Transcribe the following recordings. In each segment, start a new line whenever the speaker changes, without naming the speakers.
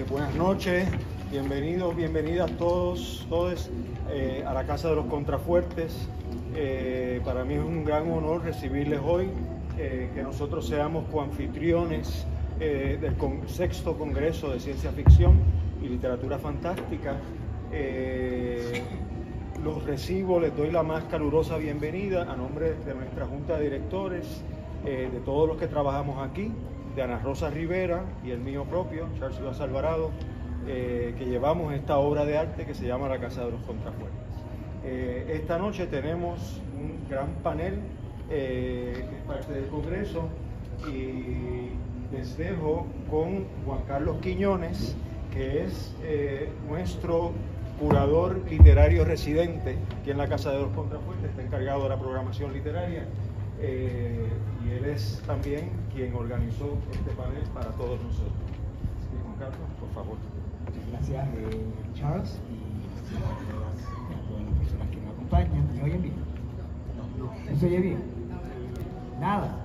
Buenas noches, bienvenidos, bienvenidas todos a la Casa de los Contrafuertes. Para mí es un gran honor recibirles hoy, que nosotros seamos coanfitriones del sexto Congreso de Ciencia Ficción y Literatura Fantástica. Los recibo, les doy la más calurosa bienvenida a nombre de nuestra Junta de Directores, de todos los que trabajamos aquí, de Ana Rosa Rivera y el mío propio, Charles Vaz Alvarado, que llevamos esta obra de arte que se llama La Casa de los Contrafuertes. Esta noche tenemos un gran panel que es parte del Congreso, y les dejo con Juan Carlos Quiñones, que es nuestro curador literario residente aquí en la Casa de los Contrafuertes, está encargado de la programación literaria, y él es también quien organizó este panel para todos nosotros. Sí, Juan Carlos, por favor.
Muchas gracias, Charles, y a todas las personas que nos acompañan. ¿Me oyen bien? ¿No se oye bien? Nada.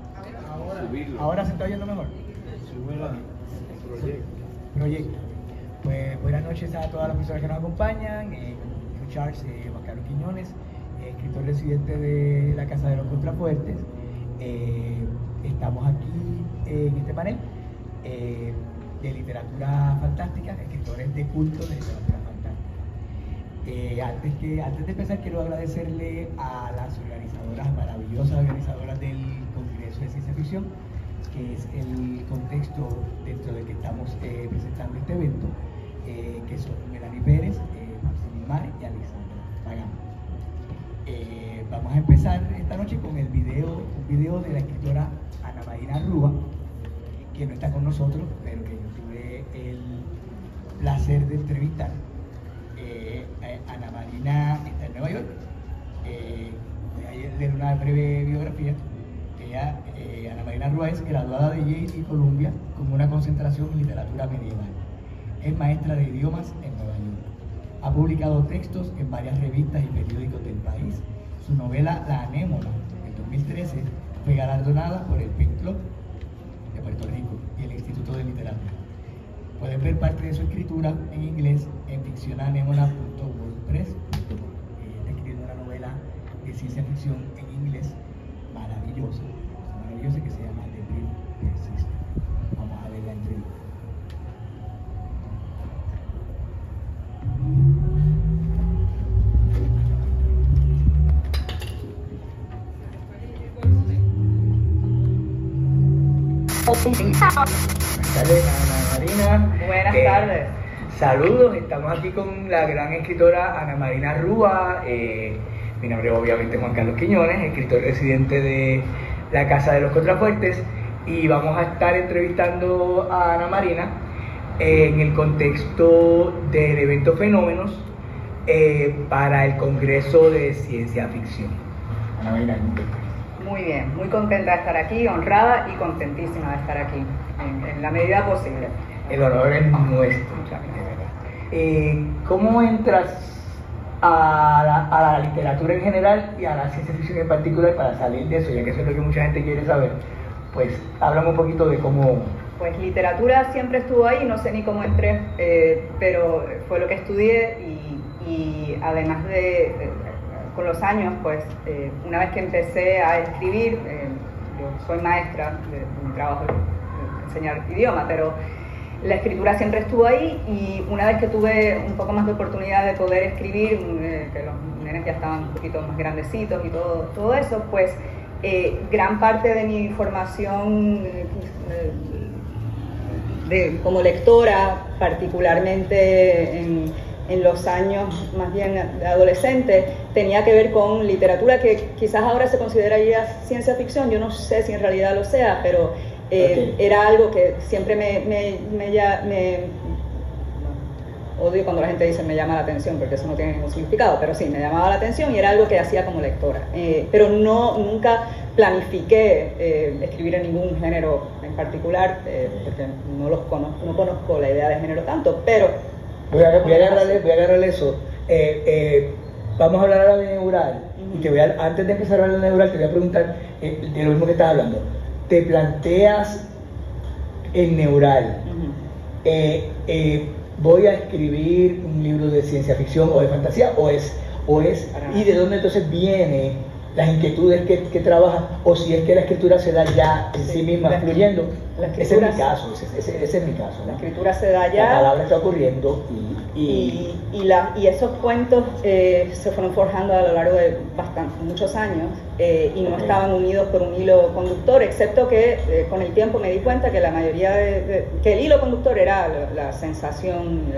Ahora se está oyendo mejor. Proyecto. Pues buenas noches a todas las personas que nos acompañan. Yo, Charles, Juan Carlos Quiñones, escritor residente de la Casa de los Contrafuertes. Estamos aquí en este panel de literatura fantástica, escritores de culto de literatura fantástica. Antes de empezar, quiero agradecerle a las organizadoras, maravillosas organizadoras del Congreso de Ciencia Ficción, que es el contexto dentro del que estamos presentando este evento, que son Melanie Pérez, Maximiliano Mar y Alexandra Pagán. Vamos a empezar esta noche con un video de la escritora Ana Marina Rúa, que no está con nosotros, pero que yo tuve el placer de entrevistar. Ana Marina está en Nueva York. Voy a leer una breve biografía. Ana Marina Rúa es graduada de Yale y Columbia con una concentración en literatura medieval. Es maestra de idiomas en Nueva York. Ha publicado textos en varias revistas y periódicos del país. Su novela La Anémona, en 2013, fue galardonada por el Pen Club de Puerto Rico y el Instituto de Literatura. Pueden ver parte de su escritura en inglés en ficcionanemona.wordpress.com. Está escribiendo una novela de ciencia ficción en inglés maravillosa que se llama The Dream Persist. Vamos a ver la entrevista. Buenas tardes, Ana Marina.
Buenas tardes.
Saludos, estamos aquí con la gran escritora Ana Marina Rúa. Mi nombre es obviamente Juan Carlos Quiñones, escritor residente de la Casa de los Contrafuertes, y vamos a estar entrevistando a Ana Marina en el contexto del evento Fenómenos para el Congreso de Ciencia Ficción. Ana Marina,
muy bien, muy contenta de estar aquí, honrada y contentísima de estar aquí, en la medida posible.
El honor es nuestro.
Muchas gracias.
¿Cómo entras a la literatura en general y a la ciencia ficción en particular para salir de eso, ya que eso es lo que mucha gente quiere saber? Pues háblame un poquito de cómo...
Pues literatura siempre estuvo ahí, no sé ni cómo entré, pero fue lo que estudié, y además con los años, pues una vez que empecé a escribir, yo soy maestra, mi trabajo es enseñar idioma, pero la escritura siempre estuvo ahí, y una vez que tuve un poco más de oportunidad de poder escribir, que los nenes ya estaban un poquito más grandecitos y todo eso, pues gran parte de mi formación como lectora, particularmente en los años más bien de adolescente, tenía que ver con literatura que quizás ahora se consideraría ciencia ficción. Yo no sé si en realidad lo sea, pero era algo que siempre me odio cuando la gente dice me llama la atención, porque eso no tiene ningún significado, pero sí, me llamaba la atención y era algo que hacía como lectora. Pero nunca planifiqué escribir en ningún género en particular, porque no conozco la idea de género tanto, pero...
Voy a agarrarle eso. Vamos a hablar ahora de Neural. Y antes de empezar a hablar de Neural, te voy a preguntar de lo mismo que estás hablando. ¿Te planteas en Neural voy a escribir un libro de ciencia ficción o de fantasía, o es y de dónde entonces viene las inquietudes que trabaja, o si es que la escritura se da ya en sí misma, fluyendo. Ese es mi caso, ese es mi caso, ¿no?
La escritura se da ya.
La palabra está ocurriendo
y esos cuentos se fueron forjando a lo largo de muchos años y no estaban unidos por un hilo conductor, excepto que con el tiempo me di cuenta que la mayoría que el hilo conductor era la sensación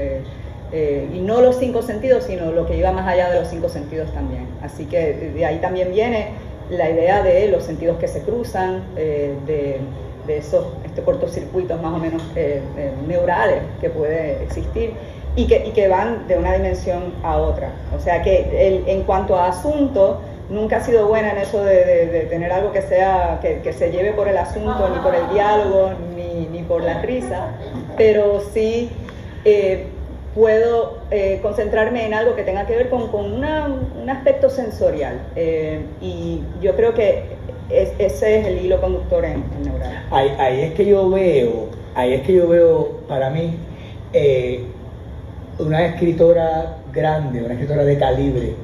y no los 5 sentidos, sino lo que iba más allá de los 5 sentidos también. Así que de ahí también viene la idea de los sentidos que se cruzan, de esos cortocircuitos más o menos neurales que puede existir y que van de una dimensión a otra. O sea que en cuanto a asunto, nunca ha sido buena en eso de tener algo que sea que se lleve por el asunto, ni por el diálogo, ni por la risa, pero sí puedo concentrarme en algo que tenga que ver con un aspecto sensorial, y yo creo que ese es el hilo conductor en Neural.
Ahí es que yo veo para mí una escritora grande, una escritora de calibre,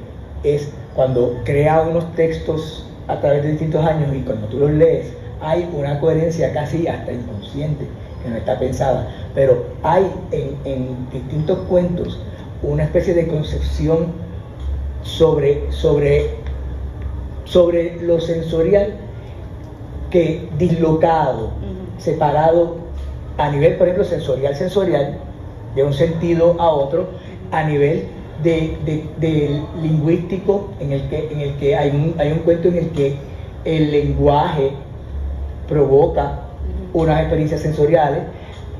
es cuando crea unos textos a través de distintos años y cuando tú los lees hay una coherencia casi hasta inconsciente que no está pensada, pero hay en distintos cuentos una especie de concepción sobre lo sensorial que dislocado, separado a nivel, por ejemplo, sensorial, de un sentido a otro, a nivel de lingüístico, en el que hay un cuento en el que el lenguaje provoca unas experiencias sensoriales.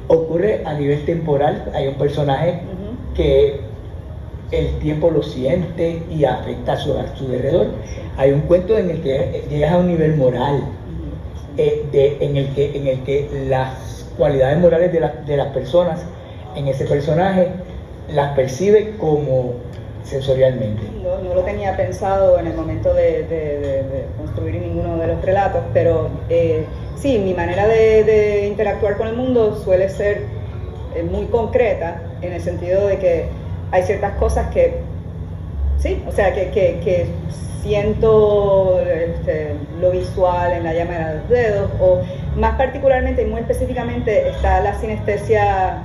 Ocurre a nivel temporal, hay un personaje que el tiempo lo siente y afecta a su alrededor. Hay un cuento en el que llegas a un nivel moral, en el que las cualidades morales de las personas en ese personaje las percibe como sensorialmente.
No lo tenía pensado en el momento de construir ninguno de los relatos, pero sí, mi manera de interactuar con el mundo suele ser muy concreta, en el sentido de que hay ciertas cosas que, sí, o sea, que siento lo visual en la llama de los dedos, o más particularmente y muy específicamente está la sinestesia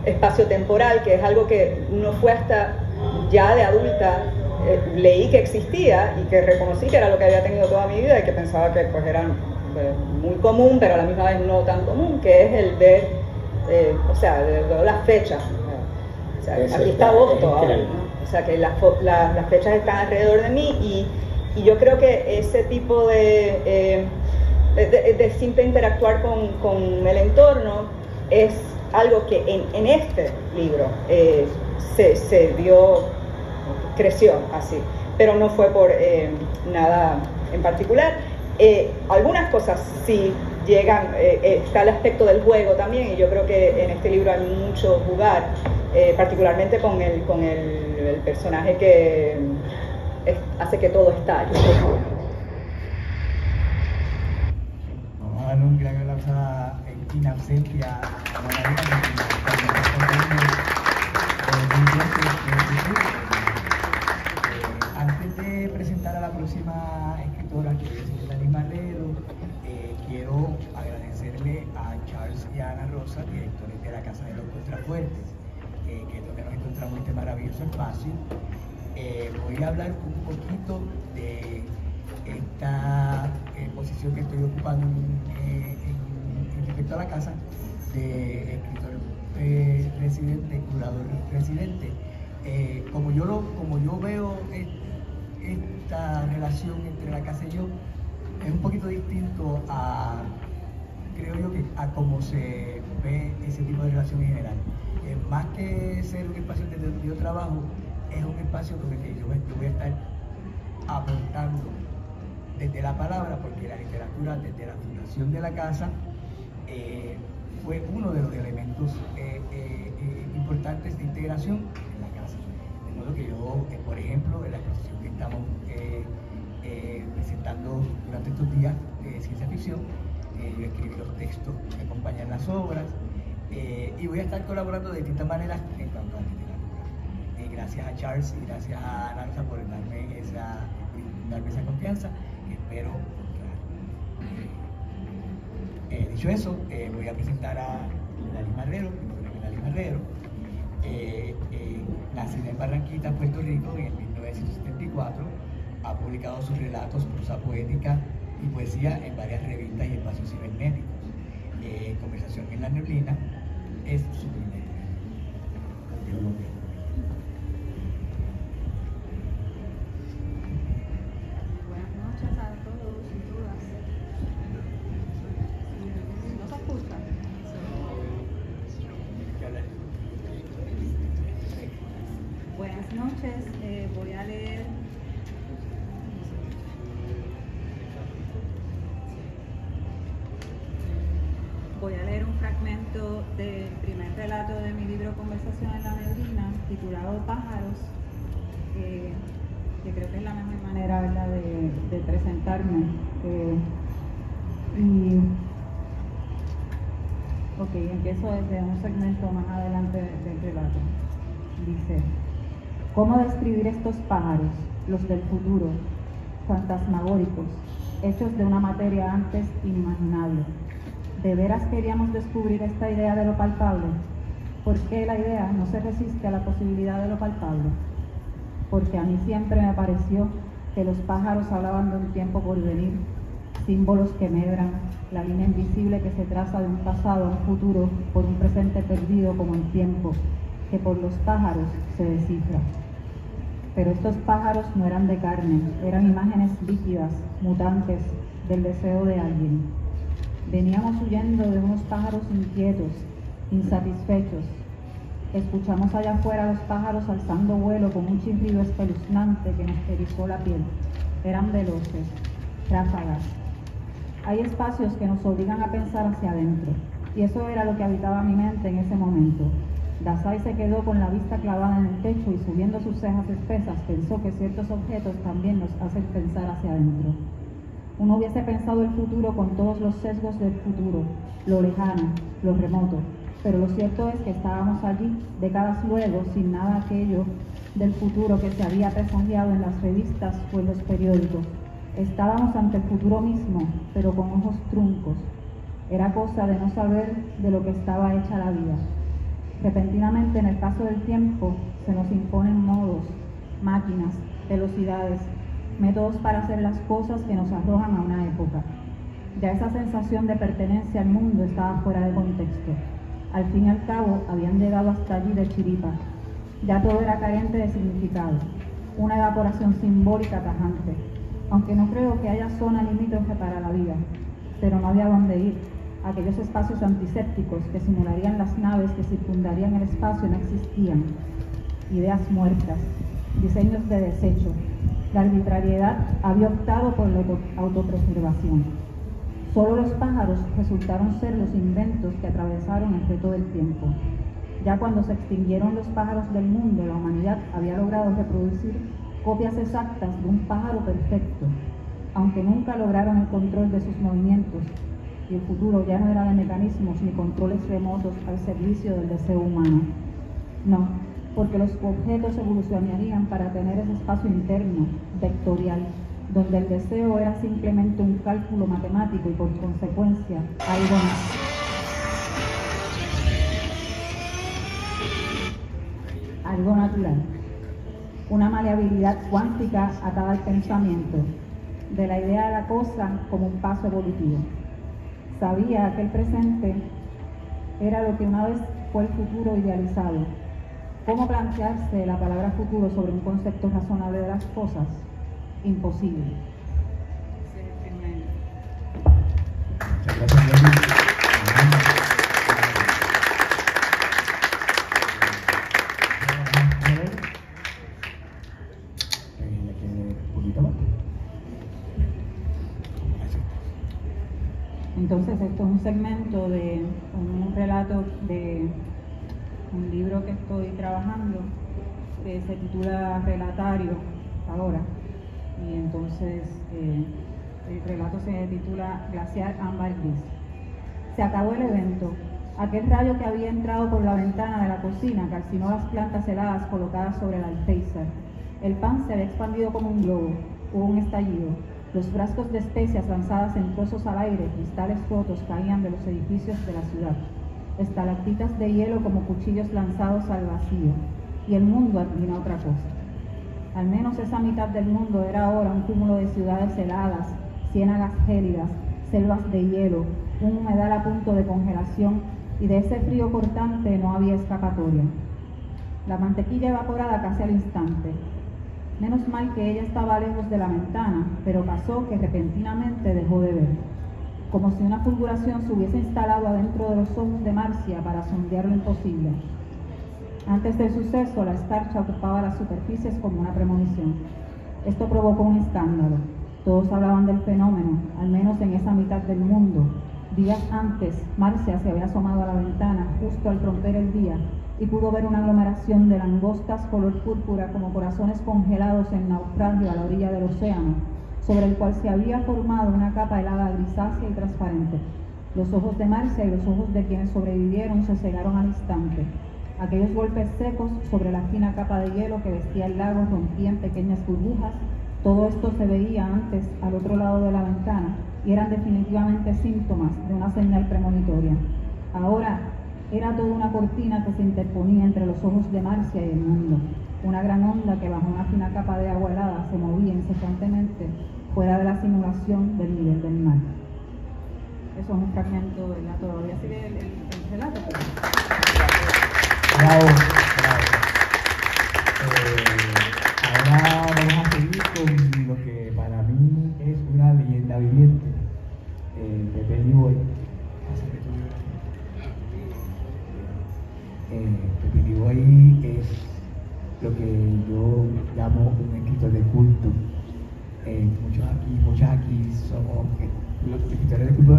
espaciotemporal, que es algo que no fue hasta ya de adulta leí que existía y que reconocí que era lo que había tenido toda mi vida y que pensaba que pues era muy común, pero a la misma vez no tan común, que es el ver, o sea, las fechas. O sea, aquí está agosto ahora, ¿no? O sea, que las fechas están alrededor de mí y yo creo que ese tipo de simple interactuar con el entorno es algo que en este libro se creció así, pero no fue por nada en particular. Algunas cosas sí llegan, está el aspecto del juego también, y yo creo que en este libro hay mucho jugar, particularmente con el personaje que hace que todo estalle.
Vamos a darle un gran aplauso en absencia a Margarita, antes de presentar a la próxima escritora, que es Dani Marrero, quiero agradecerle a Charles y a Ana Rosa, directores de la Casa de los Contrafuertes, que es donde nos encontramos este maravilloso espacio. Voy a hablar un poquito de esta posición que estoy ocupando en respecto a la casa de escritor residente, curador residente. Como yo veo esta relación entre la casa y yo, es un poquito distinto a, creo yo, que a cómo se ve ese tipo de relación en general. Más que ser un espacio donde yo trabajo, es un espacio donde yo voy a estar aportando desde la palabra, porque la literatura desde la fundación de la casa fue uno de los elementos importantes de integración en la casa. De modo que yo, por ejemplo, en la exposición que estamos presentando durante estos días de ciencia ficción, yo escribí los textos que acompañan las obras, Y voy a estar colaborando de distintas maneras en cuanto a literatura. Gracias a Charles y gracias a Ana Rosa por darme esa confianza, que espero honrar. Dicho eso, voy a presentar a Lidalys Marrero. Mi nombre es Lidalys Marrero. Nacida en Barranquita, Puerto Rico, en el 1974. Ha publicado sus relatos, prosa poética y poesía en varias revistas y espacios cibernéticos. Conversación en la neblina es su primer libro.
Buenas noches a todos y todas. ¿No se escucha? Buenas noches, voy a leer un fragmento del primer relato de mi libro Conversación en la neblina, titulado Pájaros, que creo que es la mejor manera, ¿verdad?, de presentarme. Empiezo desde un segmento más adelante del relato. Dice: ¿cómo describir estos pájaros, los del futuro, fantasmagóricos, hechos de una materia antes inimaginable? ¿De veras queríamos descubrir esta idea de lo palpable? ¿Por qué la idea no se resiste a la posibilidad de lo palpable? Porque a mí siempre me pareció que los pájaros hablaban de un tiempo por venir, símbolos que medran, la línea invisible que se traza de un pasado a un futuro por un presente perdido como el tiempo, que por los pájaros se descifra. Pero estos pájaros no eran de carne, eran imágenes líquidas, mutantes, del deseo de alguien. Veníamos huyendo de unos pájaros inquietos, insatisfechos. Escuchamos allá afuera a los pájaros alzando vuelo con un chirrido espeluznante que nos erizó la piel. Eran veloces, ráfagas. Hay espacios que nos obligan a pensar hacia adentro, y eso era lo que habitaba mi mente en ese momento. Dasai se quedó con la vista clavada en el techo y subiendo sus cejas espesas pensó que ciertos objetos también nos hacen pensar hacia adentro. Uno hubiese pensado el futuro con todos los sesgos del futuro, lo lejano, lo remoto, pero lo cierto es que estábamos allí, décadas luego, sin nada aquello del futuro que se había presagiado en las revistas o en los periódicos. Estábamos ante el futuro mismo, pero con ojos truncos. Era cosa de no saber de lo que estaba hecha la vida. Repentinamente, en el paso del tiempo, se nos imponen modos, máquinas, velocidades, métodos para hacer las cosas que nos arrojan a una época. Ya esa sensación de pertenencia al mundo estaba fuera de contexto. Al fin y al cabo, habían llegado hasta allí de chiripa. Ya todo era carente de significado, una evaporación simbólica tajante. Aunque no creo que haya zona limítrofe para la vida, pero no había dónde ir. Aquellos espacios antisépticos que simularían las naves que circundarían el espacio no existían. Ideas muertas, diseños de desecho. La arbitrariedad había optado por la autopreservación. Solo los pájaros resultaron ser los inventos que atravesaron el reto del tiempo. Ya cuando se extinguieron los pájaros del mundo, la humanidad había logrado reproducir copias exactas de un pájaro perfecto, aunque nunca lograron el control de sus movimientos, y el futuro ya no era de mecanismos ni controles remotos al servicio del deseo humano. No, porque los objetos evolucionarían para tener ese espacio interno, vectorial, donde el deseo era simplemente un cálculo matemático y por consecuencia algo más. Algo natural. Una maleabilidad cuántica atada al pensamiento, de la idea de la cosa como un paso evolutivo. Sabía que el presente era lo que una vez fue el futuro idealizado. ¿Cómo plantearse la palabra futuro sobre un concepto razonable de las cosas? Imposible.
Muchas gracias.
Entonces, esto es un segmento de un relato de un libro que estoy trabajando, que se titula Relatario ahora, y entonces el relato se titula Glaciar Ámbar Gris. Se acabó el evento, Aquel rayo que había entrado por la ventana de la cocina calcinó las plantas heladas colocadas sobre el alféizar. El pan se había expandido como un globo. Hubo un estallido. Los frascos de especias lanzadas en trozos al aire, cristales rotos caían de los edificios de la ciudad. Estalactitas de hielo como cuchillos lanzados al vacío. Y el mundo adivina otra cosa. Al menos esa mitad del mundo era ahora un cúmulo de ciudades heladas, ciénagas gélidas, selvas de hielo, un humedal a punto de congelación, y de ese frío cortante no había escapatoria. La mantequilla evaporada casi al instante. Menos mal que ella estaba lejos de la ventana, pero pasó que repentinamente dejó de ver, como si una fulguración se hubiese instalado adentro de los ojos de Marcia para sondear lo imposible. Antes del suceso, la escarcha ocupaba las superficies como una premonición. Esto provocó un escándalo. Todos hablaban del fenómeno, al menos en esa mitad del mundo. Días antes, Marcia se había asomado a la ventana justo al romper el día y pudo ver una aglomeración de langostas color púrpura como corazones congelados en naufragio a la orilla del océano, sobre el cual se había formado una capa helada grisácea y transparente. Los ojos de Marcia y los ojos de quienes sobrevivieron se cegaron al instante. Aquellos golpes secos sobre la fina capa de hielo que vestía el lago rompían pequeñas burbujas. Todo esto se veía antes al otro lado de la ventana y eran definitivamente síntomas de una señal premonitoria. Ahora era toda una cortina que se interponía entre los ojos de Marcia y el mundo. Una gran onda que bajo una fina capa de agua helada se movía incesantemente fuera de la simulación del nivel del mar. Eso es un fragmento del relato. Todavía sigue el relato.
Bravo, bravo. Ahora vamos a seguir con lo que para mí es una leyenda viviente de Pepe Boy. Pepe Boy es lo que yo llamo un escritor de culto. Muchos aquí somos los escritores de culto,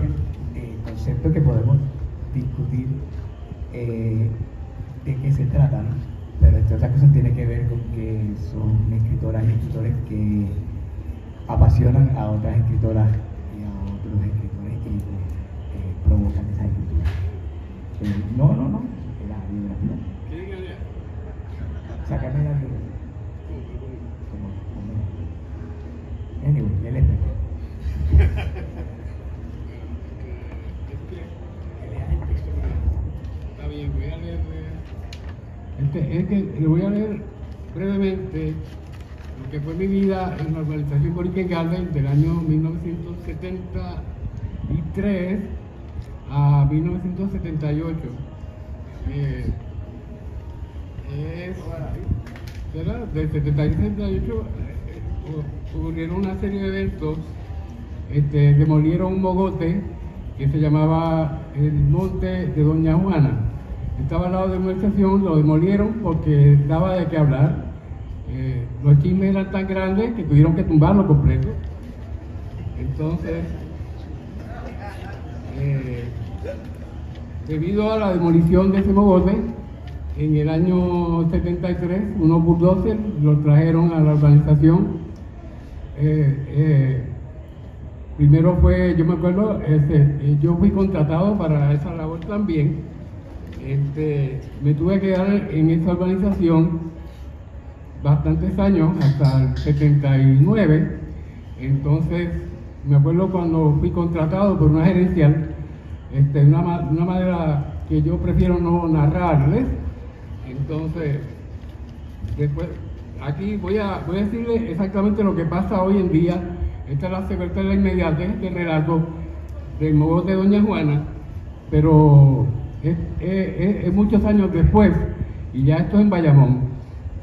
concepto que podemos discutir de qué se trata, ¿no? Pero entre otras cosas tiene que ver con que son escritoras y escritores que apasionan a otras escritoras y a otros escritores y provocan esa escritura. No, la biografía.
¿Qué diga?
Sácame la biografía. Anyway, él es
Está bien, voy a leer. Es que le voy a leer brevemente lo que fue mi vida en la organización Borinquen Garden del año 1973 a 1978. Del 76 al 78 ocurrieron una serie de eventos. Demolieron un mogote que se llamaba el Monte de Doña Juana. Estaba al lado de una estación, lo demolieron porque daba de qué hablar. Los chismes eran tan grandes que tuvieron que tumbarlo completo. Entonces, debido a la demolición de ese mogote, en el año 73, unos bulldozers los trajeron a la urbanización. Primero fue, yo me acuerdo, yo fui contratado para esa labor también. Me tuve que quedar en esa urbanización bastantes años, hasta el 79. Entonces, me acuerdo cuando fui contratado por una gerencial, una manera que yo prefiero no narrarles. Entonces, después, aquí voy a decirles exactamente lo que pasa hoy en día. Esta es la secretaria inmediatez del relato del mogote de Doña Juana, pero es muchos años después, y ya esto es en Bayamón,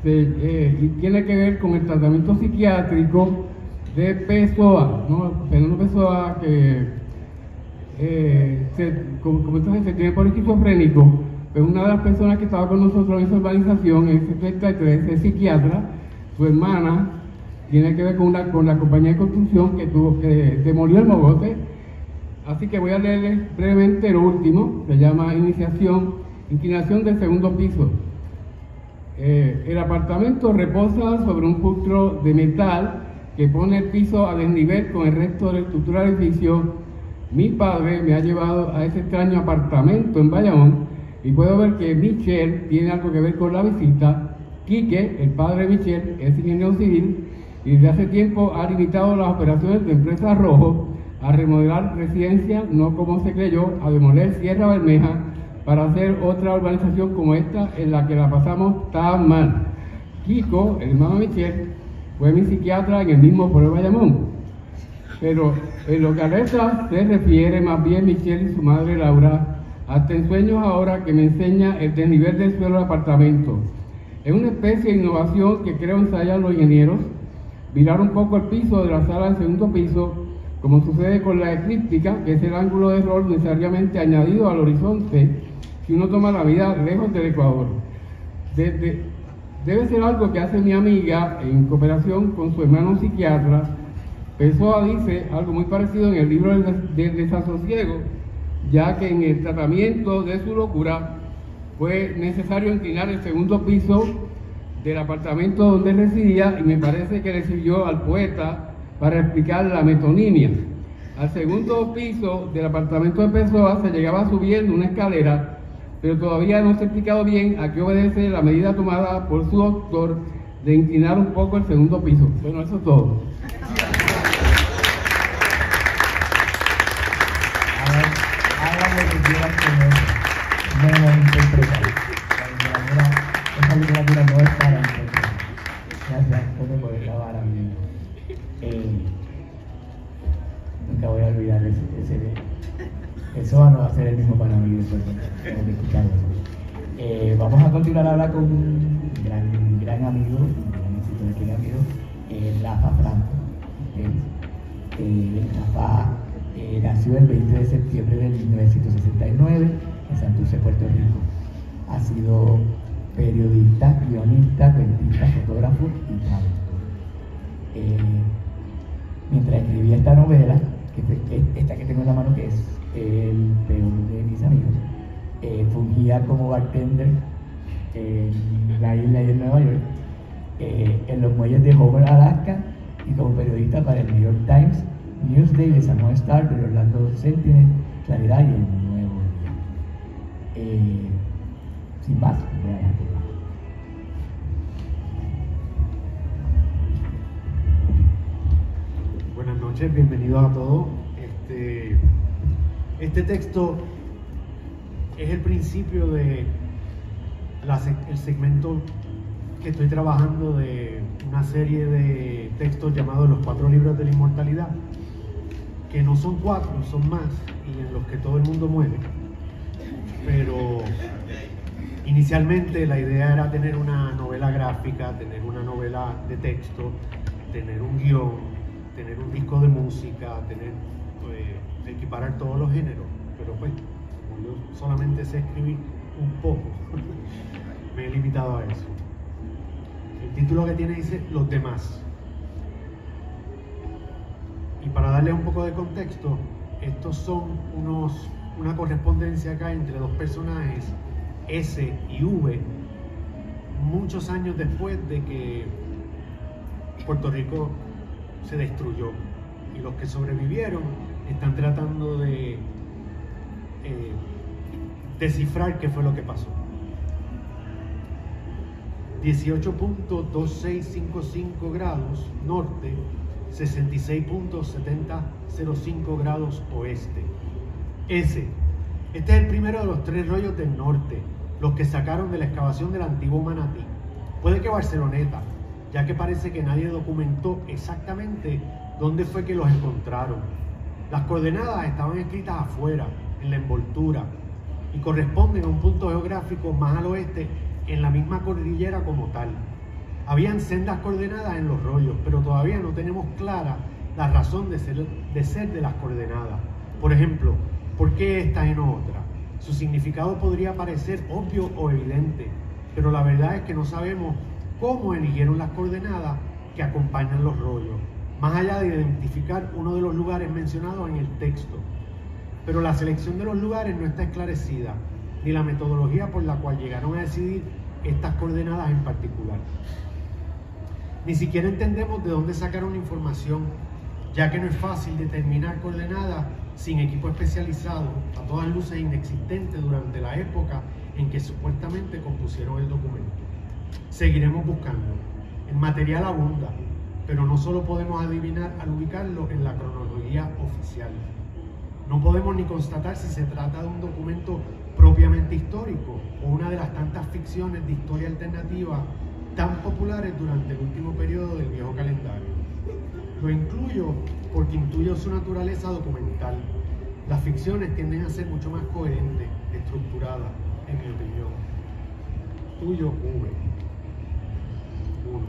y tiene que ver con el tratamiento psiquiátrico de Pessoa, ¿no? Fernando Pessoa, que como entonces se tiene por esquizofrénico, pues una de las personas que estaba con nosotros en esa organización, en 73, es psiquiatra. Su hermana tiene que ver con la compañía de construcción que demolió el mogote. Así que voy a leerles brevemente lo último, se llama inclinación del segundo piso. El apartamento reposa sobre un fulcro de metal que pone el piso a desnivel con el resto de la estructura del edificio. Mi padre me ha llevado a ese extraño apartamento en Bayamón y puedo ver que Michelle tiene algo que ver con la visita. Quique, el padre de Michelle, es ingeniero civil y desde hace tiempo ha limitado las operaciones de Empresa Rojo a remodelar residencias, no como se creyó, a demoler Sierra Bermeja para hacer otra urbanización como esta en la que la pasamos tan mal. Kiko, el hermano de Michelle, fue mi psiquiatra en el mismo pueblo de Bayamón. Pero en lo que a Reza se refiere, más bien Michelle y su madre Laura, hasta en sueños ahora que me enseña el desnivel del suelo del apartamento. Es una especie de innovación que creo ensayar los ingenieros, virar un poco el piso de la sala del segundo piso, como sucede con la eclíptica, que es el ángulo de error necesariamente añadido al horizonte si uno toma la vida lejos del Ecuador. Debe ser algo que hace mi amiga en cooperación con su hermano psiquiatra. Pessoa dice algo muy parecido en el libro del desasosiego, ya que en el tratamiento de su locura fue necesario inclinar el segundo piso del apartamento donde residía y me parece que le sirvió al poeta para explicar la metonimia. Al segundo piso del apartamento de Pessoa se llegaba subiendo una escalera, pero todavía no se ha explicado bien a qué obedece la medida tomada por su doctor de inclinar un poco el segundo piso. Bueno, eso es todo.
Hagan lo que quieran con eso. No lo interpretan. Esa literatura no es para interpretar. Gracias por grabar a mí. Nunca voy a olvidar ese Pessoa no va a ser el mismo para mí después de escucharlo. Vamos a continuar ahora con un gran amigo, un gran escritor que amigo, Rafa Franco. Rafa nació el 20 de septiembre de 1969 en Santurce, Puerto Rico. Ha sido periodista, guionista, cuentista, fotógrafo y traductor. Mientras escribía esta novela, esta que tengo en la mano, que es El peor de mis amigos, fungía como bartender en la isla de Nueva York, en los muelles de Homer, Alaska, y como periodista para el New York Times, Newsday, The San Juan Star, The Orlando Sentinel, Claridad y El Nuevo Día. Sin más, voy a dejar.
Buenas noches, bienvenidos a todos. Este texto es el principio de el segmento que estoy trabajando de una serie de textos llamados Los 4 Libros de la Inmortalidad, que no son 4, son más, y en los que todo el mundo muere. Pero inicialmente la idea era tener una novela gráfica, tener una novela de texto, tener un guión, tener un disco de música, equiparar todos los géneros, pero pues como yo solamente sé escribir un poco, me he limitado a eso. El título que tiene dice Los demás. Y para darle un poco de contexto, estos son una correspondencia acá entre dos personajes, S y V, muchos años después de que Puerto Rico se destruyó, y los que sobrevivieron están tratando de descifrar qué fue lo que pasó. 18.2655 grados norte, 66.7005 grados oeste. Este es el primero de los 3 rollos del norte, los que sacaron de la excavación del antiguo Manatí. Puede que Barceloneta, ya que parece que nadie documentó exactamente dónde fue que los encontraron. Las coordenadas estaban escritas afuera, en la envoltura, y corresponden a un punto geográfico más al oeste en la misma cordillera como tal. Habían sendas coordenadas en los rollos, pero todavía no tenemos clara la razón de ser de las coordenadas. Por ejemplo, ¿por qué esta y no otra? Su significado podría parecer obvio o evidente, pero la verdad es que no sabemos cómo eligieron las coordenadas que acompañan los rollos, más allá de identificar uno de los lugares mencionados en el texto. Pero la selección de los lugares no está esclarecida, ni la metodología por la cual llegaron a decidir estas coordenadas en particular. Ni siquiera entendemos de dónde sacaron la información, ya que no es fácil determinar coordenadas
sin equipo especializado, a todas luces inexistente durante la época en que supuestamente compusieron el documento. Seguiremos buscando. El material abunda, pero no solo podemos adivinar al ubicarlo en la cronología oficial. No podemos ni constatar si se trata de un documento propiamente histórico o una de las tantas ficciones de historia alternativa tan populares durante el último periodo del viejo calendario. Lo incluyo porque intuyo su naturaleza documental. Las ficciones tienden a ser mucho más coherentes, estructuradas, en mi opinión. Tuyo, V. 1.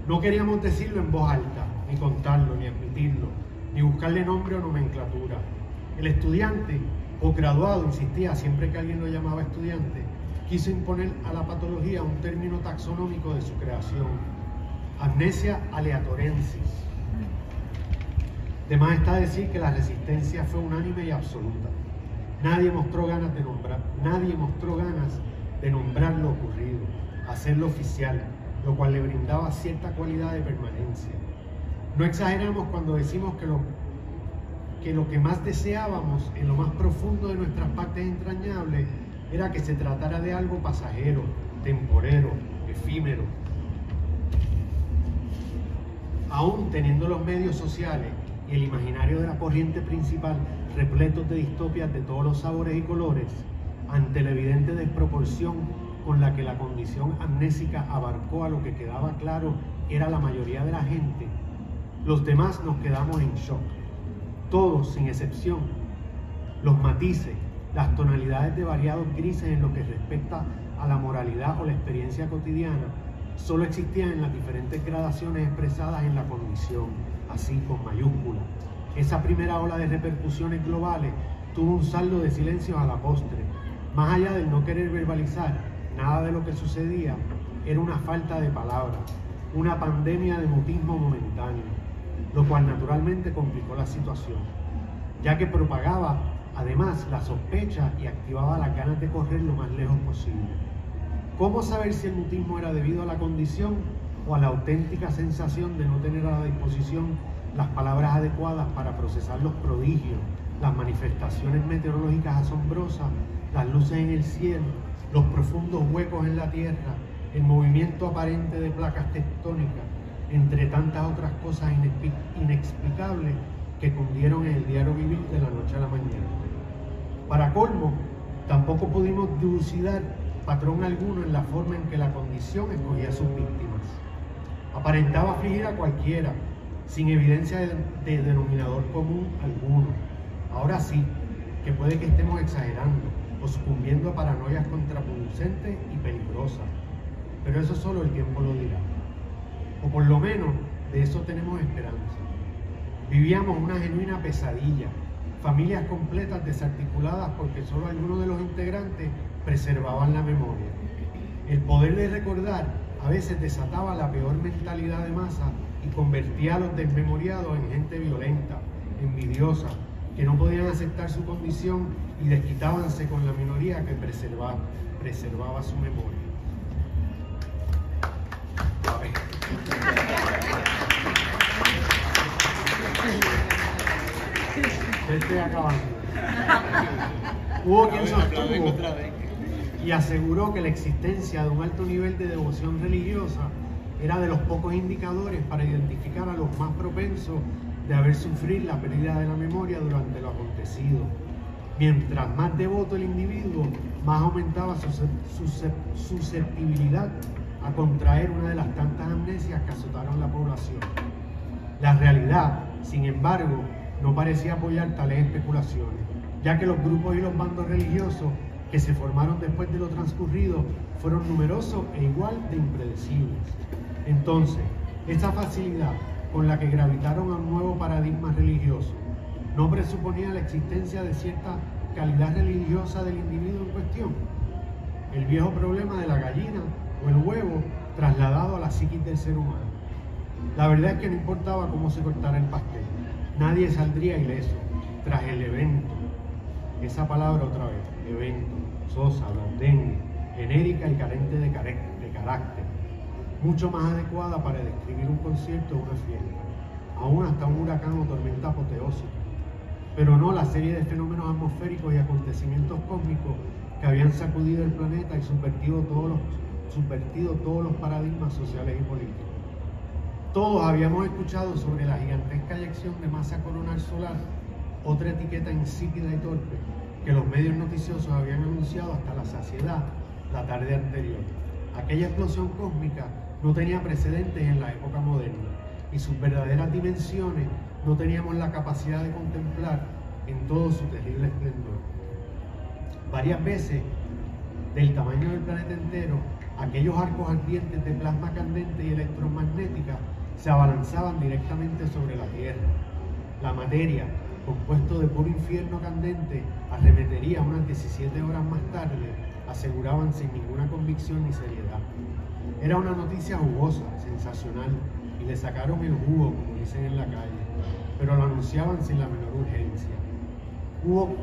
No queríamos decirlo en voz alta, ni contarlo, ni admitirlo, ni buscarle nombre o nomenclatura. El estudiante o graduado insistía siempre que alguien lo llamaba estudiante, quiso imponer a la patología un término taxonómico de su creación: amnesia aleatorensis. De más está decir que la resistencia fue unánime y absoluta. Nadie mostró ganas de nombrar lo ocurrido, hacerlo oficial, lo cual le brindaba cierta cualidad de permanencia. No exageramos cuando decimos que lo que más deseábamos en lo más profundo de nuestras partes entrañables era que se tratara de algo pasajero, temporero, efímero. Aún teniendo los medios sociales y el imaginario de la corriente principal repletos de distopias de todos los sabores y colores, ante la evidente desproporción con la que la condición amnésica abarcó a lo que quedaba claro era la mayoría de la gente, los demás nos quedamos en shock. Todos, sin excepción. Los matices, las tonalidades de variados grises en lo que respecta a la moralidad o la experiencia cotidiana, solo existían en las diferentes gradaciones expresadas en la condición, así con mayúsculas. Esa primera ola de repercusiones globales tuvo un saldo de silencios a la postre. Más allá del no querer verbalizar nada de lo que sucedía, era una falta de palabras, una pandemia de mutismo momentáneo, lo cual naturalmente complicó la situación, ya que propagaba además la sospecha y activaba las ganas de correr lo más lejos posible. ¿Cómo saber si el mutismo era debido a la condición o a la auténtica sensación de no tener a la disposición las palabras adecuadas para procesar los prodigios, las manifestaciones meteorológicas asombrosas, las luces en el cielo, los profundos huecos en la tierra, el movimiento aparente de placas tectónicas, entre tantas otras cosas inexplicables que cundieron en el diario vivir de la noche a la mañana? Para colmo, tampoco pudimos dilucidar patrón alguno en la forma en que la condición escogía a sus víctimas. Aparentaba afligir a cualquiera, sin evidencia de denominador común alguno. Ahora sí, que puede que estemos exagerando o sucumbiendo a paranoias contraproducentes y peligrosas, pero eso solo el tiempo lo dirá. O por lo menos de eso tenemos esperanza. Vivíamos una genuina pesadilla, familias completas desarticuladas porque solo algunos de los integrantes preservaban la memoria. El poder de recordar a veces desataba la peor mentalidad de masa y convertía a los desmemoriados en gente violenta, envidiosa, que no podían aceptar su condición y desquitábanse con la minoría que preservaba su memoria. Estoy acabando. Hubo quien sostuvo y aseguró que la existencia de un alto nivel de devoción religiosa era de los pocos indicadores para identificar a los más propensos de haber sufrido la pérdida de la memoria durante lo acontecido. Mientras más devoto el individuo, más aumentaba su susceptibilidad a contraer una de las tantas amnesias que azotaron la población. La realidad, sin embargo, no parecía apoyar tales especulaciones, ya que los grupos y los bandos religiosos que se formaron después de lo transcurrido fueron numerosos e igual de impredecibles. Entonces, esa facilidad con la que gravitaron a un nuevo paradigma religioso no presuponía la existencia de cierta calidad religiosa del individuo en cuestión. El viejo problema de la gallina o el huevo trasladado a la psiquis del ser humano. La verdad es que no importaba cómo se cortara el pastel, nadie saldría ileso tras el evento. Esa palabra otra vez, evento, sosa, blandengue, genérica y carente de carácter, mucho más adecuada para describir un concierto o una fiesta, aún hasta un huracán o tormenta apoteósica. pero no la serie de fenómenos atmosféricos y acontecimientos cósmicos que habían sacudido el planeta y subvertido todos los paradigmas sociales y políticos. Todos habíamos escuchado sobre la gigantesca eyección de masa coronal solar, otra etiqueta insípida y torpe que los medios noticiosos habían anunciado hasta la saciedad la tarde anterior. Aquella explosión cósmica no tenía precedentes en la época moderna y sus verdaderas dimensiones no teníamos la capacidad de contemplar en todo su terrible esplendor. Varias veces, del tamaño del planeta entero, aquellos arcos ardientes de plasma candente y electromagnética se abalanzaban directamente sobre la Tierra. La materia, compuesto de puro infierno candente, arremetería unas 17 horas más tarde, aseguraban sin ninguna convicción ni seriedad. Era una noticia jugosa, sensacional, y le sacaron el jugo, como dicen en la calle, pero lo anunciaban sin la menor urgencia. Hubo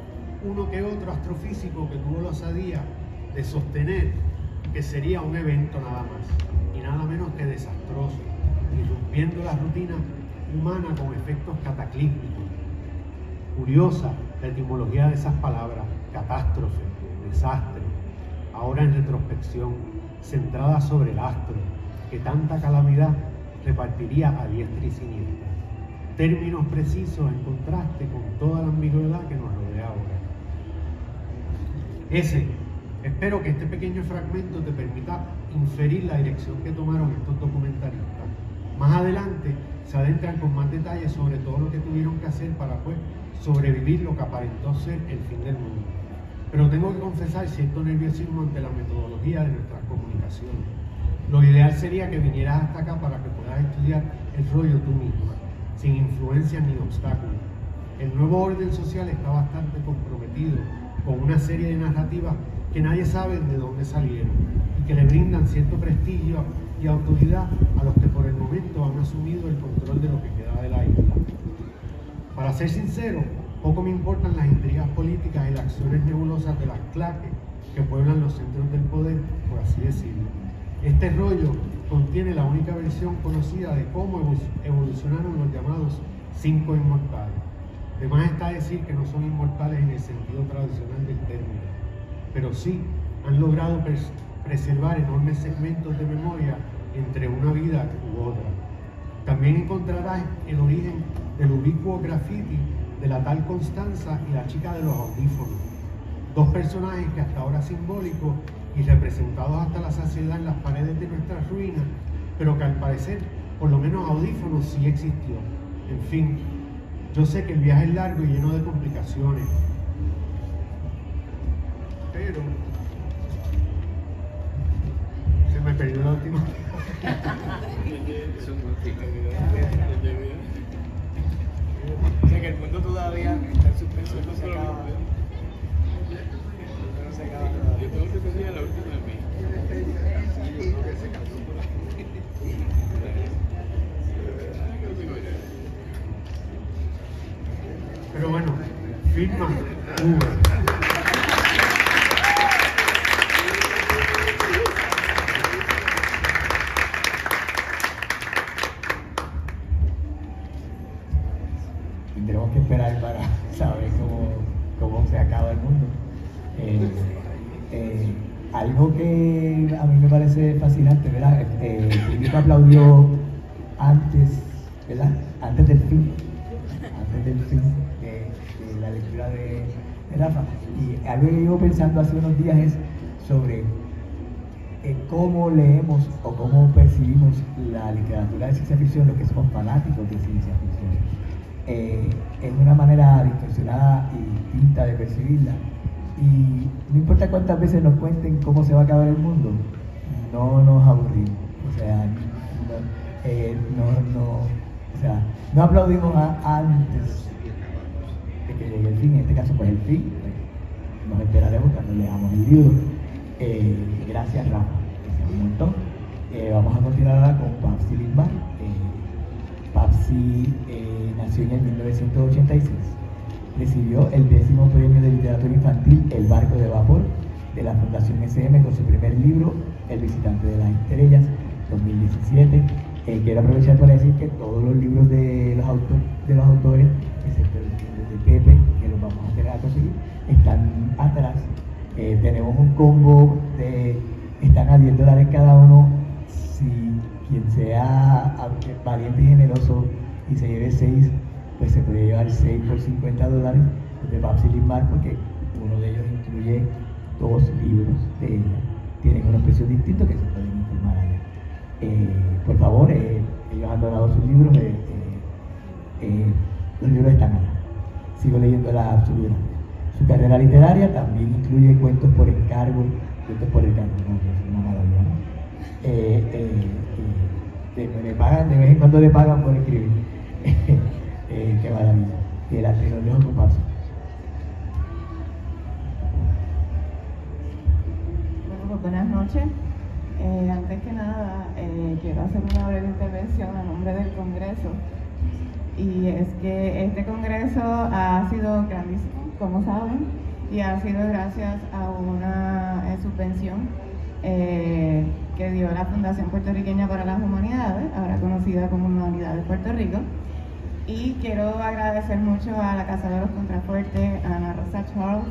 uno que otro astrofísico que tuvo la osadía de sostener que sería un evento nada más, y nada menos que desastroso, irrumpiendo la rutina humana con efectos cataclísmicos. Curiosa la etimología de esas palabras, catástrofe, desastre, ahora en retrospección, centrada sobre el astro, que tanta calamidad repartiría a diestra y siniestra. Términos precisos en contraste con toda la ambigüedad que nos rodea ahora. Espero que este pequeño fragmento te permita inferir la dirección que tomaron estos documentaristas. Más adelante se adentran con más detalles sobre todo lo que tuvieron que hacer para sobrevivir lo que aparentó ser el fin del mundo. Pero tengo que confesar cierto nerviosismo ante la metodología de nuestras comunicaciones. Lo ideal sería que vinieras hasta acá para que puedas estudiar el rollo tú misma, sin influencias ni obstáculos. El nuevo orden social está bastante comprometido con una serie de narrativas que nadie sabe de dónde salieron y que le brindan cierto prestigio y autoridad a los que por el momento han asumido el control de lo que queda de la isla. Para ser sincero, poco me importan las intrigas políticas y las acciones nebulosas de las claques que pueblan los centros del poder, por así decirlo. Este rollo contiene la única versión conocida de cómo evolucionaron los llamados 5 inmortales. Además está decir que no son inmortales en el sentido tradicional del término, pero sí han logrado preservar enormes segmentos de memoria entre una vida u otra. También encontrarás el origen del ubicuo graffiti de la tal Constanza y la chica de los audífonos, dos personajes que hasta ahora simbólicos y representados hasta la saciedad en las paredes de nuestras ruinas, pero que al parecer, por lo menos audífonos sí existió. En fin, yo sé que el viaje es largo y lleno de complicaciones, pero se me perdió la última.
O sea que el mundo todavía está en suspenso, no se acaba. No se acaba todavía.
Yo tengo que pedir a la última de mí.
Pero bueno, firma Uber.
Tendremos que esperar para saber cómo se acaba el mundo. Algo que a mí me parece fascinante, ¿verdad? Filipe aplaudió antes, ¿verdad? Antes del fin de la lectura de Rafa. Y algo que llevo pensando hace unos días es sobre cómo leemos o cómo percibimos la literatura de ciencia ficción, los que somos fanáticos de ciencia ficción. Es una manera distorsionada y distinta de percibirla. Y no importa cuántas veces nos cuenten cómo se va a acabar el mundo, no nos aburrimos. O sea, no aplaudimos antes de que llegue el fin. En este caso, pues el fin. Nos esperaremos cuando leamos el libro. Gracias, Rafa. Un montón. Vamos a continuar ahora con Papsi Lismar. Papsi nació en el 1986. Recibió el 10º premio de literatura infantil El Barco de Vapor de la Fundación SM con su primer libro El Visitante de las Estrellas, 2017. Quiero aprovechar para decir que todos los libros de los autores, excepto el de Pepe, que los vamos a tener a conseguir, están atrás. Tenemos un combo de, están a $10 cada uno. Si quien sea valiente y generoso y se lleve 6, pues se puede llevar 6 por $50 de Babsi Limbar, porque uno de ellos incluye 2 libros de ella. Tienen unos precios distintos que se pueden informar allá. Por favor, ellos han donado sus libros, los libros están allá. Sigo leyendo la absoluta. Su carrera literaria también incluye cuentos por encargo, no, es una maravilla, ¿no? Le pagan, de vez en cuando le pagan por escribir. Qué maravilla. Y el artero de otro paso.
Bueno, pues buenas noches. Antes que nada, quiero hacer una breve intervención a nombre del Congreso. Y es que este Congreso ha sido grandísimo, como saben, y ha sido gracias a una subvención que dio la Fundación Puertorriqueña para las Humanidades, ahora conocida como Humanidades Puerto Rico. Y quiero agradecer mucho a la Casa de los Contrafuertes, a Ana Rosa Charles,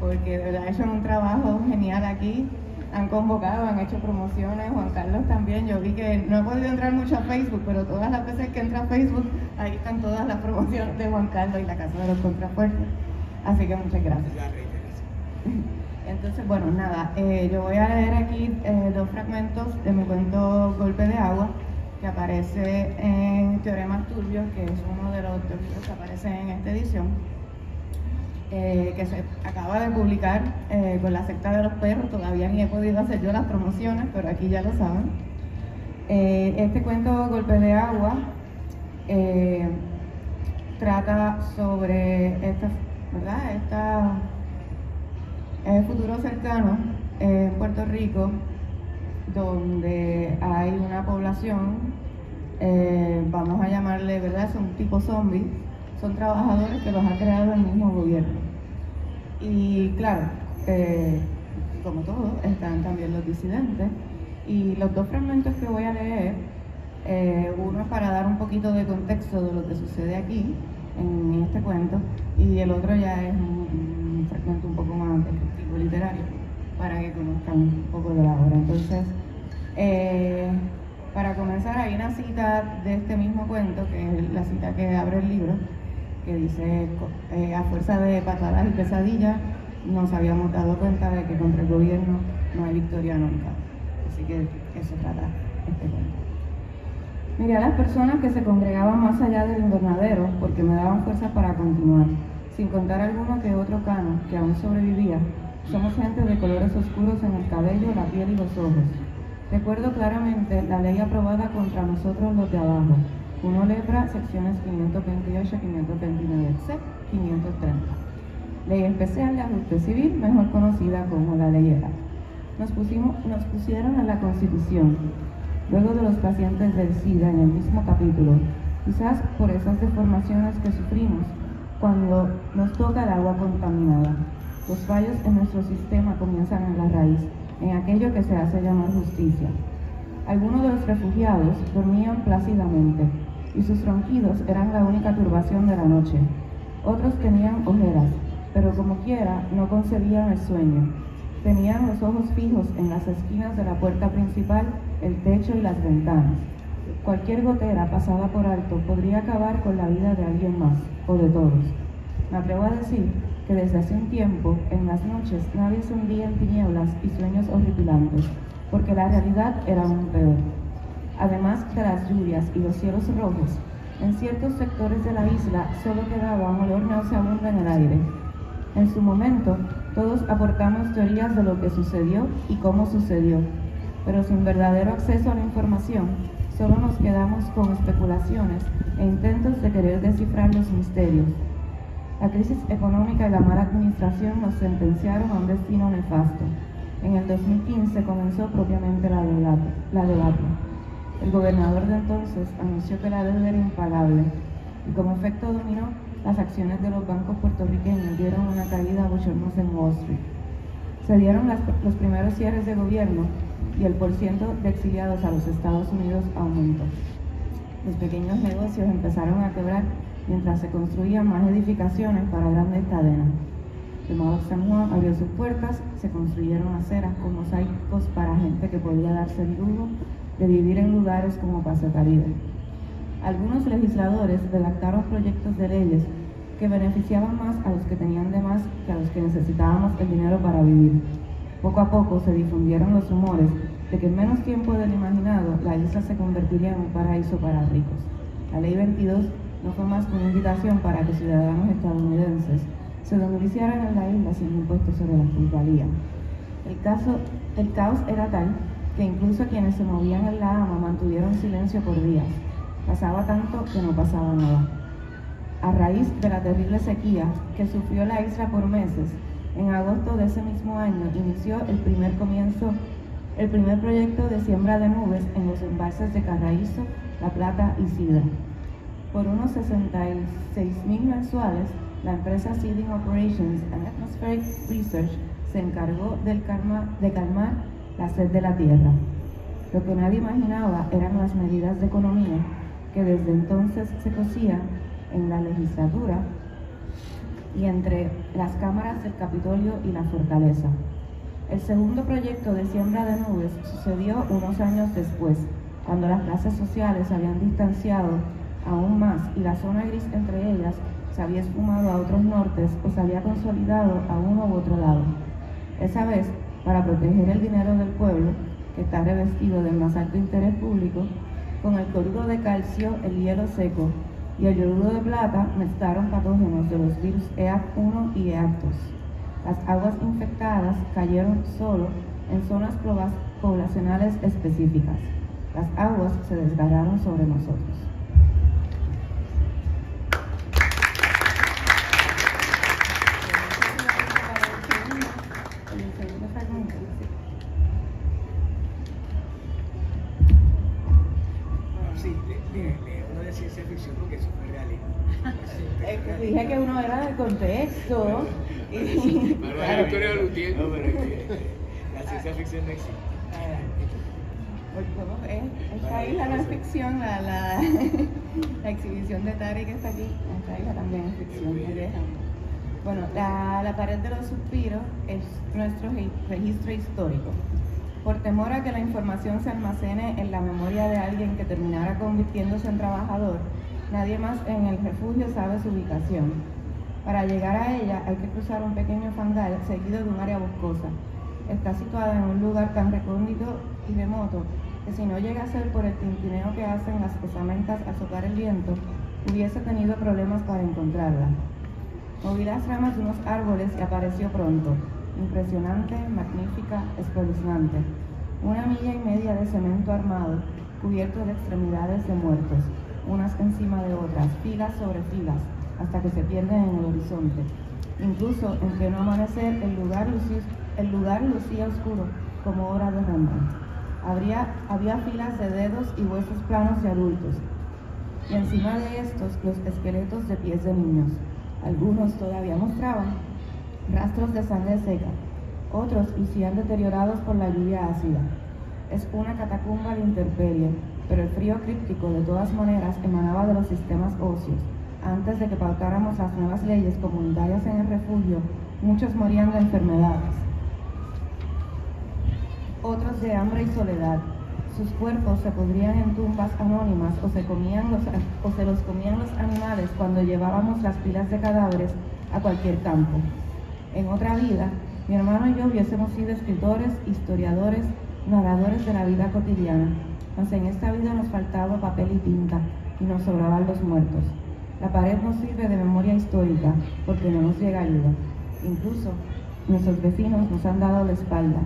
porque de verdad ha hecho un trabajo genial aquí. Han convocado, han hecho promociones, Juan Carlos también. Yo vi que no he podido entrar mucho a Facebook, pero todas las veces que entro a Facebook, ahí están todas las promociones de Juan Carlos y la Casa de los Contrafuertes. Así que muchas gracias. Entonces, bueno, nada, yo voy a leer aquí 2 fragmentos de mi cuento Golpe de Agua, que aparece en Teoremas Turbios, que es uno de los libros que aparecen en esta edición, que se acaba de publicar con la secta de los perros. Todavía ni he podido hacer yo las promociones, pero aquí ya lo saben. Este cuento Golpe de Agua trata sobre el futuro cercano en Puerto Rico, donde hay una población, vamos a llamarle, ¿verdad? Son tipo zombies, son trabajadores que los ha creado el mismo gobierno. Y claro, como todo, están también los disidentes. Y los 2 fragmentos que voy a leer, uno es para dar un poquito de contexto de lo que sucede aquí, en este cuento, y el otro ya es un fragmento un poco más descriptivo literario, para que conozcan un poco de la obra. Entonces, para comenzar, hay una cita de este mismo cuento, que es la cita que abre el libro, que dice: a fuerza de patadas y pesadillas, nos habíamos dado cuenta de que contra el gobierno no hay victoria nunca. Así que eso trata este cuento. Miré a las personas que se congregaban más allá del invernadero porque me daban fuerzas para continuar, sin contar alguno que otro cano que aún sobrevivía. Somos gente de colores oscuros en el cabello, la piel y los ojos. Recuerdo claramente la ley aprobada contra nosotros los de abajo. 1 Lepra, secciones 528, 529, C, 530. Ley especial de ajuste civil, mejor conocida como la ley ERA. Nos pusieron en la Constitución, luego de los pacientes del SIDA en el mismo capítulo, quizás por esas deformaciones que sufrimos cuando nos toca el agua contaminada. Los fallos en nuestro sistema comienzan en la raíz, en aquello que se hace llamar justicia. Algunos de los refugiados dormían plácidamente, y sus ronquidos eran la única turbación de la noche. Otros tenían ojeras, pero como quiera no concebían el sueño. Tenían los ojos fijos en las esquinas de la puerta principal, el techo y las ventanas. Cualquier gotera pasada por alto podría acabar con la vida de alguien más, o de todos. Me atrevo a decir que desde hace un tiempo, en las noches, nadie se hundía en tinieblas y sueños horripilantes, porque la realidad era aún peor. Además de las lluvias y los cielos rojos, en ciertos sectores de la isla solo quedaba un olor nauseabundo en el aire. En su momento, todos aportamos teorías de lo que sucedió y cómo sucedió, pero sin verdadero acceso a la información, solo nos quedamos con especulaciones e intentos de querer descifrar los misterios. La crisis económica y la mala administración nos sentenciaron a un destino nefasto. En el 2015 comenzó propiamente la debacle. El gobernador de entonces anunció que la deuda era impagable y como efecto dominó, las acciones de los bancos puertorriqueños dieron una caída bochornosa en Wall Street. Se dieron los primeros cierres de gobierno y el porciento de exiliados a los Estados Unidos aumentó. Los pequeños negocios empezaron a quebrar mientras se construían más edificaciones para grandes cadenas. El Mall of San Juan abrió sus puertas, se construyeron aceras con mosaicos para gente que podía darse el lujo de vivir en lugares como Paso Caribe. Algunos legisladores redactaron proyectos de leyes que beneficiaban más a los que tenían de más que a los que necesitábamos el dinero para vivir. Poco a poco se difundieron los rumores de que en menos tiempo del imaginado la isla se convertiría en un paraíso para ricos. La Ley 22 no fue más que una invitación para que ciudadanos estadounidenses se domiciliaran en la isla sin impuestos sobre la plusvalía. El caos era tal que incluso quienes se movían en la AMA mantuvieron silencio por días. Pasaba tanto que no pasaba nada. A raíz de la terrible sequía que sufrió la isla por meses, en agosto de ese mismo año inició el primer proyecto de siembra de nubes en los embalses de Carraízo, La Plata y Sidra. Por unos 66,000 mensuales, la empresa Seeding Operations and Atmospheric Research se encargó de calmar la sed de la tierra. Lo que nadie imaginaba eran las medidas de economía que desde entonces se cosían en la legislatura y entre las cámaras del Capitolio y la Fortaleza. El segundo proyecto de siembra de nubes sucedió unos años después, cuando las clases sociales se habían distanciado aún más y la zona gris entre ellas se había esfumado a otros nortes o se había consolidado a uno u otro lado. Esa vez, para proteger el dinero del pueblo, que está revestido del más alto interés público, con el cloruro de calcio, el hielo seco y el yoduro de plata mezclaron patógenos de los virus EAC1 y EAC2. Las aguas infectadas cayeron solo en zonas poblacionales específicas. Las aguas se desgarraron sobre nosotros.
Uno de ciencia ficción porque eso fue realista.
Dije que uno era del contexto.
Pero la historia de Lutier. No, pero es que la ciencia ficción no existe.
Esta isla no es ficción, la exhibición de Tari que está aquí, esta isla también es ficción. Bueno, la pared de los suspiros es nuestro registro histórico. Por temor a que la información se almacene en la memoria de alguien que terminara convirtiéndose en trabajador, nadie más en el refugio sabe su ubicación. Para llegar a ella hay que cruzar un pequeño fangal seguido de un área boscosa. Está situada en un lugar tan recóndito y remoto que si no llega a ser por el tintineo que hacen las osamentas al soplar el viento, hubiese tenido problemas para encontrarla. Moví las ramas de unos árboles y apareció pronto. Impresionante, magnífica, espeluznante. 1,5 millas de cemento armado, cubierto de extremidades de muertos, unas encima de otras, filas sobre filas, hasta que se pierden en el horizonte. Incluso en pleno amanecer, el lugar lucía oscuro, como obra de Rembrandt. Había filas de dedos y huesos planos de adultos, y encima de estos los esqueletos de pies de niños. Algunos todavía mostraban rastros de sangre seca, otros lucían deteriorados por la lluvia ácida. Es una catacumba de intemperie, pero el frío críptico de todas maneras emanaba de los sistemas óseos. Antes de que pautáramos las nuevas leyes comunitarias en el refugio, muchos morían de enfermedades, otros de hambre y soledad. Sus cuerpos se pudrían en tumbas anónimas o se los comían los animales cuando llevábamos las pilas de cadáveres a cualquier campo. En otra vida, mi hermano y yo hubiésemos sido escritores, historiadores, narradores de la vida cotidiana, mas en esta vida nos faltaba papel y tinta y nos sobraban los muertos. La pared nos sirve de memoria histórica porque no nos llega ayuda. Incluso nuestros vecinos nos han dado la espalda,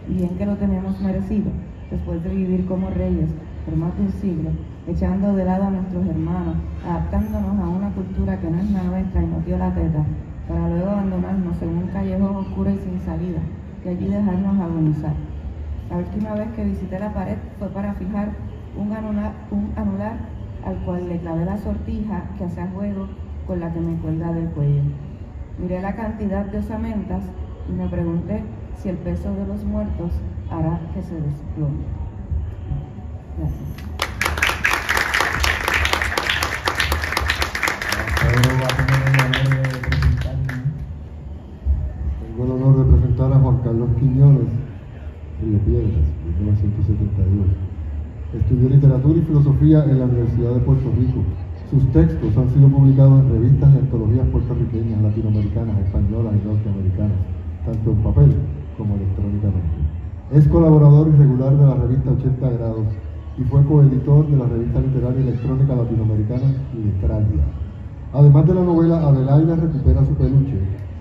y bien que lo tenemos merecido, después de vivir como reyes por más de un siglo, echando de lado a nuestros hermanos, adaptándonos a una cultura que no es la nuestra y nos dio la teta, para luego abandonarnos en un callejón oscuro y sin salida, y allí dejarnos agonizar. La última vez que visité la pared fue para fijar un anular al cual le clavé la sortija que hacía juego con la que me cuelga del cuello. Miré la cantidad de osamentas y me pregunté si el peso de los muertos hará que se desplome. Gracias.
Piedras, 1972. Estudió literatura y filosofía en la Universidad de Puerto Rico. Sus textos han sido publicados en revistas y antologías puertorriqueñas, latinoamericanas, españolas y norteamericanas, tanto en papel como electrónicamente. Es colaborador y regular de la revista 80 Grados y fue coeditor de la revista literaria electrónica latinoamericana Letralia. Además de la novela Adelaida recupera su peluche,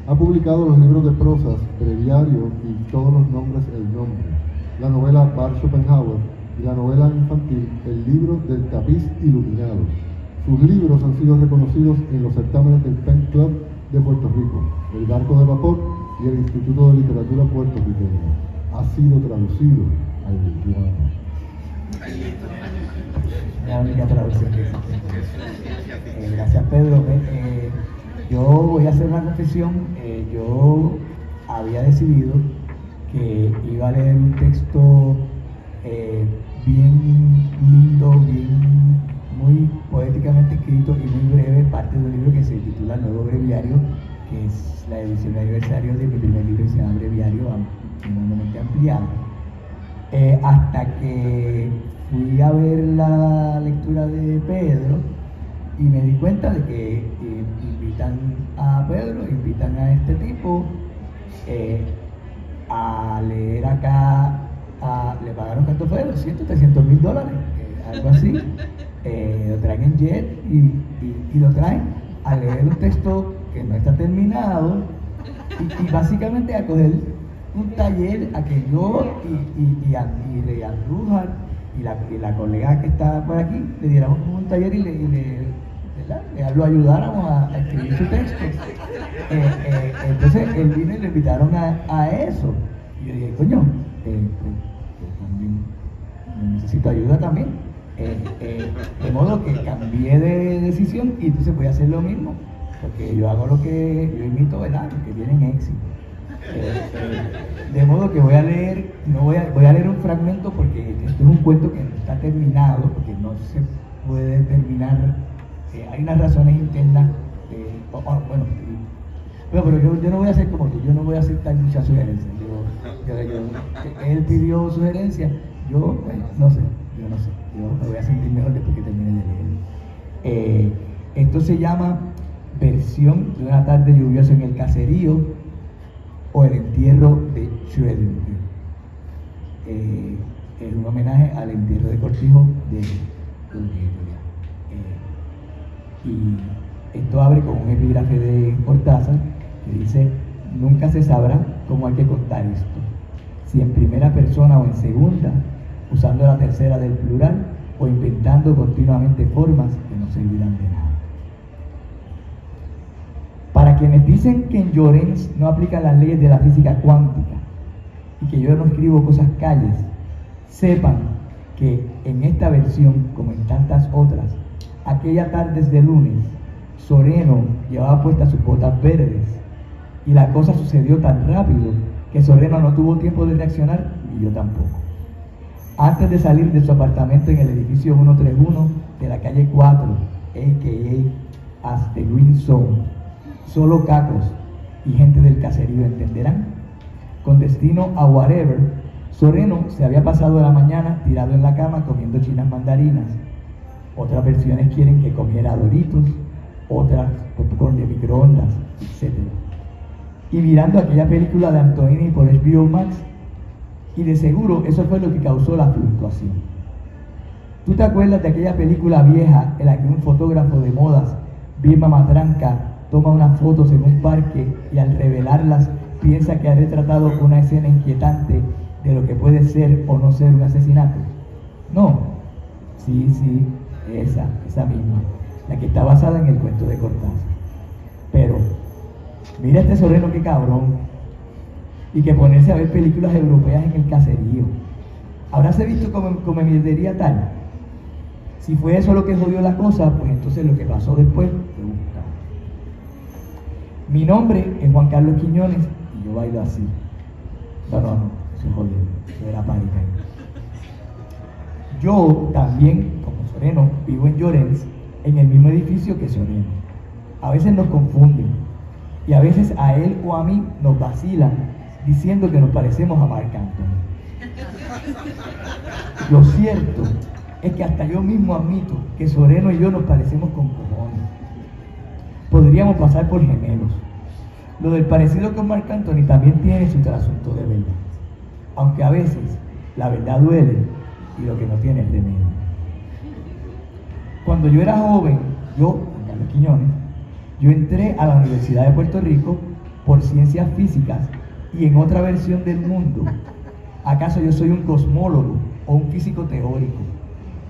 ha publicado los libros de prosas Breviario y Todos los nombres el nombre, la novela Bar Schopenhauer y la novela infantil El libro del tapiz iluminado. Sus libros han sido reconocidos en los certámenes del Pen Club de Puerto Rico, el Barco de Vapor y el Instituto de Literatura Puertorriqueña. Ha sido traducido al lituano.
La única traducción que existe. Gracias, Pedro. Yo voy a hacer una confesión. Yo había decidido que iba a leer un texto bien lindo, muy poéticamente escrito y muy breve, parte de un libro que se titula Nuevo Breviario, que es la edición de aniversario de mi primer libro que se llama Breviario, enormemente ampliado. Hasta que fui a ver la lectura de Pedro y me di cuenta de que invitan a Pedro, invitan a este tipo a leer acá, le pagaron ¿cuánto fue? $200,000, $300,000, algo así. Lo traen en jet y lo traen a leer un texto que no está terminado y básicamente a coger un taller a que yo y Andújar y la colega que está por aquí le diéramos un taller y lo ayudáramos a escribir su texto. Entonces él vino y le invitaron a eso. Y yo dije, coño, también necesito ayuda también. De modo que cambié de decisión y entonces voy a hacer lo mismo, porque yo hago lo que yo imito, ¿verdad? Lo que viene en éxito. De modo que voy a leer un fragmento porque esto es un cuento que no está terminado, porque no se puede terminar, hay unas razones internas, pero yo no voy a hacer como tú, yo no voy a aceptar muchas sugerencias. Él pidió sugerencias, yo no sé, yo me voy a sentir mejor después que termine de leer. Esto se llama Versión de una tarde lluviosa en el caserío o el entierro de Schrödinger. Es un homenaje al entierro de Cortijo de Julia. Y esto abre con un epígrafe de Cortázar que dice: nunca se sabrá cómo hay que contar esto, si en primera persona o en segunda, usando la tercera del plural o inventando continuamente formas que no servirán de nada. Para quienes dicen que en Llorens no aplican las leyes de la física cuántica y que yo no escribo cosas calles, sepan que en esta versión, como en tantas otras, aquella tarde de lunes, Soreno llevaba puestas sus botas verdes y la cosa sucedió tan rápido que Soreno no tuvo tiempo de reaccionar y yo tampoco. Antes de salir de su apartamento en el edificio 131 de la calle 4, a.k.a. as the Green Zone, solo cacos y gente del caserío entenderán, con destino a whatever, Soreno se había pasado la mañana tirado en la cama comiendo chinas mandarinas. Otras versiones quieren que comiera Doritos, otras popcorn de microondas, etc. Y mirando aquella película de Antonini por HBO Max, y de seguro eso fue lo que causó la fluctuación. ¿Tú te acuerdas de aquella película vieja en la que un fotógrafo de modas, bien mamatranca, toma unas fotos en un parque y al revelarlas piensa que ha retratado una escena inquietante de lo que puede ser o no ser un asesinato? No, sí, esa misma, la que está basada en el cuento de Cortázar. Pero mira este Soreno, qué cabrón, y que ponerse a ver películas europeas en el caserío. ¿Habráse visto como mierdería tal? Si fue eso lo que jodió la cosa, pues entonces lo que pasó después fue buscar. Mi nombre es Juan Carlos Quiñones y yo bailo así. No, eso es jodido, eso era pánica. Yo también, como Soreno, vivo en Llorens, en el mismo edificio que Soreno. A veces nos confunden y a veces a él o a mí nos vacilan diciendo que nos parecemos a Marc Anthony. Lo cierto es que hasta yo mismo admito que Soreno y yo nos parecemos con cojones. Podríamos pasar por gemelos. Lo del parecido con Marc Anthony también tiene su trasunto de verdad, aunque a veces la verdad duele y lo que no tiene es remedio. Cuando yo era joven, Juan Carlos Quiñones, yo entré a la Universidad de Puerto Rico por ciencias físicas y en otra versión del mundo, ¿acaso yo soy un cosmólogo o un físico teórico?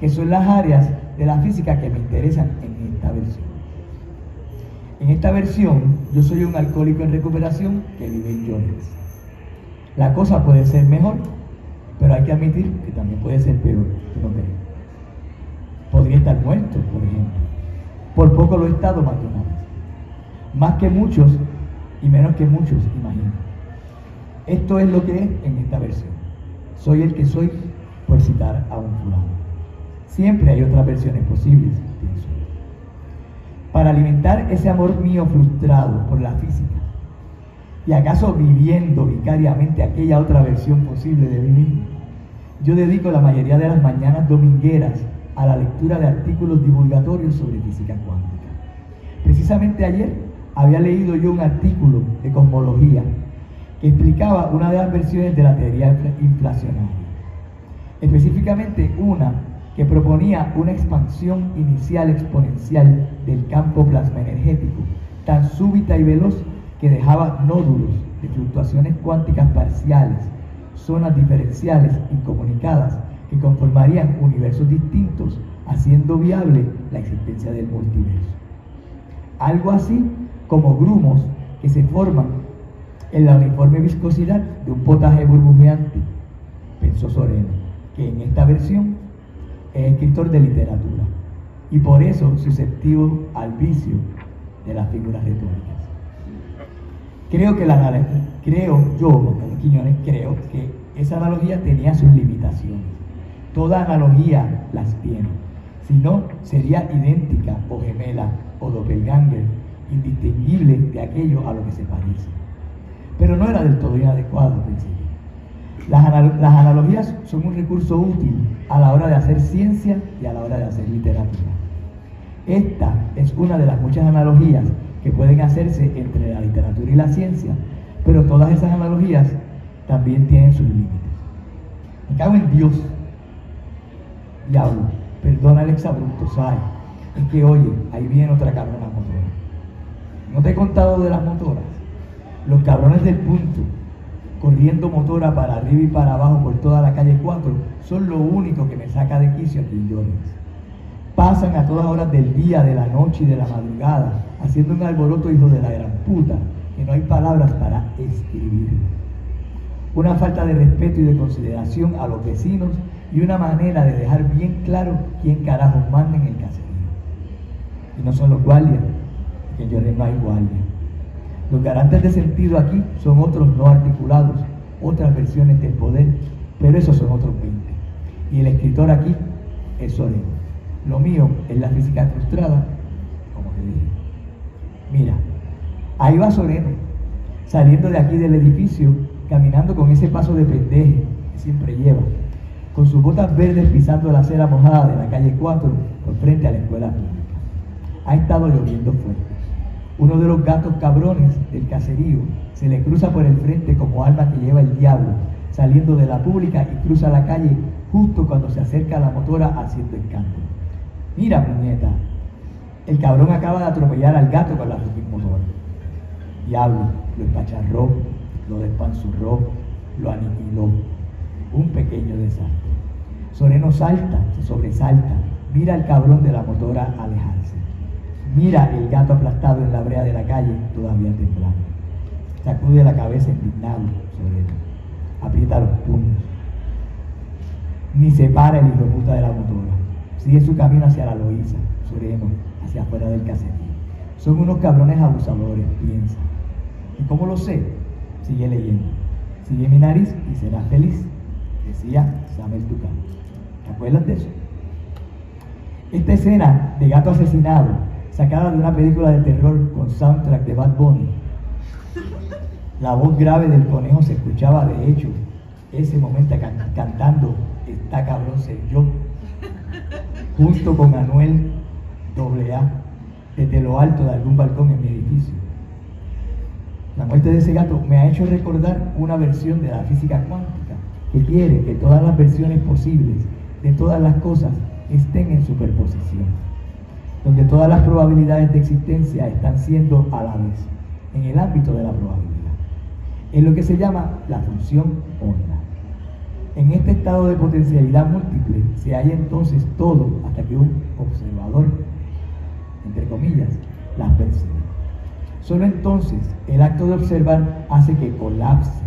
Que son las áreas de la física que me interesan en esta versión. En esta versión, yo soy un alcohólico en recuperación que vive en Llorens. La cosa puede ser mejor, pero hay que admitir que también puede ser peor. ¿Tú no crees? Podría estar muerto, por ejemplo. Por poco lo he estado más de una vez. Más que muchos y menos que muchos, imagino. Esto es lo que es en esta versión. Soy el que soy, por citar a un fulano. Siempre hay otras versiones posibles, pienso. Para alimentar ese amor mío frustrado por la física, y acaso viviendo vicariamente aquella otra versión posible de mí mismo, yo dedico la mayoría de las mañanas domingueras a la lectura de artículos divulgatorios sobre física cuántica. Precisamente ayer había leído yo un artículo de cosmología que explicaba una de las versiones de la teoría inflacionaria, específicamente una que proponía una expansión inicial exponencial del campo plasma energético, tan súbita y veloz que dejaba nódulos de fluctuaciones cuánticas parciales, zonas diferenciales incomunicadas que conformarían universos distintos, haciendo viable la existencia del multiverso. Algo así como grumos que se forman en la uniforme viscosidad de un potaje burbujeante, pensó Soreno, que en esta versión es escritor de literatura y por eso susceptible al vicio de las figuras retóricas. Creo que esa analogía tenía sus limitaciones. Toda analogía las tiene. Si no, sería idéntica o gemela o doppelganger, indistinguible de aquello a lo que se parece. Pero no era del todo inadecuado, pensé. Las analogías son un recurso útil a la hora de hacer ciencia y a la hora de hacer literatura. Esta es una de las muchas analogías que pueden hacerse entre la literatura y la ciencia, pero todas esas analogías también tienen sus límites. Me cago en Dios. Diablo, perdona el exabrupto, ¿sabes? Es que, oye, ahí viene otra cabrona motora. ¿No te he contado de las motoras? Los cabrones del punto, corriendo motora para arriba y para abajo por toda la calle 4, son lo único que me saca de quicio aquí en Llorens. Pasan a todas horas del día, de la noche y de la madrugada, haciendo un alboroto hijo de la gran puta, que no hay palabras para escribir. Una falta de respeto y de consideración a los vecinos y una manera de dejar bien claro quién carajo manda en el caserío. Y no son los guardias, que en Llorens no hay guardia. Los garantes de sentido aquí son otros no articulados, otras versiones del poder, pero esos son otros 20. Y el escritor aquí es Soreno. Lo mío es la física frustrada, como te dije. Mira, ahí va Soreno, saliendo de aquí del edificio, caminando con ese paso de pendeje que siempre lleva, con sus botas verdes pisando la acera mojada de la calle 4 por frente a la escuela pública. Ha estado lloviendo fuerte. Uno de los gatos cabrones del caserío se le cruza por el frente como alma que lleva el diablo, saliendo de la pública y cruza la calle justo cuando se acerca a la motora haciendo escándalo. Mira, puñeta, el cabrón acaba de atropellar al gato con la fucking motora. Diablo, lo espacharró, lo despanzurró, lo aniquiló. Un pequeño desastre. Soreno salta, se sobresalta, mira al cabrón de la motora alejarse. Mira el gato aplastado en la brea de la calle, todavía temblando. Sacude la cabeza indignado, Soreno. Aprieta los puños. Ni se para el hijo de puta de la motora. Sigue su camino hacia la Loíza, Soreno, hacia afuera del caserío. Son unos cabrones abusadores, piensa. ¿Y cómo lo sé? Sigue leyendo. Sigue mi nariz y serás feliz, decía Samuel Tucán. ¿Te acuerdas de eso? Esta escena de gato asesinado, sacada de una película de terror con soundtrack de Bad Bunny. La voz grave del conejo se escuchaba, de hecho, ese momento cantando está cabrón ser yo, junto con Anuel AA, desde lo alto de algún balcón en mi edificio. La muerte de ese gato me ha hecho recordar una versión de la física cuántica que quiere que todas las versiones posibles de todas las cosas estén en superposición, donde todas las probabilidades de existencia están siendo a la vez, en el ámbito de la probabilidad. Es lo que se llama la función onda. En este estado de potencialidad múltiple se halla entonces todo hasta que un observador, entre comillas, las percibe. Solo entonces el acto de observar hace que colapse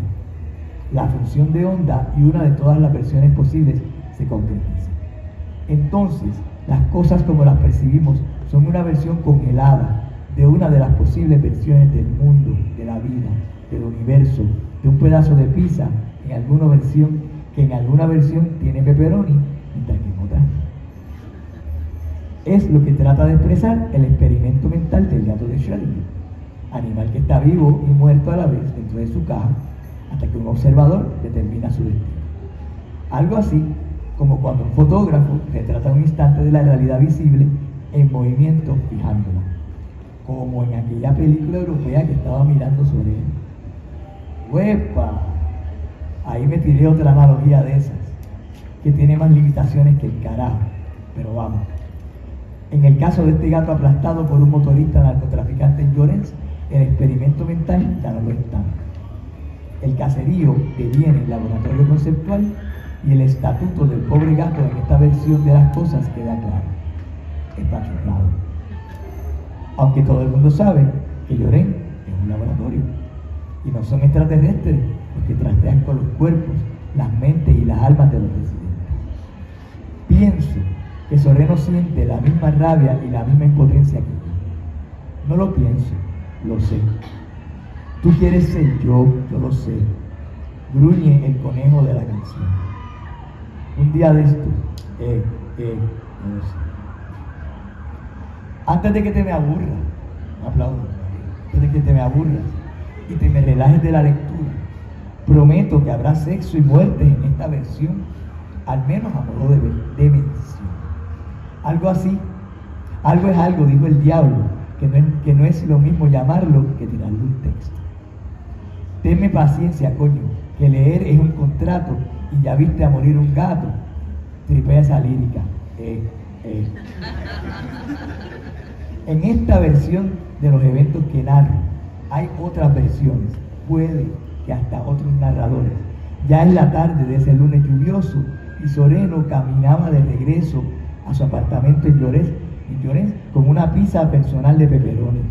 la función de onda y una de todas las versiones posibles se concretice. Entonces, las cosas como las percibimos son una versión congelada de una de las posibles versiones del mundo, de la vida, del universo, de un pedazo de pizza en alguna versión tiene pepperoni, mientras que en otra. Es lo que trata de expresar el experimento mental del gato de Schrödinger, animal que está vivo y muerto a la vez dentro de su caja, hasta que un observador determina su destino. Algo así como cuando un fotógrafo retrata un instante de la realidad visible en movimiento fijándola, como en aquella película europea que estaba mirando sobre él. ¡Huepa! Ahí me tiré otra analogía de esas, que tiene más limitaciones que el carajo, pero vamos. En el caso de este gato aplastado por un motorista narcotraficante en Llorens, el experimento mental ya no lo es tanto. El caserío deviene el laboratorio conceptual y el estatuto del pobre gato en esta versión de las cosas queda claro. Está chorrado. Aunque todo el mundo sabe que Llorens es un laboratorio y no son extraterrestres los que trastean con los cuerpos, las mentes y las almas de los residentes. Pienso que Soreno siente la misma rabia y la misma impotencia que yo. No lo pienso, lo sé. Tú quieres ser yo lo sé. Gruñe el conejo de la canción. Un día de estos, no lo sé. Antes de que te me aburras, un aplauso, antes de que te me aburras y te me relajes de la lectura, prometo que habrá sexo y muerte en esta versión, al menos a modo de mención. Algo así, algo es algo, dijo el diablo, que no es lo mismo llamarlo que tirarle un texto. Tenme paciencia, coño, que leer es un contrato y ya viste a morir un gato. Tripea esa lírica. En esta versión de los eventos que narro, hay otras versiones, puede que hasta otros narradores. Ya es la tarde de ese lunes lluvioso y Soreno caminaba de regreso a su apartamento en Llorens con una pizza personal de pepperoni.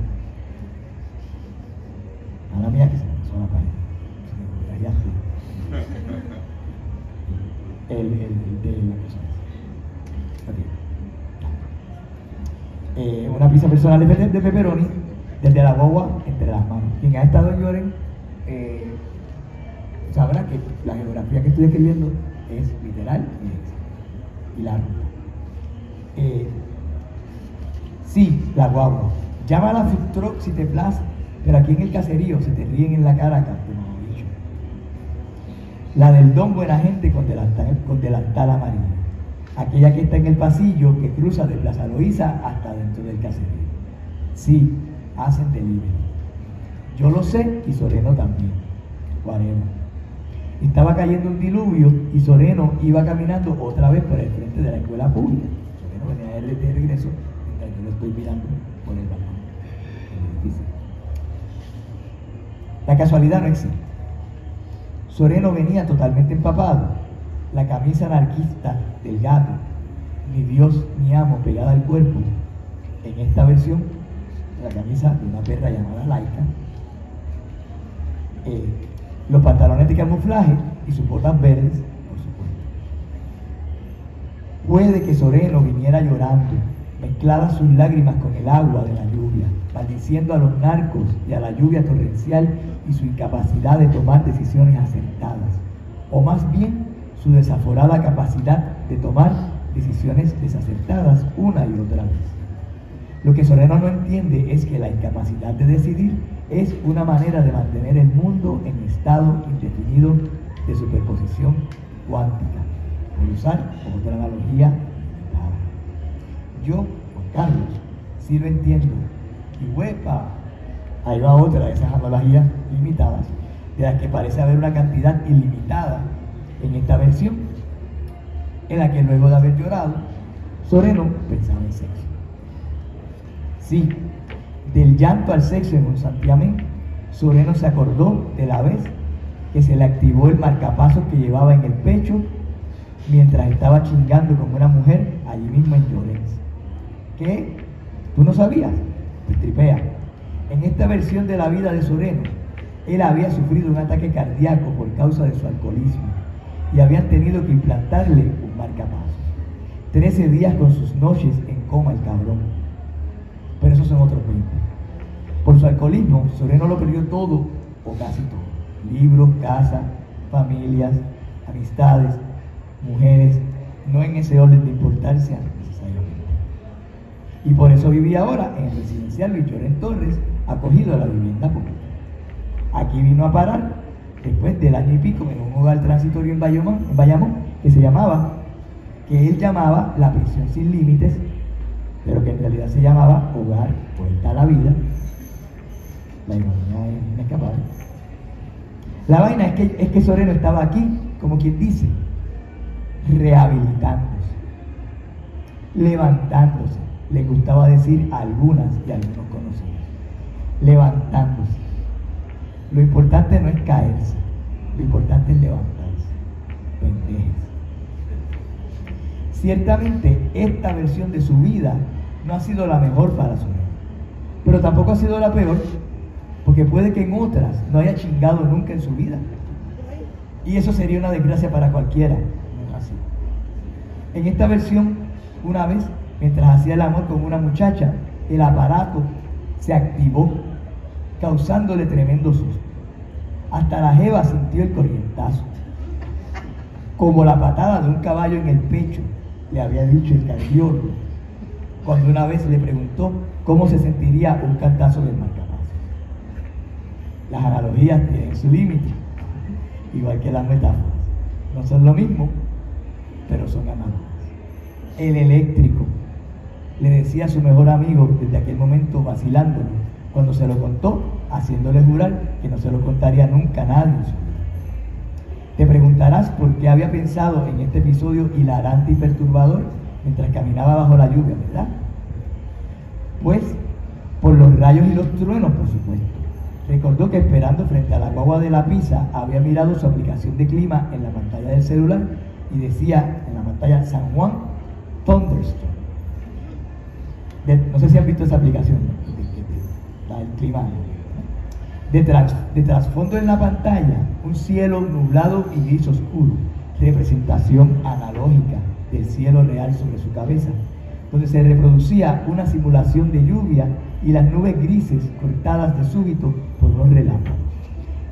A la mía que se me pasó la página. El de la persona. Una pizza personal de pepperoni desde la guagua entre las manos. Quien ha estado en Llorens sabrá que la geografía que estoy escribiendo es literal y larga. Sí, la guagua. Llámala food truck si te place, pero aquí en el caserío se te ríen en la cara, como dicho. La del don buena gente con delantal amarillo. Aquella que está en el pasillo que cruza de Plaza Loíza hasta dentro del caserío. Sí, hacen delivery. Yo lo sé y Soreno también. Whatever. Estaba cayendo un diluvio y Soreno iba caminando otra vez por el frente de la escuela pública. Soreno venía de regreso mientras yo lo estoy mirando por el balcón. La casualidad no existe. Soreno venía totalmente empapado, la camisa anarquista del gato, ni Dios ni amo pegada al cuerpo. En esta versión, la camisa de una perra llamada Laika, los pantalones de camuflaje y sus botas verdes, por supuesto. Puede que Soreno viniera llorando, mezcladas sus lágrimas con el agua de la lluvia, maldiciendo a los narcos y a la lluvia torrencial y su incapacidad de tomar decisiones acertadas, o más bien su desaforada capacidad de tomar decisiones desacertadas una y otra vez. Lo que Soreno no entiende es que la incapacidad de decidir es una manera de mantener el mundo en estado indefinido de superposición cuántica. usar otra analogía limitada. Yo, Juan Carlos, sí lo entiendo. Y huepa, ahí va otra de esas analogías limitadas, de las que parece haber una cantidad ilimitada en esta versión, en la que luego de haber llorado, Soreno pensaba en sexo. Sí, del llanto al sexo en un santiamén, Soreno se acordó de la vez que se le activó el marcapasos que llevaba en el pecho mientras estaba chingando con una mujer allí mismo en Llorens. ¿Qué? ¿Tú no sabías? Pues tripea. En esta versión de la vida de Soreno, él había sufrido un ataque cardíaco por causa de su alcoholismo y habían tenido que implantarle un marcapasos. 13 días con sus noches en coma el cabrón. Pero esos son otros 20. Por su alcoholismo, Soreno lo perdió todo o casi todo. Libros, casa, familias, amistades, mujeres, no en ese orden de importancia necesariamente. Y por eso vivía ahora en el residencial Luis Llorens Torres, acogido a la vivienda pública. Aquí vino a parar después del año y pico en un hogar transitorio en Bayamón, que él llamaba la prisión sin límites, pero que en realidad se llamaba Hogar Vuelta a la Vida. La ironía es inescapable. La vaina es que Soreno estaba aquí, como quien dice, rehabilitándose, levantándose, le gustaba decir a algunas y a algunos conocidos, levantándose. Lo importante no es caerse, lo importante es levantarse. Pendejes. Ciertamente, esta versión de su vida no ha sido la mejor para Soreno, pero tampoco ha sido la peor, porque puede que en otras no haya chingado nunca en su vida. Y eso sería una desgracia para cualquiera. No es así. En esta versión, una vez, mientras hacía el amor con una muchacha, el aparato se activó, causándole tremendo susto. Hasta la jeva sintió el corrientazo, como la patada de un caballo en el pecho, le había dicho el cardiólogo, cuando una vez le preguntó cómo se sentiría un cantazo del marcapasos. Las analogías tienen su límite, igual que las metáforas. No son lo mismo, pero son análogas. El eléctrico le decía a su mejor amigo desde aquel momento, vacilándolo, cuando se lo contó, haciéndole jurar que no se lo contaría nunca a nadie en su vida. Te preguntarás por qué había pensado en este episodio hilarante y perturbador mientras caminaba bajo la lluvia, ¿verdad? Pues por los rayos y los truenos, por supuesto. Recordó que esperando frente a la guagua de la pizza había mirado su aplicación de clima en la pantalla del celular y decía en la pantalla San Juan Thunderstorm. No sé si han visto esa aplicación, la del clima. De trasfondo en la pantalla, un cielo nublado y gris oscuro, representación analógica del cielo real sobre su cabeza, donde se reproducía una simulación de lluvia y las nubes grises cortadas de súbito por unos relámpagos.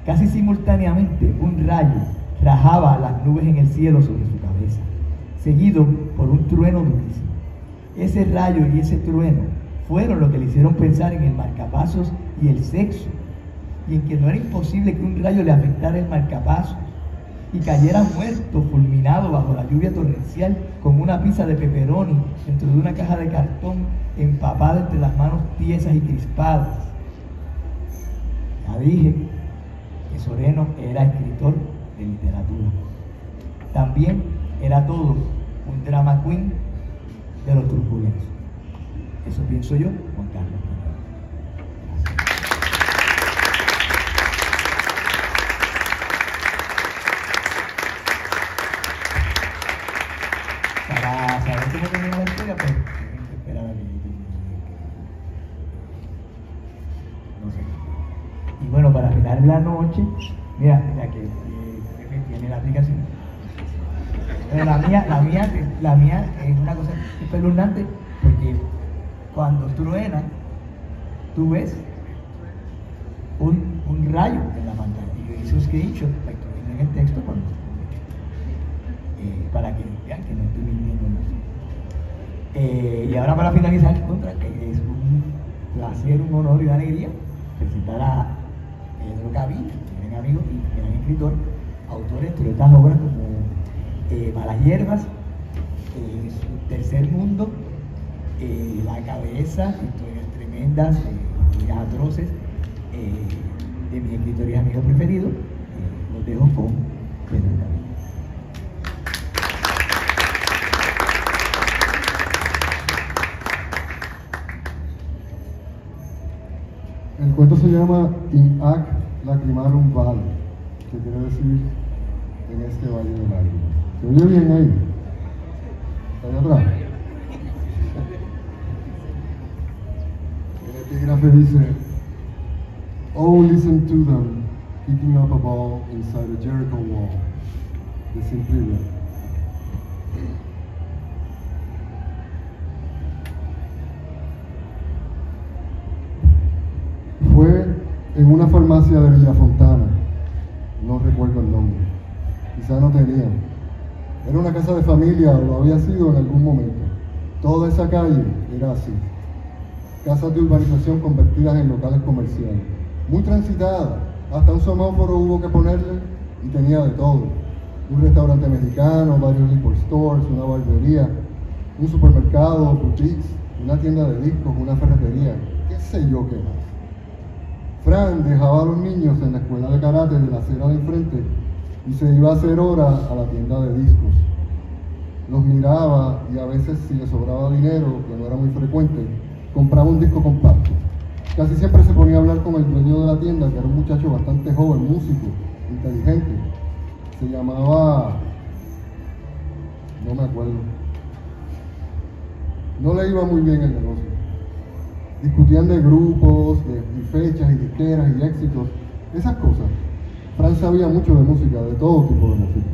Casi simultáneamente, un rayo rajaba las nubes en el cielo sobre su cabeza, seguido por un trueno durísimo. Ese rayo y ese trueno fueron lo que le hicieron pensar en el marcapasos y el sexo, y en que no era imposible que un rayo le afectara el marcapasos y cayera muerto, fulminado bajo la lluvia torrencial, con una pizza de pepperoni dentro de una caja de cartón empapada entre las manos tiesas y crispadas. Ya dije que Soreno era escritor de literatura. También era todo un drama queen de los turbulentos. Eso pienso yo, Juan Carlos. Para saber cómo termina la historia, pues tienen que esperar a que no sé. Y bueno, para final de la noche, mira que tiene la aplicación. Pero la mía es una cosa espeluznante, porque cuando truena, tú ves un rayo en la pantalla. Y yo hice un screenshot en el texto para que vean que no estoy mintiendo. Y ahora para finalizar, que es un placer, un honor y una alegría presentar a Pedro Gaviria, que es amigo y gran escritor, autor de estas obras como Malas Hierbas, Tercer Mundo, La Cabeza, historias tremendas, historias atroces, de mis escritores y amigos preferidos. Los dejo con Pedro Camilo.
El cuento se llama In Ac Lacrimarum Vale, que quiere decir en este valle de lágrimas. ¿Se oye bien ahí? ¿Está allá atrás? El epígrafe dice: Oh, listen to them, picking up a ball inside a Jericho wall. De Simply Red. Fue en una farmacia de Villafontana, no recuerdo el nombre, quizá no tenían. Era una casa de familia, o lo había sido en algún momento. Toda esa calle era así. Casas de urbanización convertidas en locales comerciales. Muy transitada, hasta un semáforo hubo que ponerle y tenía de todo. Un restaurante mexicano, varios liquor stores, una barbería, un supermercado, boutiques, una tienda de discos, una ferretería, qué sé yo qué más. Fran dejaba a los niños en la escuela de karate de la acera de enfrente y se iba a hacer hora a la tienda de discos. Los miraba y a veces, si le sobraba dinero, que no era muy frecuente, compraba un disco compacto. Casi siempre se ponía a hablar con el dueño de la tienda, que era un muchacho bastante joven, músico, inteligente. Se llamaba... no me acuerdo. No le iba muy bien el negocio. Discutían de grupos, de fechas y disqueras y éxitos, esas cosas. Fran sabía mucho de música, de todo tipo de música.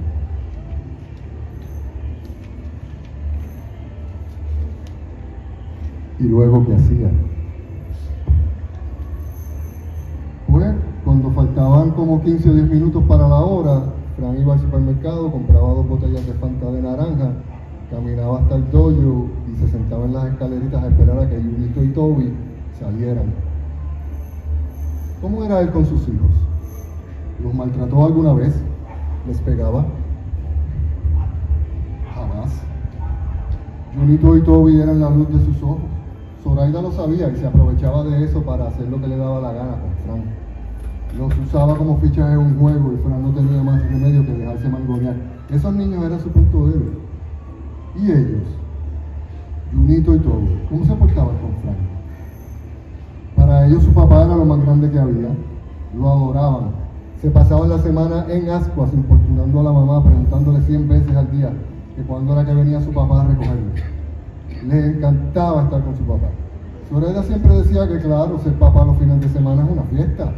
¿Y luego qué hacía? Pues, cuando faltaban como 15 o 10 minutos para la hora, Fran iba al supermercado, compraba 2 botellas de Fanta de naranja, caminaba hasta el dojo y se sentaba en las escaleritas a esperar a que Junito y Toby salieran. ¿Cómo era él con sus hijos? ¿Los maltrató alguna vez? ¿Les pegaba? Jamás. Junito y Toby eran la luz de sus ojos. Zoraida lo sabía y se aprovechaba de eso para hacer lo que le daba la gana con Fran. Los usaba como fichas en un juego y Fran no tenía más remedio que dejarse mangonear. Esos niños eran su punto débil. ¿Y ellos? Junito y Toby, ¿cómo se portaban con Fran? Para ellos su papá era lo más grande que había. Lo adoraban. Se pasaban la semana en ascuas importunando a la mamá, preguntándole 100 veces al día que cuándo era que venía su papá a recogerlo. Les encantaba estar con su papá. Zoraida siempre decía que claro, ser papá los fines de semana es una fiesta.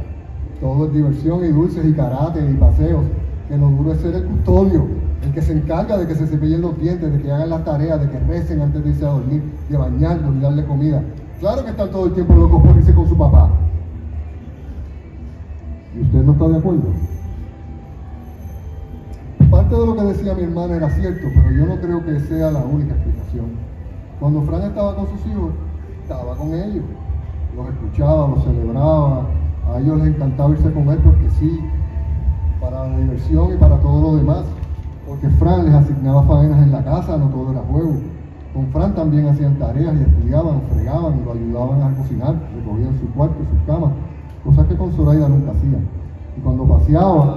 Todo es diversión y dulces y karate y paseos. Que lo duro es ser el custodio, el que se encarga de que se cepillen los dientes, de que hagan las tareas, de que recen antes de irse a dormir, de bañarlos y darle comida. Claro que están todo el tiempo locos por irse con su papá. ¿Y usted no está de acuerdo? Parte de lo que decía mi hermana era cierto, pero yo no creo que sea la única explicación. Cuando Fran estaba con sus hijos, estaba con ellos. Los escuchaba, los celebraba. A ellos les encantaba irse con él porque sí, para la diversión y para todo lo demás. Porque Fran les asignaba faenas en la casa, no todo era juego. Con Fran también hacían tareas y estudiaban, fregaban, lo ayudaban a cocinar, recogían su cuarto, sus camas, cosas que con Zoraida nunca hacían. Y cuando paseaban,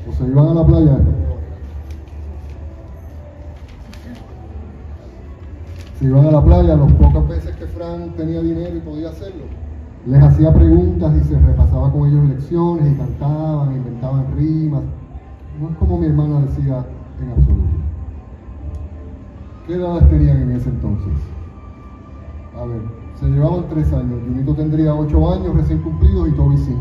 o se iban a la playa, las pocas veces que Fran tenía dinero y podía hacerlo, les hacía preguntas y se repasaba con ellos lecciones y cantaban, inventaban rimas. No es como mi hermana decía en absoluto. ¿Qué edades tenían en ese entonces? A ver, se llevaban 3 años. Junito tendría 8 años recién cumplidos y Toby 5.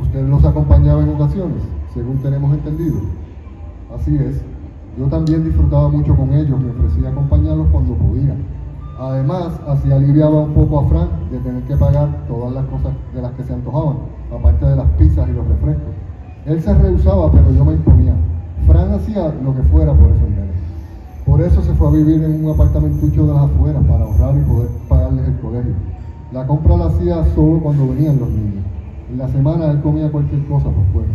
¿Usted los acompañaba en ocasiones, según tenemos entendido? Así es. Yo también disfrutaba mucho con ellos, me ofrecía acompañarlos cuando podía. Además, así aliviaba un poco a Fran de tener que pagar todas las cosas de las que se antojaban, aparte de las pizzas y los refrescos. Él se rehusaba, pero yo me imponía. Fran hacía lo que fuera por esos nenes. Por eso se fue a vivir en un apartamentucho de las afueras para ahorrar y poder pagarles el colegio. La compra la hacía solo cuando venían los niños. En la semana él comía cualquier cosa por fuera.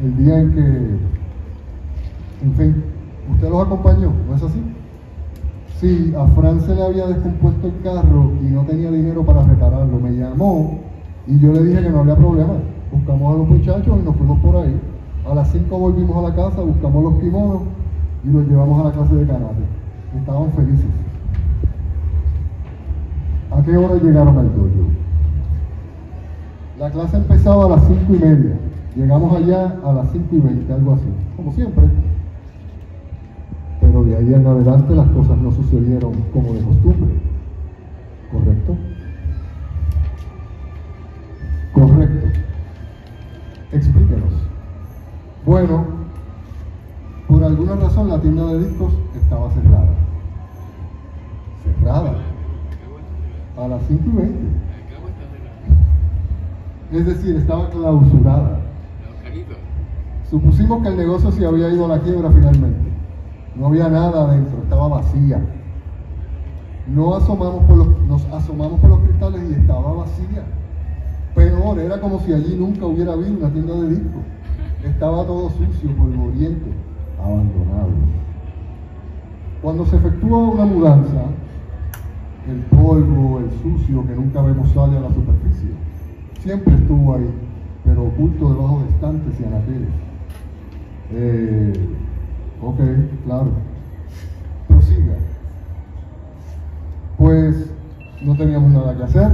el día en que, en fin, usted los acompañó, ¿no es así? Sí, a Fran se le había descompuesto el carro y no tenía dinero para repararlo. Me llamó y yo le dije que no había problema. Buscamos a los muchachos y nos fuimos por ahí. A las 5 volvimos a la casa, buscamos los kimonos y los llevamos a la clase de karate. Estaban felices. ¿A qué hora llegaron al dojo? La clase empezaba a las 5:30. Llegamos allá a las 5:20, algo así, como siempre. Pero de ahí en adelante las cosas no sucedieron como de costumbre. ¿Correcto? Correcto. Explíquenos. Bueno, por alguna razón la tienda de discos estaba cerrada. Cerrada. A las 5:20. Es decir, estaba clausurada. Supusimos que el negocio se había ido a la quiebra finalmente. No había nada adentro, estaba vacía. Nos asomamos por los cristales y estaba vacía. Peor, era como si allí nunca hubiera habido una tienda de discos. Estaba todo sucio, polvoriento, abandonado. Cuando se efectúa una mudanza, el polvo, el sucio que nunca vemos sale a la superficie. Siempre estuvo ahí, pero oculto debajo de estantes y anaqueles. Ok, claro. Prosiga. Pues no teníamos nada que hacer.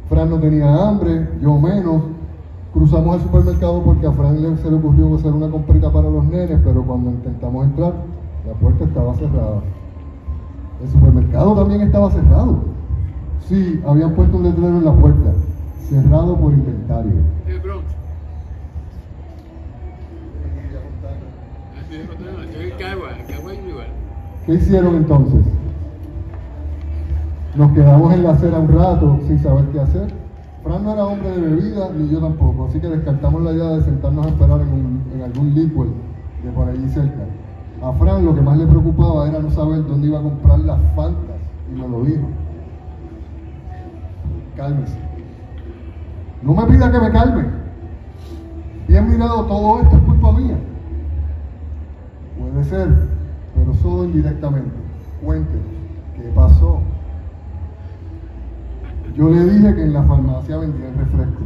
Fran no tenía hambre, yo menos. Cruzamos el supermercado porque a Fran se le ocurrió hacer una comprita para los nenes, pero cuando intentamos entrar, la puerta estaba cerrada. El supermercado también estaba cerrado. Sí, habían puesto un letrero en la puerta. Cerrado por inventario. ¿Qué hicieron entonces? Nos quedamos en la acera un rato sin saber qué hacer. Fran no era hombre de bebida, ni yo tampoco, así que descartamos la idea de sentarnos a esperar en algún liquid de por allí cerca. A Fran lo que más le preocupaba era no saber dónde iba a comprar las Fantas, y me lo dijo. Cálmese. No me pida que me calme. Bien mirado, todo esto es culpa mía. Puede ser, pero solo indirectamente. Cuéntenos, ¿qué pasó? Yo le dije que en la farmacia vendían refresco.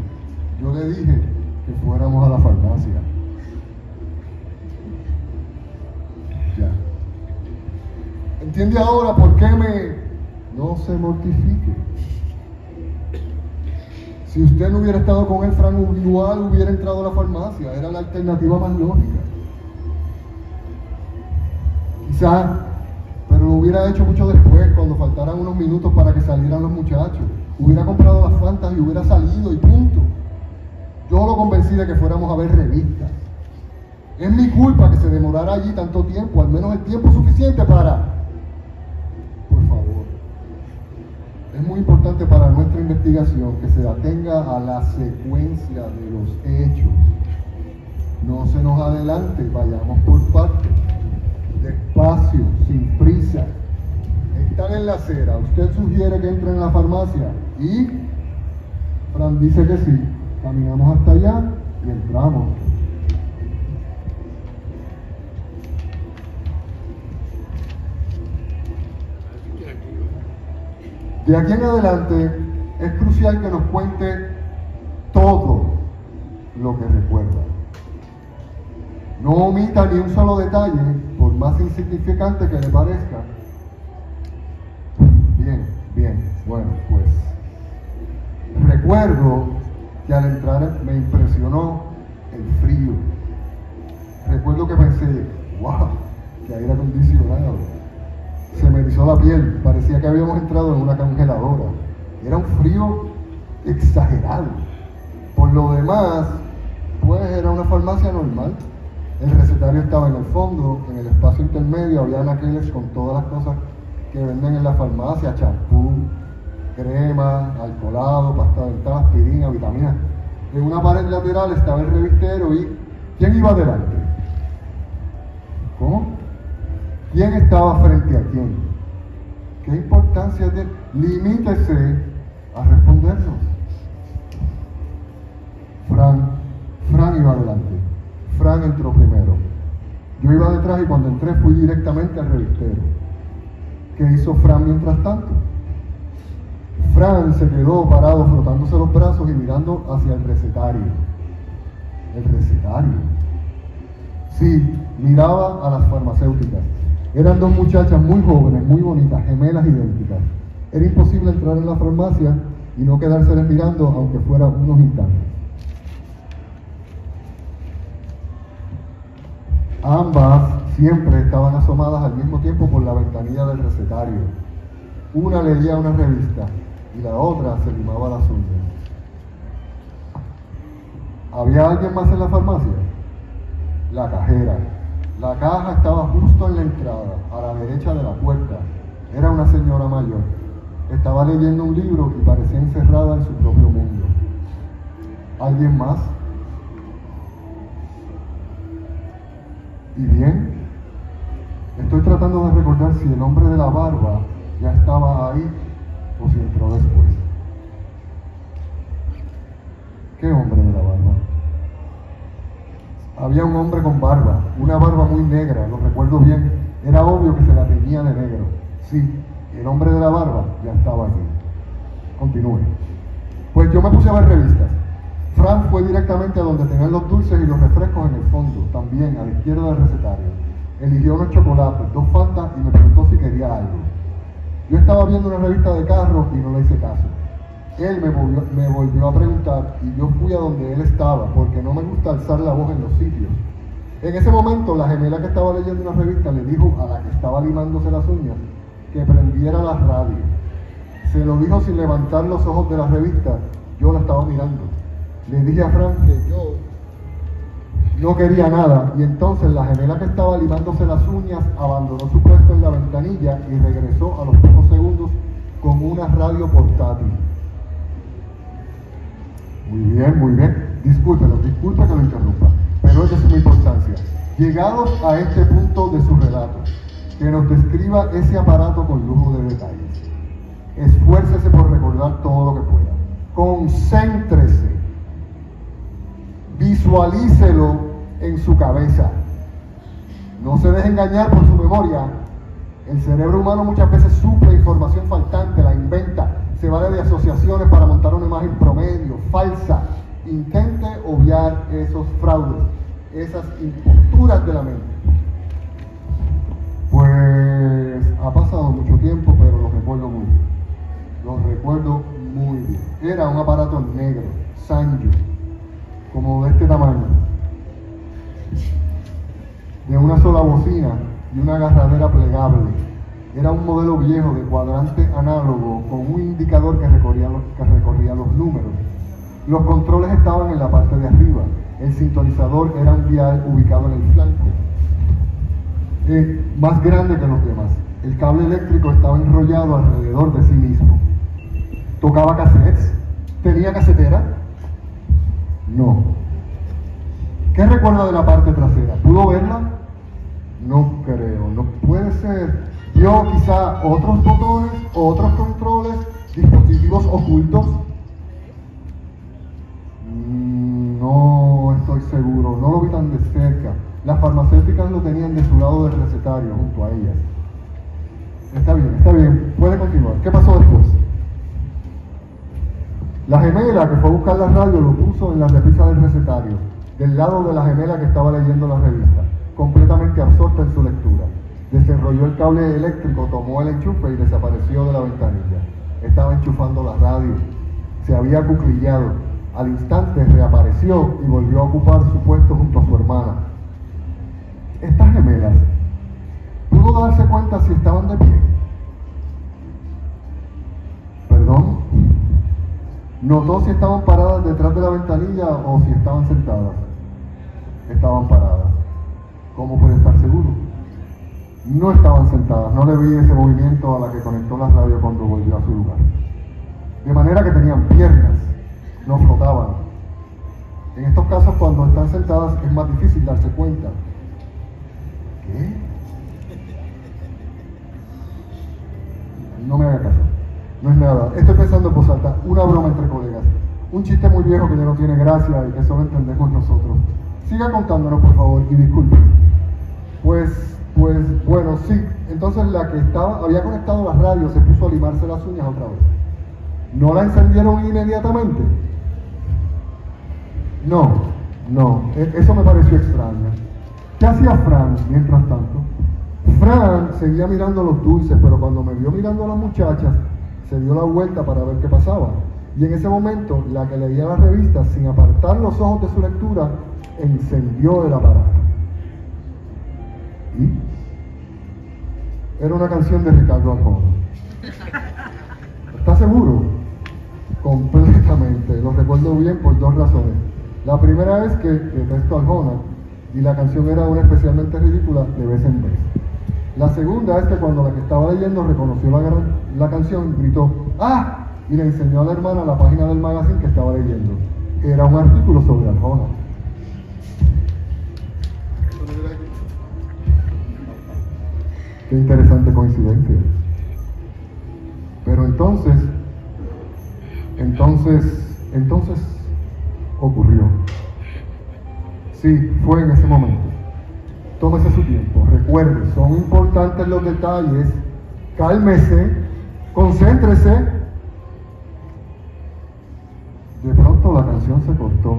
Yo le dije que fuéramos a la farmacia. Ya. ¿Entiende ahora por qué no se mortifique? Si usted no hubiera estado con él, Fran igual hubiera entrado a la farmacia. Era la alternativa más lógica. Quizás, pero lo hubiera hecho mucho después, cuando faltaran unos minutos para que salieran los muchachos. Hubiera comprado las Fantas y hubiera salido y punto. Yo lo convencí de que fuéramos a ver revistas. Es mi culpa que se demorara allí tanto tiempo, al menos el tiempo suficiente para... Por favor. Es muy importante para nuestra investigación que se atenga a la secuencia de los hechos. No se nos adelante, vayamos por partes. Despacio, sin prisa. Están en la acera. Usted sugiere que entren en la farmacia y Fran dice que sí. Caminamos hasta allá y entramos. De aquí en adelante es crucial que nos cuente todo lo que recuerda. No omita ni un solo detalle, por más insignificante que le parezca. Bien, bueno, pues recuerdo que al entrar me impresionó el frío. Recuerdo que pensé, wow, que aire acondicionado. Se me erizó la piel, parecía que habíamos entrado en una congeladora. Era un frío exagerado. Por lo demás, pues era una farmacia normal. El recetario estaba en el fondo, en el espacio intermedio había anaqueles con todas las cosas que venden en la farmacia: champú, crema, alcoholado, pasta dental, aspirina, vitaminas. En una pared lateral estaba el revistero y ¿quién iba adelante? ¿Cómo? ¿Quién estaba frente a quién? ¿Qué importancia tiene? Limítese a respondernos. Fran iba adelante. Fran entró primero. Yo iba detrás y cuando entré fui directamente al revistero. ¿Qué hizo Fran mientras tanto? Fran se quedó parado frotándose los brazos y mirando hacia el recetario. ¿El recetario? Sí, miraba a las farmacéuticas. Eran dos muchachas muy jóvenes, muy bonitas, gemelas idénticas. Era imposible entrar en la farmacia y no quedárseles mirando, aunque fuera unos instantes. Ambas siempre estaban asomadas al mismo tiempo por la ventanilla del recetario. Una leía una revista y la otra se limaba las uñas. ¿Había alguien más en la farmacia? La cajera. La caja estaba justo en la entrada, a la derecha de la puerta. Era una señora mayor. Estaba leyendo un libro y parecía encerrada en su propio mundo. ¿Alguien más? ¿Y bien? Estoy tratando de recordar si el hombre de la barba ya estaba ahí o si entró después. ¿Qué hombre de la barba? Había un hombre con barba, una barba muy negra, lo recuerdo bien. Era obvio que se la teñía de negro. Sí, el hombre de la barba ya estaba allí. Continúe. Pues yo me puse a ver revistas. Fran fue directamente a donde tenían los dulces y los refrescos en el fondo, también a la izquierda del recetario. Eligió unos chocolates, 2 Fantas y me preguntó si quería algo. Yo estaba viendo una revista de carros y no le hice caso. Él me volvió a preguntar y yo fui a donde él estaba porque no me gusta alzar la voz en los sitios. En ese momento la gemela que estaba leyendo una revista le dijo a la que estaba limándose las uñas que prendiera la radio. Se lo dijo sin levantar los ojos de la revista. Yo la estaba mirando. Le dije a Fran que yo no quería nada y entonces la gemela que estaba limándose las uñas abandonó su puesto en la ventanilla y regresó a los pocos segundos con una radio portátil. Muy bien. Disculpe que lo interrumpa, pero es de suma importancia. Llegados a este punto de su relato, que nos describa ese aparato con lujo de detalles. Esfuércese por recordar todo lo que pueda. Concéntrese. Visualícelo en su cabeza. No se deje engañar por su memoria. El cerebro humano muchas veces suple información faltante, la inventa, se vale de asociaciones para montar una imagen promedio, falsa. Intente obviar esos fraudes, esas imposturas de la mente. Pues ha pasado mucho tiempo, pero lo recuerdo muy bien. Lo recuerdo muy bien. Era un aparato negro, Sanyo, como de este tamaño, de una sola bocina y una agarradera plegable. Era un modelo viejo de cuadrante análogo con un indicador que recorría los números. Los controles estaban en la parte de arriba. El sintonizador era un dial ubicado en el flanco, más grande que los demás. El cable eléctrico estaba enrollado alrededor de sí mismo. ¿Tocaba cassettes? ¿Tenía casetera? No. ¿Qué recuerda de la parte trasera? ¿Pudo verla? No creo, no puede ser. ¿Vio quizá otros botones, otros controles, dispositivos ocultos? No estoy seguro, no lo vi tan de cerca. Las farmacéuticas lo tenían de su lado del recetario, junto a ellas. Está bien, puede continuar. ¿Qué pasó después? La gemela que fue a buscar la radio lo puso en la repisa del recetario, del lado de la gemela que estaba leyendo la revista, completamente absorta en su lectura. Desenrolló el cable eléctrico, tomó el enchufe y desapareció de la ventanilla. Estaba enchufando la radio. Se había acuclillado. Al instante reapareció y volvió a ocupar su puesto junto a su hermana. Estas gemelas, ¿pudo darse cuenta si estaban de pie? ¿Perdón? ¿Notó si estaban paradas detrás de la ventanilla o si estaban sentadas? Estaban paradas. ¿Cómo puede estar seguro? No estaban sentadas, no le vi ese movimiento a la que conectó la radio cuando volvió a su lugar. De manera que tenían piernas, no flotaban. En estos casos, cuando están sentadas, es más difícil darse cuenta. ¿Qué? No me haga caso, no es nada. Estoy pensando en voz alta, una broma entre colegas. Un chiste muy viejo que ya no tiene gracia y que solo entendemos nosotros. Siga contándonos, por favor, y disculpe. Pues, bueno, sí. Entonces la que había conectado la radio se puso a limarse las uñas otra vez. ¿No la encendieron inmediatamente? No, eso me pareció extraño. ¿Qué hacía Fran mientras tanto? Fran seguía mirando los dulces, pero cuando me vio mirando a las muchachas, se dio la vuelta para ver qué pasaba. Y en ese momento, la que leía las revistas, sin apartar los ojos de su lectura, encendió el aparato. ¿Y? Era una canción de Ricardo Arjona. ¿Estás seguro? Completamente. Lo recuerdo bien por dos razones. La primera es que detesto a Arjona y la canción era una especialmente ridícula de vez en vez. La segunda es que cuando la que estaba leyendo reconoció la canción, gritó ¡ah! Y le enseñó a la hermana la página del magazine que estaba leyendo. Era un artículo sobre Arjona. Qué interesante coincidencia. Pero entonces ocurrió. Sí, fue en ese momento. Tómese su tiempo, recuerde, son importantes los detalles, cálmese, concéntrese. De pronto la canción se cortó.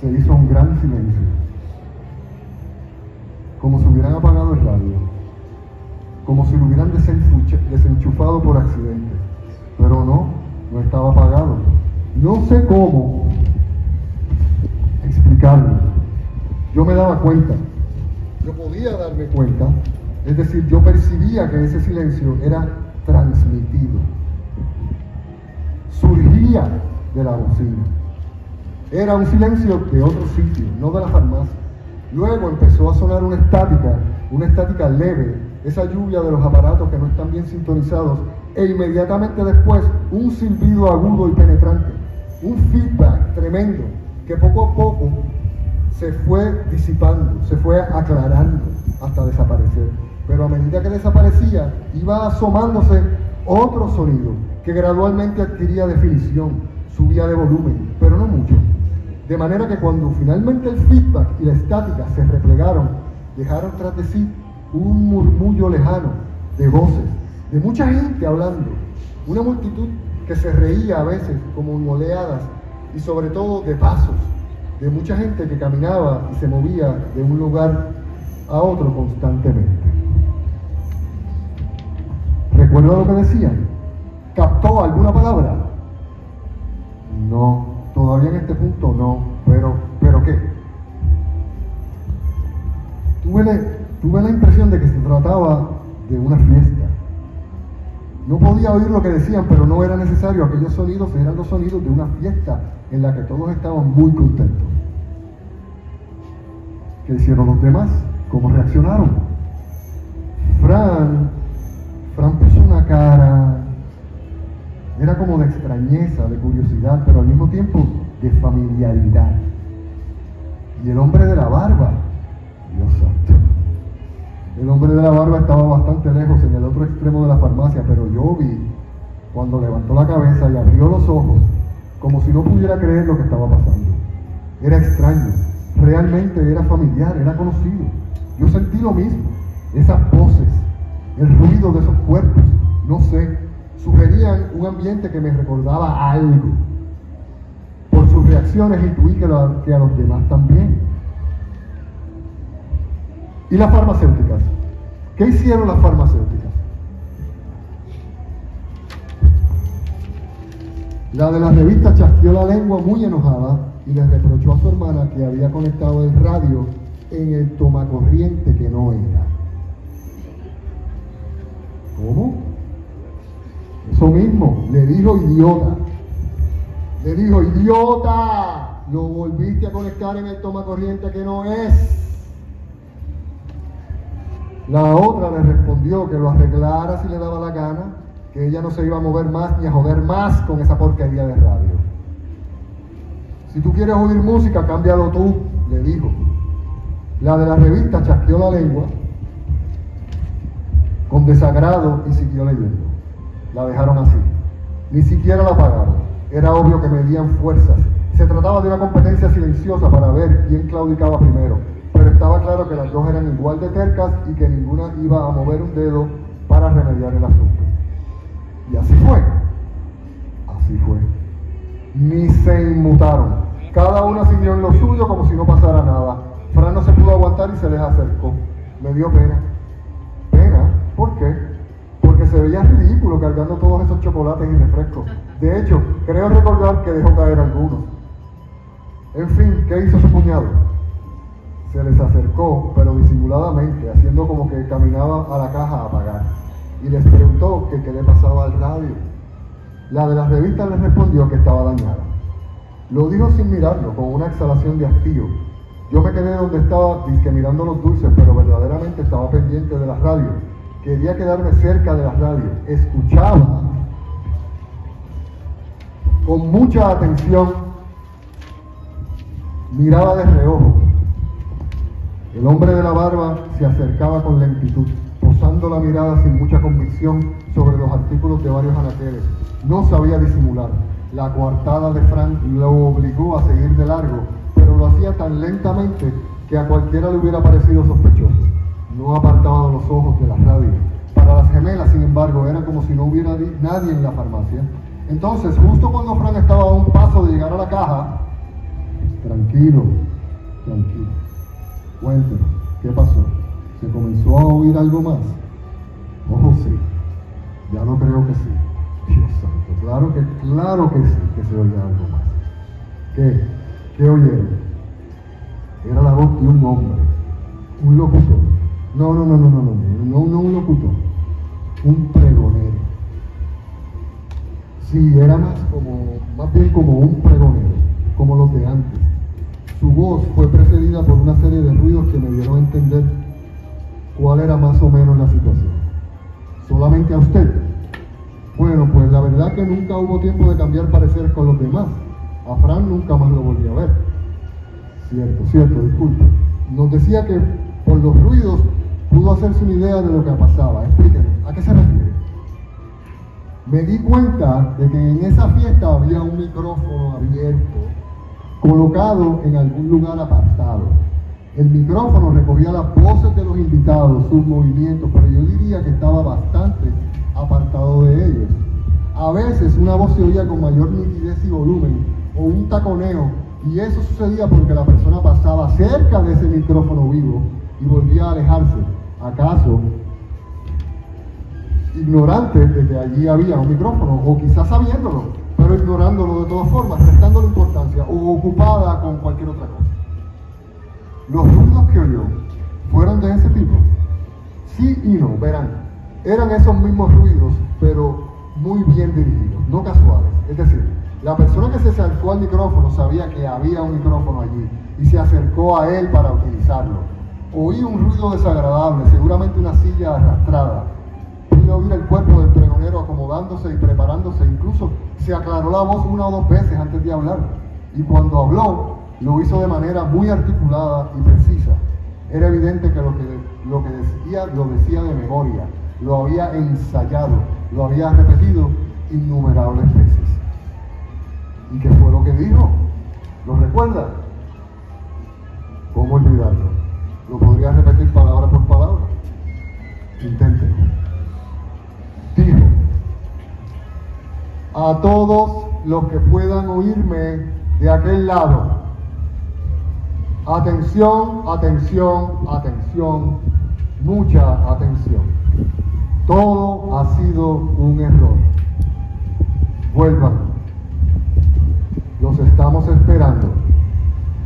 Se hizo un gran silencio, como si hubieran apagado el radio, como si lo hubieran desenchufado por accidente. Pero no estaba apagado. No sé cómo explicarlo. Yo me daba cuenta, yo podía darme cuenta, es decir, yo percibía que ese silencio era transmitido, surgía de la bocina. Era un silencio de otro sitio, no de la farmacia. Luego empezó a sonar una estática leve, esa lluvia de los aparatos que no están bien sintonizados, e inmediatamente después un silbido agudo y penetrante, un feedback tremendo que poco a poco se fue disipando, se fue aclarando hasta desaparecer. Pero a medida que desaparecía, iba asomándose otro sonido que gradualmente adquiría definición, subía de volumen, pero no mucho. De manera que cuando finalmente el feedback y la estática se replegaron, dejaron tras de sí un murmullo lejano de voces, de mucha gente hablando, una multitud que se reía a veces como en oleadas y sobre todo de pasos, de mucha gente que caminaba y se movía de un lugar a otro constantemente. ¿Recuerda lo que decían? ¿Captó alguna palabra? No, todavía en este punto no, pero ¿qué? Tuve la impresión de que se trataba de una fiesta. No podía oír lo que decían, pero no era necesario. Aquellos sonidos eran los sonidos de una fiesta en la que todos estaban muy contentos. ¿Qué hicieron los demás? ¿Cómo reaccionaron? Fran puso una cara, era como de extrañeza, de curiosidad, pero al mismo tiempo de familiaridad. Y el hombre de la barba, Dios santo, el hombre de la barba estaba bastante lejos, en el otro extremo de la farmacia, pero yo vi cuando levantó la cabeza y abrió los ojos, como si no pudiera creer lo que estaba pasando. Era extraño, realmente era familiar, era conocido. Yo sentí lo mismo, esas voces, el ruido de esos cuerpos, no sé, sugerían un ambiente que me recordaba algo. Por sus reacciones intuí que a los demás también. ¿Y las farmacéuticas? ¿Qué hicieron las farmacéuticas? La de las revistas chasqueó la lengua muy enojada y le reprochó a su hermana que había conectado el radio en el tomacorriente que no era. ¿Cómo? Eso mismo, le dijo idiota. Le dijo, idiota, lo volviste a conectar en el tomacorriente que no es. La otra le respondió que lo arreglara si le daba la gana, que ella no se iba a mover más ni a joder más con esa porquería de radio. Si tú quieres oír música, cámbialo tú, le dijo. La de la revista chasqueó la lengua con desagrado y siguió leyendo. La dejaron así. Ni siquiera la apagaron. Era obvio que medían fuerzas, Se trataba de una competencia silenciosa para ver quién claudicaba primero, pero estaba claro que las dos eran igual de tercas y que ninguna iba a mover un dedo para remediar el asunto. Y así fue. Así fue. Ni se inmutaron. Cada una siguió en lo suyo como si no pasara nada. Fran no se pudo aguantar y se les acercó. Me dio pena. ¿Pena? ¿Por qué? Porque se veía ridículo cargando todos esos chocolates y refrescos. De hecho, creo recordar que dejó caer algunos. En fin, ¿qué hizo su cuñado? Se les acercó, pero disimuladamente, haciendo como que caminaba a la caja a pagar. Y les preguntó que qué le pasaba al radio. La de las revistas les respondió que estaba dañada. Lo dijo sin mirarlo, con una exhalación de hastío. Yo me quedé donde estaba, disque mirando los dulces, pero verdaderamente estaba pendiente de la radio. Quería quedarme cerca de la radio. Escuchaba con mucha atención, miraba de reojo. El hombre de la barba se acercaba con lentitud, posando la mirada sin mucha convicción sobre los artículos de varios anaqueles. No sabía disimular. La coartada de Frank lo obligó a seguir de largo, pero lo hacía tan lentamente que a cualquiera le hubiera parecido sospechoso. No apartaba los ojos de la radio. Para las gemelas, sin embargo, era como si no hubiera nadie en la farmacia. Entonces, justo cuando Frank estaba a un paso de llegar a la caja, tranquilo, tranquilo. Cuéntenos, ¿qué pasó? ¿Se comenzó a oír algo más? Ojo, sí. Ya no creo que sí. Dios santo, claro que sí, que se oía algo más. ¿Qué oyeron? Era la voz de un hombre, un locutor. No un locutor, un pregonero. Sí, era más bien como un pregonero, como los de antes. Su voz fue precedida por una serie de ruidos que me dieron a entender cuál era más o menos la situación. ¿Solamente a usted? Bueno, pues la verdad que nunca hubo tiempo de cambiar pareceres con los demás. A Fran nunca más lo volví a ver. Cierto, disculpe. Nos decía que por los ruidos pudo hacerse una idea de lo que pasaba. Explíquenos, ¿a qué se refiere? Me di cuenta de que en esa fiesta había un micrófono abierto, colocado en algún lugar apartado. El micrófono recogía las voces de los invitados, sus movimientos, pero yo diría que estaba bastante apartado de ellos. A veces una voz se oía con mayor nitidez y volumen, o un taconeo, y eso sucedía porque la persona pasaba cerca de ese micrófono vivo y volvía a alejarse, acaso ignorante de que allí había un micrófono, o quizás sabiéndolo, pero ignorándolo de todas formas, restándole importancia, o ocupada con cualquier otra cosa. Los ruidos que oyó fueron de ese tipo. Sí y no, verán, eran esos mismos ruidos, pero muy bien dirigidos, no casuales. Es decir, la persona que se acercó al micrófono sabía que había un micrófono allí y se acercó a él para utilizarlo. Oí un ruido desagradable, seguramente una silla arrastrada. Pude oír el cuerpo del pregonero acomodándose y preparándose. Incluso se aclaró la voz una o dos veces antes de hablar. Y cuando habló, lo hizo de manera muy articulada y precisa. Era evidente que lo que decía lo decía de memoria. Lo había ensayado, lo había repetido innumerables veces. ¿Y qué fue lo que dijo? ¿Lo recuerda? ¿Cómo olvidarlo? ¿Lo podría repetir palabra por palabra? Inténtelo. Dijo: a todos los que puedan oírme de aquel lado, atención, atención, atención, mucha atención. Todo ha sido un error. Vuelvan. Los estamos esperando.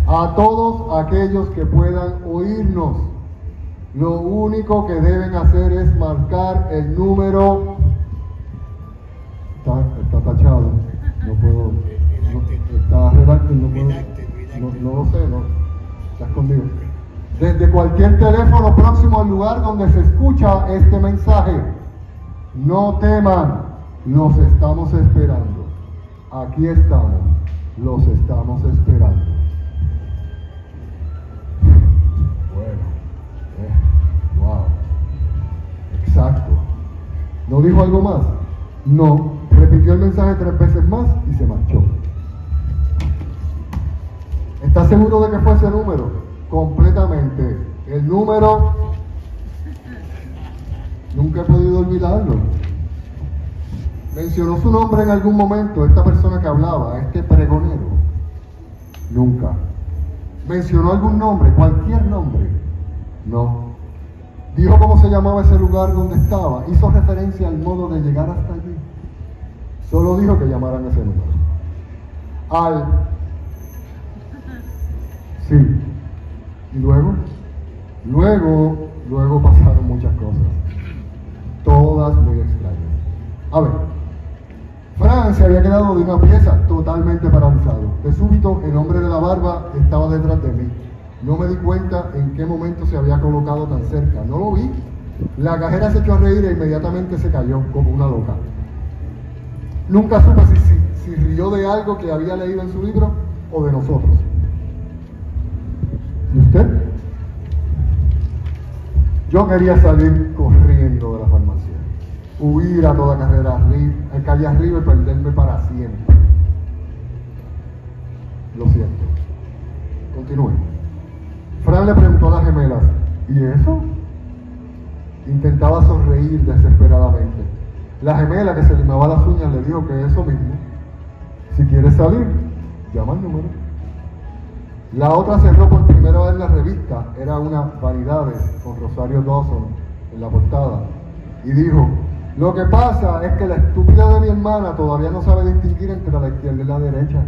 A todos aquellos que puedan oírnos, lo único que deben hacer es marcar el número. Está tachado. No puedo. Está redactado. No lo sé. Está escondido. Desde cualquier teléfono próximo al lugar donde se escucha este mensaje. No teman. Los estamos esperando. Aquí estamos. Los estamos esperando. Bueno, wow. Exacto. ¿No dijo algo más? No. Repitió el mensaje 3 veces más y se marchó. seguro de que fue ese número? Completamente. El número, nunca he podido olvidarlo. ¿Mencionó su nombre en algún momento esta persona que hablaba, este pregonero? Nunca. ¿Mencionó algún nombre, cualquier nombre? No. ¿Dijo cómo se llamaba ese lugar donde estaba? ¿Hizo referencia al modo de llegar hasta allí? Solo dijo que llamaran ese número. Sí. ¿Y luego? Luego pasaron muchas cosas. Todas muy extrañas. A ver, Fran se había quedado de una pieza totalmente paralizado. De súbito, el hombre de la barba estaba detrás de mí. No me di cuenta en qué momento se había colocado tan cerca. No lo vi. La cajera se echó a reír e inmediatamente se cayó como una loca. Nunca supe si rió de algo que había leído en su libro o de nosotros. ¿Y usted? Yo quería salir corriendo de la farmacia, huir a toda calle arriba y perderme para siempre. Lo siento. Continúe. Fran le preguntó a las gemelas, ¿y eso? Intentaba sonreír desesperadamente. La gemela que se limaba las uñas le dijo que eso mismo. Si quieres salir, llama al número. La otra cerró por primera vez la revista, era una Vanidades con Rosario Dawson en la portada, y dijo, lo que pasa es que la estúpida de mi hermana todavía no sabe distinguir entre la izquierda y la derecha.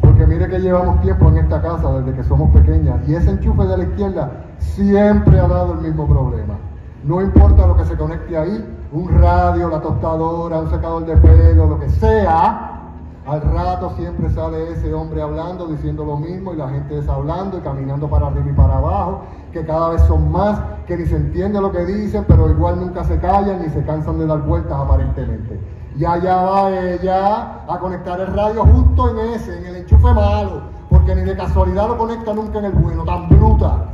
Porque mire que llevamos tiempo en esta casa desde que somos pequeñas, y ese enchufe de la izquierda siempre ha dado el mismo problema. No importa lo que se conecte ahí, un radio, la tostadora, un secador de pelo, lo que sea, al rato siempre sale ese hombre hablando, diciendo lo mismo, y la gente deshablando y caminando para arriba y para abajo, que cada vez son más, que ni se entiende lo que dicen, pero igual nunca se callan ni se cansan de dar vueltas aparentemente. Y allá va ella a conectar el radio justo en el enchufe malo, porque ni de casualidad lo conecta nunca en el bueno, tan bruta.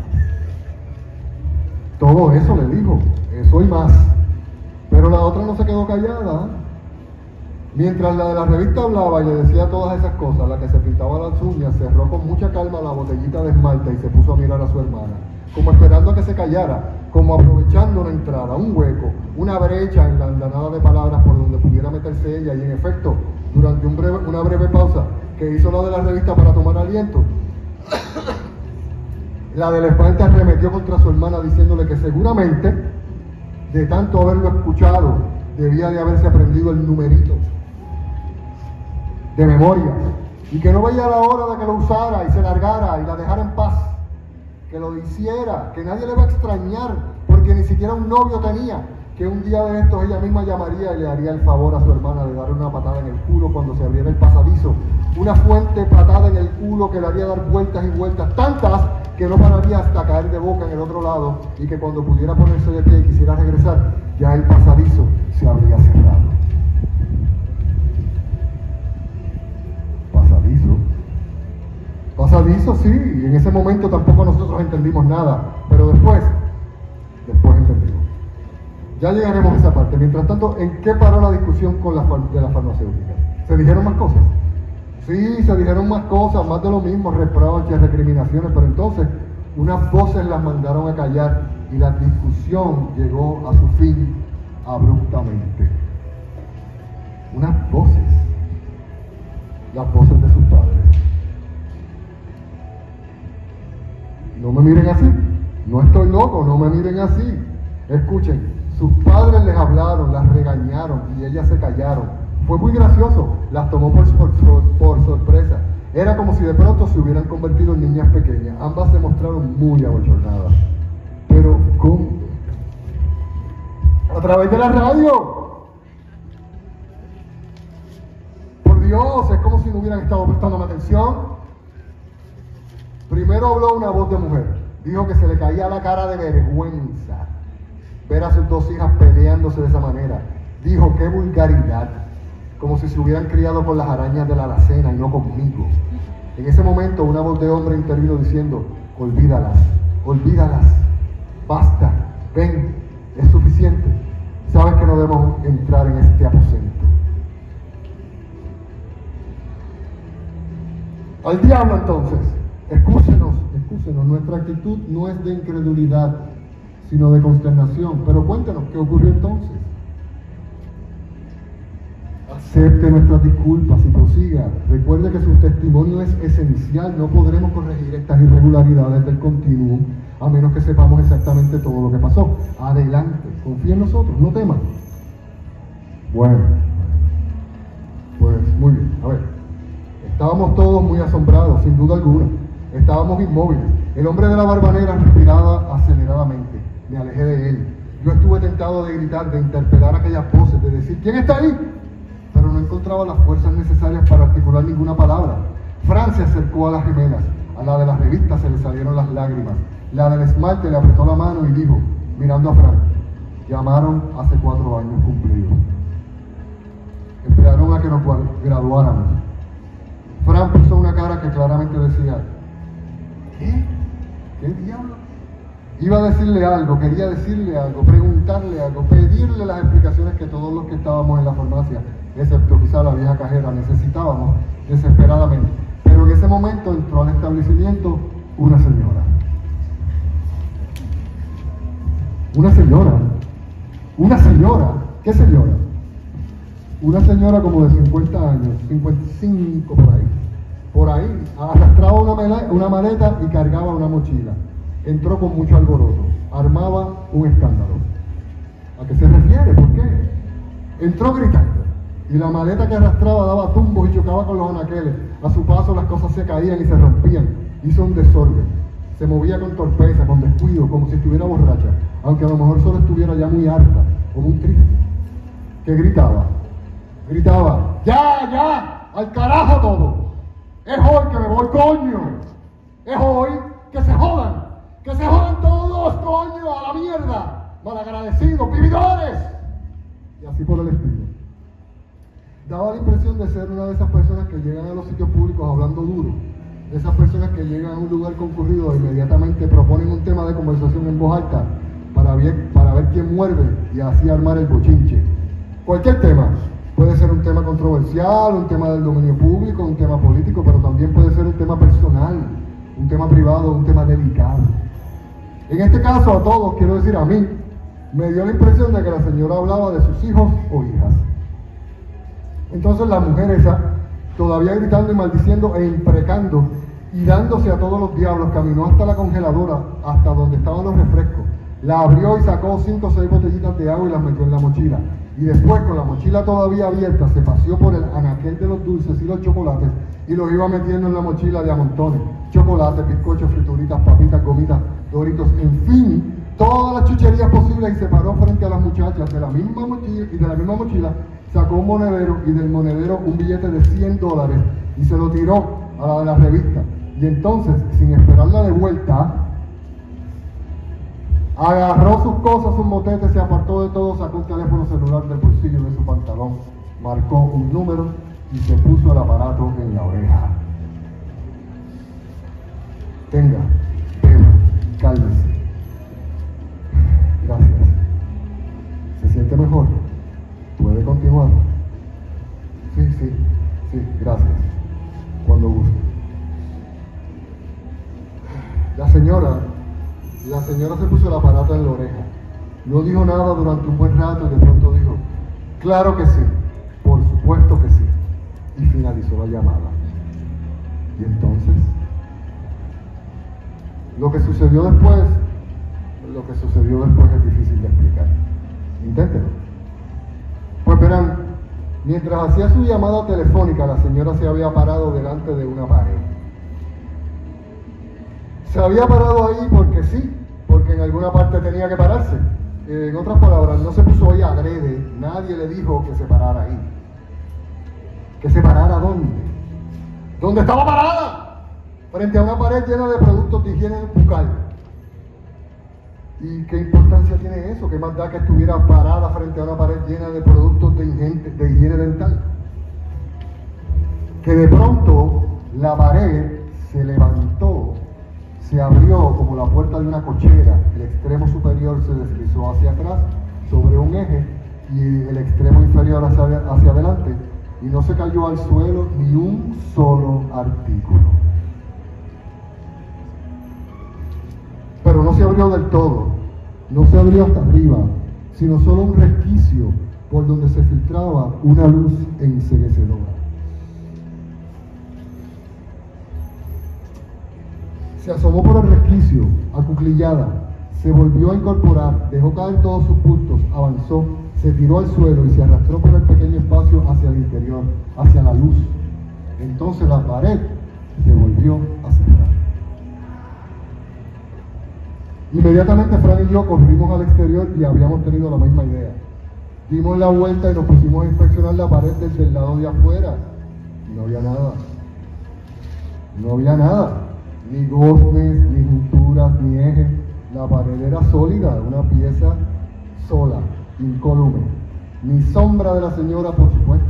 Todo eso le dijo, eso y más. Pero la otra no se quedó callada. Mientras la de la revista hablaba y le decía todas esas cosas, la que se pintaba las uñas cerró con mucha calma la botellita de esmalte y se puso a mirar a su hermana, como esperando a que se callara, como aprovechando una entrada, un hueco, una brecha en la andanada de palabras por donde pudiera meterse ella. Y en efecto, durante una breve pausa que hizo la de la revista para tomar aliento, la del esmalte arremetió contra su hermana diciéndole que seguramente, de tanto haberlo escuchado, debía de haberse aprendido el numerito de memoria, y que no veía la hora de que lo usara y se largara y la dejara en paz, que lo hiciera, que nadie le va a extrañar porque ni siquiera un novio tenía, que un día de estos ella misma llamaría y le haría el favor a su hermana de darle una patada en el culo cuando se abriera el pasadizo, una fuerte patada en el culo que le haría dar vueltas y vueltas, tantas que no pararía hasta caer de boca en el otro lado, y que cuando pudiera ponerse de pie y quisiera regresar, ya el pasadizo se habría cerrado. Pasadizo, sí, y en ese momento tampoco nosotros entendimos nada, pero después entendimos. Ya llegaremos a esa parte. Mientras tanto, ¿en qué paró la discusión con de las farmacéuticas? ¿Se dijeron más cosas? Sí, se dijeron más cosas, más de lo mismo, reproches, recriminaciones, pero entonces unas voces las mandaron a callar y la discusión llegó a su fin abruptamente. Unas voces, las voces de sus padres. No me miren así, no estoy loco, no me miren así. Escuchen, sus padres les hablaron, las regañaron y ellas se callaron. Fue muy gracioso, las tomó por sorpresa. Era como si de pronto se hubieran convertido en niñas pequeñas. Ambas se mostraron muy abochornadas. Pero, ¿cómo? ¡A través de la radio! Por Dios, es como si no hubieran estado prestando atención. Primero habló una voz de mujer. Dijo que se le caía la cara de vergüenza ver a sus dos hijas peleándose de esa manera. Dijo, qué vulgaridad, como si se hubieran criado con las arañas de la alacena y no conmigo. En ese momento una voz de hombre intervino diciendo, olvídalas, basta, ven, es suficiente. Sabes que no debemos entrar en este aposento. Al diablo entonces. Excúsenos, nuestra actitud no es de incredulidad, sino de consternación. Pero cuéntenos, ¿qué ocurrió entonces? Acepte nuestras disculpas y prosiga. Recuerde que su testimonio es esencial. No podremos corregir estas irregularidades del continuum a menos que sepamos exactamente todo lo que pasó. Adelante, confía en nosotros, no temas. Bueno, pues muy bien, a ver. Estábamos todos muy asombrados, sin duda alguna. Estábamos inmóviles. El hombre de la barba negra respiraba aceleradamente. Me alejé de él. Yo estuve tentado de gritar, de interpelar aquellas voces, de decir, ¿quién está ahí? Pero no encontraba las fuerzas necesarias para articular ninguna palabra. Fran se acercó a las gemelas. A la de las revistas se le salieron las lágrimas. La del esmalte le apretó la mano y dijo, mirando a Fran, llamaron hace 4 años cumplidos. Esperaron a que nos graduáramos. Fran puso una cara que claramente decía, ¿qué? ¿Qué diablo? Iba a decirle algo, quería decirle algo, preguntarle algo, pedirle las explicaciones que todos los que estábamos en la farmacia, excepto quizá la vieja cajera, necesitábamos desesperadamente. Pero en ese momento entró al establecimiento una señora. Una señora. Una señora. ¿Qué señora? Una señora como de 50 años, 55 por ahí. Por ahí, arrastraba una maleta y cargaba una mochila. Entró con mucho alboroto, armaba un escándalo. ¿A qué se refiere? ¿Por qué? Entró gritando y la maleta que arrastraba daba tumbos y chocaba con los anaqueles. A su paso las cosas se caían y se rompían. Hizo un desorden. Se movía con torpeza, con descuido, como si estuviera borracha, aunque a lo mejor solo estuviera ya muy harta o muy triste. ¿Qué gritaba? Gritaba, ¡ya! ¡Al carajo todo! ¡Es hoy que me voy, coño! ¡Es hoy que se jodan! ¡Que se jodan todos, coño! ¡A la mierda! ¡Malagradecidos, vividores! Y así por el estilo. Daba la impresión de ser una de esas personas que llegan a los sitios públicos hablando duro. De esas personas que llegan a un lugar concurrido e inmediatamente proponen un tema de conversación en voz alta para ver quién muerde y así armar el bochinche. Cualquier tema. Puede ser un tema controversial, un tema del dominio público, un tema político, pero también puede ser un tema personal, un tema privado, un tema delicado. En este caso, a todos, quiero decir a mí, me dio la impresión de que la señora hablaba de sus hijos o hijas. Entonces la mujer esa, todavía gritando y maldiciendo e imprecando y dándose a todos los diablos, caminó hasta la congeladora, hasta donde estaban los refrescos. La abrió y sacó 5 o 6 botellitas de agua y las metió en la mochila. Y después, con la mochila todavía abierta, se paseó por el anaquel de los dulces y los chocolates y los iba metiendo en la mochila de a montones. Chocolates, bizcochos, frituritas, papitas, gomitas, doritos, en fin, todas las chucherías posibles, y se paró frente a las muchachas de la misma mochila, y de la misma mochila sacó un monedero y del monedero un billete de $100 y se lo tiró a la de la revista. Y entonces, sin esperarla de vuelta, agarró sus cosas, sus motetes, se apartó de todo, sacó un teléfono celular del bolsillo de su pantalón, marcó un número y se puso el aparato en la oreja. Tenga, beba, cálmese. Gracias. ¿Se siente mejor? ¿Puede continuar? Sí, gracias. Cuando guste. La señora se puso el aparato en la oreja. No dijo nada durante un buen rato y de pronto dijo, claro que sí, por supuesto que sí. Y finalizó la llamada. ¿Y entonces? Lo que sucedió después es difícil de explicar. Inténtenlo. Pues verán, mientras hacía su llamada telefónica, la señora se había parado delante de una pared. Se había parado ahí porque sí, porque en alguna parte tenía que pararse. En otras palabras, no se puso ahí adrede, nadie le dijo que se parara ahí. ¿Que se parara dónde? ¿Dónde estaba parada? Frente a una pared llena de productos de higiene bucal. ¿Y qué importancia tiene eso? ¿Qué más da que estuviera parada frente a una pared llena de productos de higiene dental? Que de pronto la pared se levantó, se abrió como la puerta de una cochera, el extremo superior se deslizó hacia atrás sobre un eje y el extremo inferior hacia adelante, y no se cayó al suelo ni un solo artículo. abrió del todo, no se abrió hasta arriba, sino solo un resquicio por donde se filtraba una luz enceguecedora. Se asomó por el resquicio, acuclillada, se volvió a incorporar, dejó caer todos sus bultos, avanzó, se tiró al suelo y se arrastró por el pequeño espacio hacia el interior, hacia la luz. Entonces la pared se volvió a cerrar. Inmediatamente Fran y yo corrimos al exterior y habíamos tenido la misma idea. Dimos la vuelta y nos pusimos a inspeccionar la pared desde el lado de afuera. No había nada. No había nada. Ni goznes, ni junturas, ni ejes. La pared era sólida, una pieza sola, incólume. Ni sombra de la señora, por supuesto.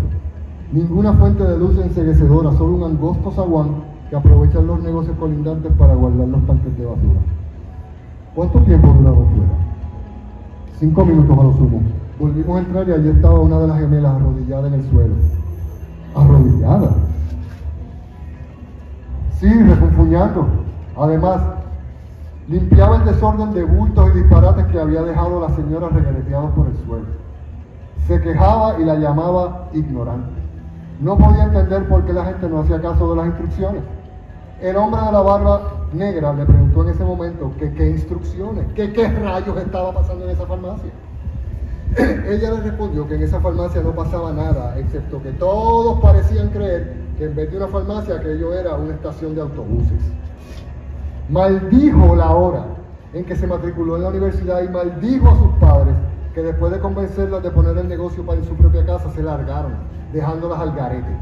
Ninguna fuente de luz enceguecedora, solo un angosto zaguán que aprovechan los negocios colindantes para guardar los tanques de basura. ¿Cuánto tiempo duraron fuera? 5 minutos a lo sumo. Volvimos a entrar y allí estaba una de las gemelas arrodillada en el suelo. ¿Arrodillada? Sí, refunfuñando. Además, limpiaba el desorden de bultos y disparates que había dejado la señora reguereteados por el suelo. Se quejaba y la llamaba ignorante. No podía entender por qué la gente no hacía caso de las instrucciones. El hombre de la barba negra le preguntó en ese momento que qué instrucciones, que qué rayos estaba pasando en esa farmacia. Ella le respondió que en esa farmacia no pasaba nada, excepto que todos parecían creer que en vez de una farmacia aquello era una estación de autobuses. Maldijo la hora en que se matriculó en la universidad y maldijo a sus padres que después de convencerlas de poner el negocio para en su propia casa se largaron, dejándolas al garete.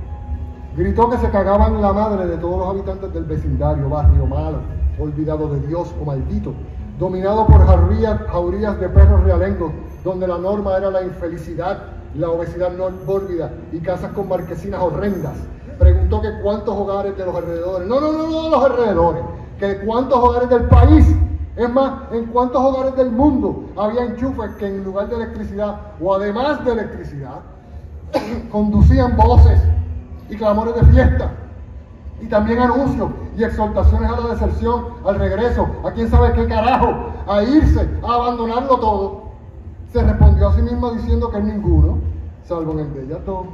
Gritó que se cagaban la madre de todos los habitantes del vecindario, barrio malo, olvidado de Dios o maldito, dominado por jaurías de perros realengos, donde la norma era la infelicidad, la obesidad no mórbida y casas con marquesinas horrendas. Preguntó que cuántos hogares de los alrededores, no de los alrededores, que cuántos hogares del país, es más, en cuántos hogares del mundo había enchufes que en lugar de electricidad o además de electricidad conducían voces y clamores de fiesta y también anuncios y exhortaciones a la deserción, al regreso, a quién sabe qué carajo, a irse, a abandonarlo todo. Se respondió a sí misma diciendo que es ninguno, salvo en el Bellato,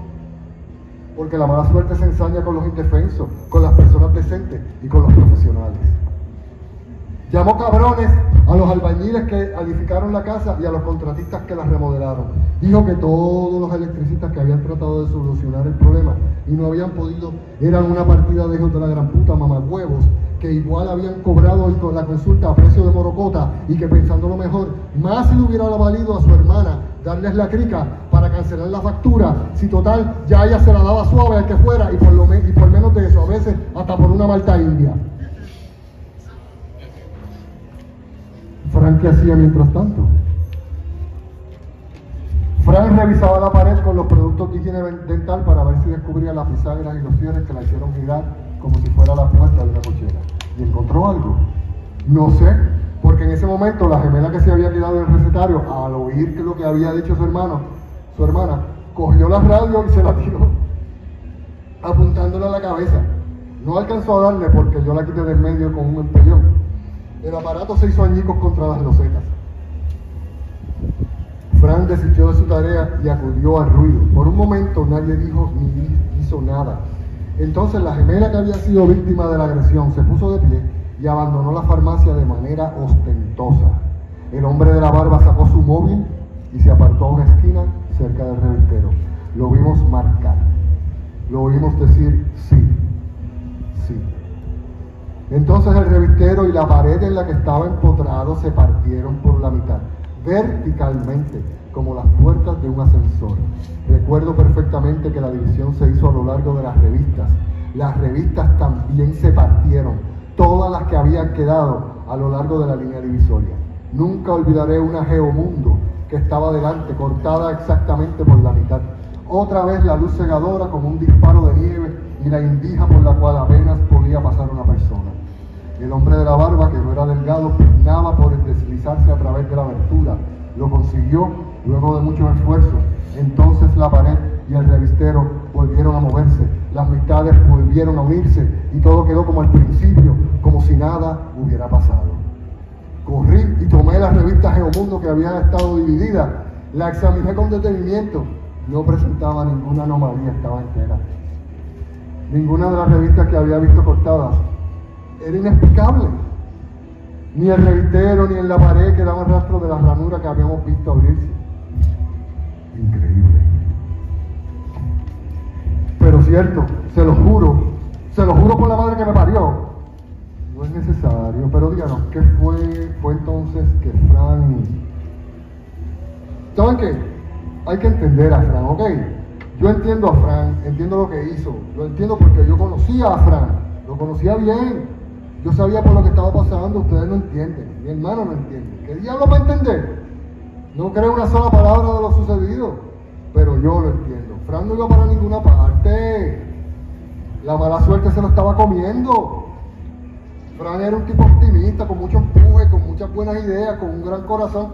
porque la mala suerte se ensaña con los indefensos, con las personas decentes y con los profesionales. Llamó cabrones a los albañiles que edificaron la casa y a los contratistas que la remodelaron. Dijo que todos los electricistas que habían tratado de solucionar el problema y no habían podido eran una partida de hijos de la gran puta mamahuevos que igual habían cobrado la consulta a precio de morocota y que pensándolo mejor, más le hubiera valido a su hermana darles la crica para cancelar la factura, si total ya ella se la daba suave al que fuera y por menos de eso, a veces hasta por una malta india. Fran, ¿qué hacía mientras tanto? Fran revisaba la pared con los productos de higiene dental para ver si descubría las bisagras y los cierres que la hicieron girar como si fuera la puerta de una cochera. ¿Y encontró algo? No sé, porque en ese momento la gemela que se había quedado en el recetario, al oír que lo que había dicho su hermana, cogió la radio y se la tiró, apuntándola a la cabeza. No alcanzó a darle porque yo la quité de en medio con un empellón. El aparato se hizo añicos contra las losetas. Fran desistió de su tarea y acudió al ruido. Por un momento nadie dijo ni hizo nada. Entonces la gemela que había sido víctima de la agresión se puso de pie y abandonó la farmacia de manera ostentosa. El hombre de la barba sacó su móvil y se apartó a una esquina cerca del revistero. Lo vimos marcar. Lo oímos decir sí. Entonces el revistero y la pared en la que estaba empotrado se partieron por la mitad, verticalmente, como las puertas de un ascensor. Recuerdo perfectamente que la división se hizo a lo largo de las revistas. Las revistas también se partieron, todas las que habían quedado a lo largo de la línea divisoria. Nunca olvidaré una Geomundo que estaba delante, cortada exactamente por la mitad. Otra vez la luz cegadora como un disparo de nieve y la indija por la cual apenas podía pasar una persona. El hombre de la barba, que no era delgado, pugnaba por deslizarse a través de la abertura. Lo consiguió luego de muchos esfuerzos. Entonces la pared y el revistero volvieron a moverse, las mitades volvieron a unirse y todo quedó como al principio, como si nada hubiera pasado. Corrí y tomé la revista Geomundo que había estado dividida, la examiné con detenimiento, no presentaba ninguna anomalía, estaba entera. Ninguna de las revistas que había visto cortadas era inexplicable. Ni el revistero ni en la pared quedaban rastros de la ranura que habíamos visto abrirse. Increíble. Pero cierto, se lo juro por la madre que me parió. No es necesario, pero díganos, ¿qué fue entonces que Fran... ¿Saben qué? Hay que entender a Fran, ¿ok? Yo entiendo a Fran, entiendo lo que hizo, lo entiendo porque yo conocía a Fran, lo conocía bien, yo sabía por lo que estaba pasando, ustedes no entienden, mi hermano no entiende. ¿Qué diablo va a entender? No creo una sola palabra de lo sucedido, pero yo lo entiendo. Fran no iba para ninguna parte, la mala suerte se lo estaba comiendo. Fran era un tipo optimista, con mucho empuje, con muchas buenas ideas, con un gran corazón.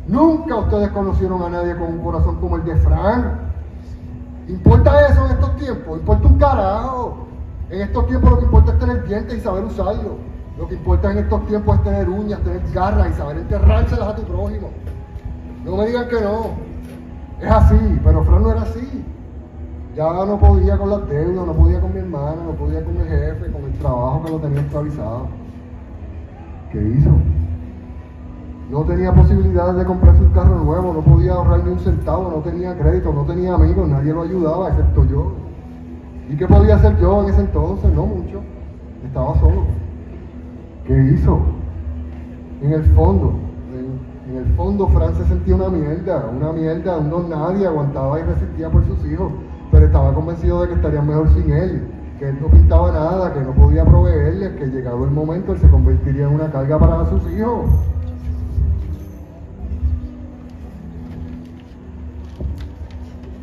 Nunca ustedes conocieron a nadie con un corazón como el de Fran. ¿Importa eso en estos tiempos? ¿Importa un carajo? En estos tiempos lo que importa es tener dientes y saber usarlos. Lo que importa en estos tiempos es tener uñas, tener garras y saber enterrárselas a tu prójimo. No me digan que no. Es así, pero Fran no era así. Ya no podía con las deudas, no podía con mi hermana, no podía con el jefe, con el trabajo que lo tenía esclavizado. ¿Qué hizo? No tenía posibilidades de comprarse un carro nuevo, no podía ahorrar ni un centavo, no tenía crédito, no tenía amigos, nadie lo ayudaba excepto yo. ¿Y qué podía hacer yo en ese entonces? No mucho. Estaba solo. ¿Qué hizo? En el fondo Fran se sentía una mierda, un don nadie, aguantaba y resistía por sus hijos, pero estaba convencido de que estarían mejor sin él, que él no pintaba nada, que no podía proveerles, que llegado el momento él se convertiría en una carga para sus hijos.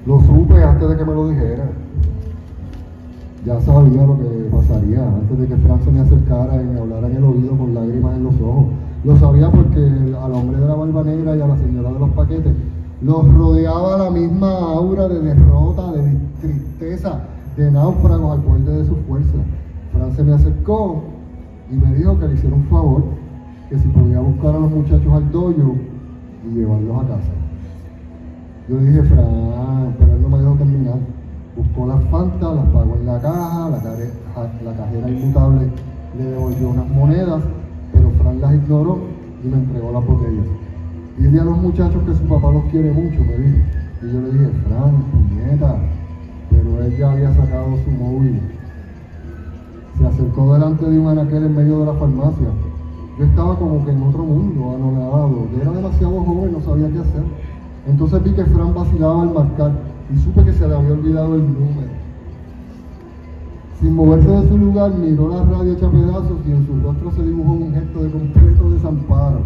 Lo supe antes de que me lo dijera. Ya sabía lo que pasaría antes de que Fran se me acercara y me hablara en el oído con lágrimas en los ojos. Lo sabía porque al hombre de la barba negra y a la señora de los paquetes los rodeaba la misma aura de derrota, de tristeza, de náufragos al borde de su fuerza. Fran se me acercó y me dijo que le hiciera un favor, que si podía buscar a los muchachos al dojo y llevarlos a casa. Yo le dije, Fran, pero él no me dejó terminar. Buscó las fantas, las pagó en la caja, la cajera inmutable le devolvió unas monedas, pero Fran las ignoró y me entregó las botellas. Dile a los muchachos que su papá los quiere mucho, me dijo. Y yo le dije, Fran, puñeta, pero él ya había sacado su móvil. Se acercó delante de un anaquel en medio de la farmacia. Yo estaba como que en otro mundo, anonadado. Era demasiado joven, no sabía qué hacer. Entonces vi que Fran vacilaba al marcar y supe que se le había olvidado el número. Sin moverse de su lugar, miró la radio hecha pedazos y en su rostro se dibujó un gesto de completo desamparo.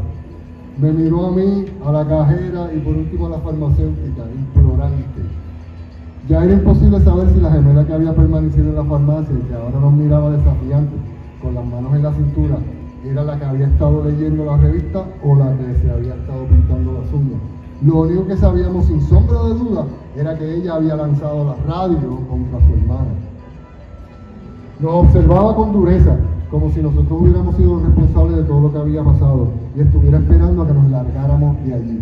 Me miró a mí, a la cajera y por último a la farmacéutica, implorante. Ya era imposible saber si la gemela que había permanecido en la farmacia y que ahora nos miraba desafiante, con las manos en la cintura, era la que había estado leyendo la revista o la que se había estado pintando las uñas. Lo único que sabíamos sin sombra de duda era que ella había lanzado la radio contra su hermana. Nos observaba con dureza, como si nosotros hubiéramos sido responsables de todo lo que había pasado y estuviera esperando a que nos largáramos de allí.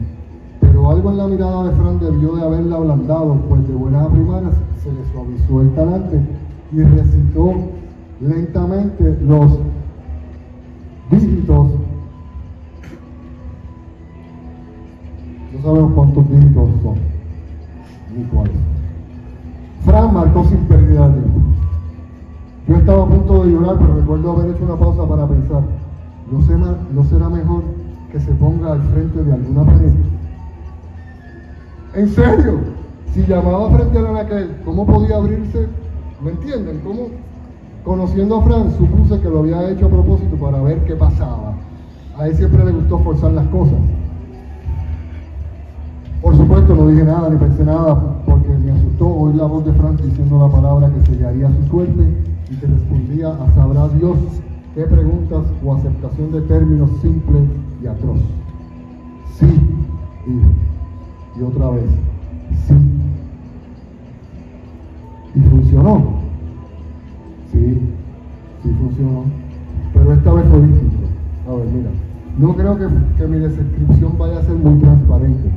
Pero algo en la mirada de Fran debió de haberla ablandado, pues de buenas a primeras se le suavizó el talante y recitó lentamente los dígitos. No sabemos cuántos dígitos son, ni cuáles. Fran marcó sin pérdida de tiempo. Yo estaba a punto de llorar, pero recuerdo haber hecho una pausa para pensar, ¿no será mejor que se ponga al frente de alguna pared? ¿En serio? Si llamaba frente a aquel, ¿cómo podía abrirse? ¿Me entienden? ¿Cómo? Conociendo a Fran, supuse que lo había hecho a propósito para ver qué pasaba. A él siempre le gustó forzar las cosas. Por supuesto, no dije nada ni pensé nada, porque me asustó oír la voz de Fran diciendo la palabra que sellaría su suerte y que respondía a sabrá Dios qué preguntas o aceptación de términos simple y atroz. Sí, dijo. Y otra vez, sí. ¿Y funcionó? Sí funcionó. Pero esta vez fue distinto. A ver, mira. No creo que mi descripción vaya a ser muy transparente,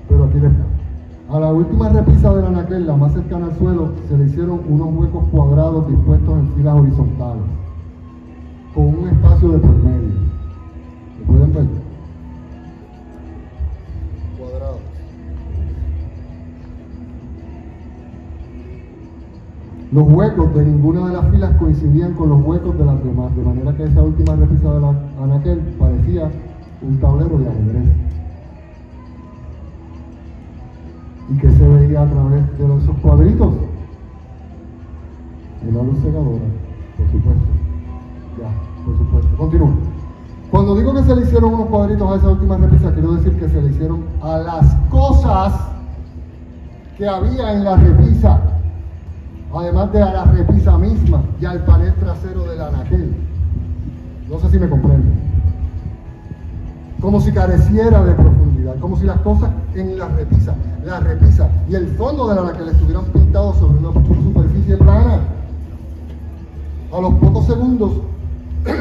pero aquí les va. A la última repisa del anaquel, la más cercana al suelo, se le hicieron unos huecos cuadrados dispuestos en filas horizontales, con un espacio de por medio. ¿Lo pueden ver? Cuadrados. Los huecos de ninguna de las filas coincidían con los huecos de las demás, de manera que esa última repisa del anaquel parecía un tablero de ajedrez. ¿Y qué se veía a través de esos cuadritos? Una luz cegadora, por supuesto. Ya, por supuesto. Continúo. Cuando digo que se le hicieron unos cuadritos a esa última repisa, quiero decir que se le hicieron a las cosas que había en la repisa, además de a la repisa misma y al panel trasero del anaquel. No sé si me comprenden. Como si careciera de profundidad, como si las cosas en la repisa y el fondo del anaquel estuvieran pintados sobre una superficie plana. A los pocos segundos,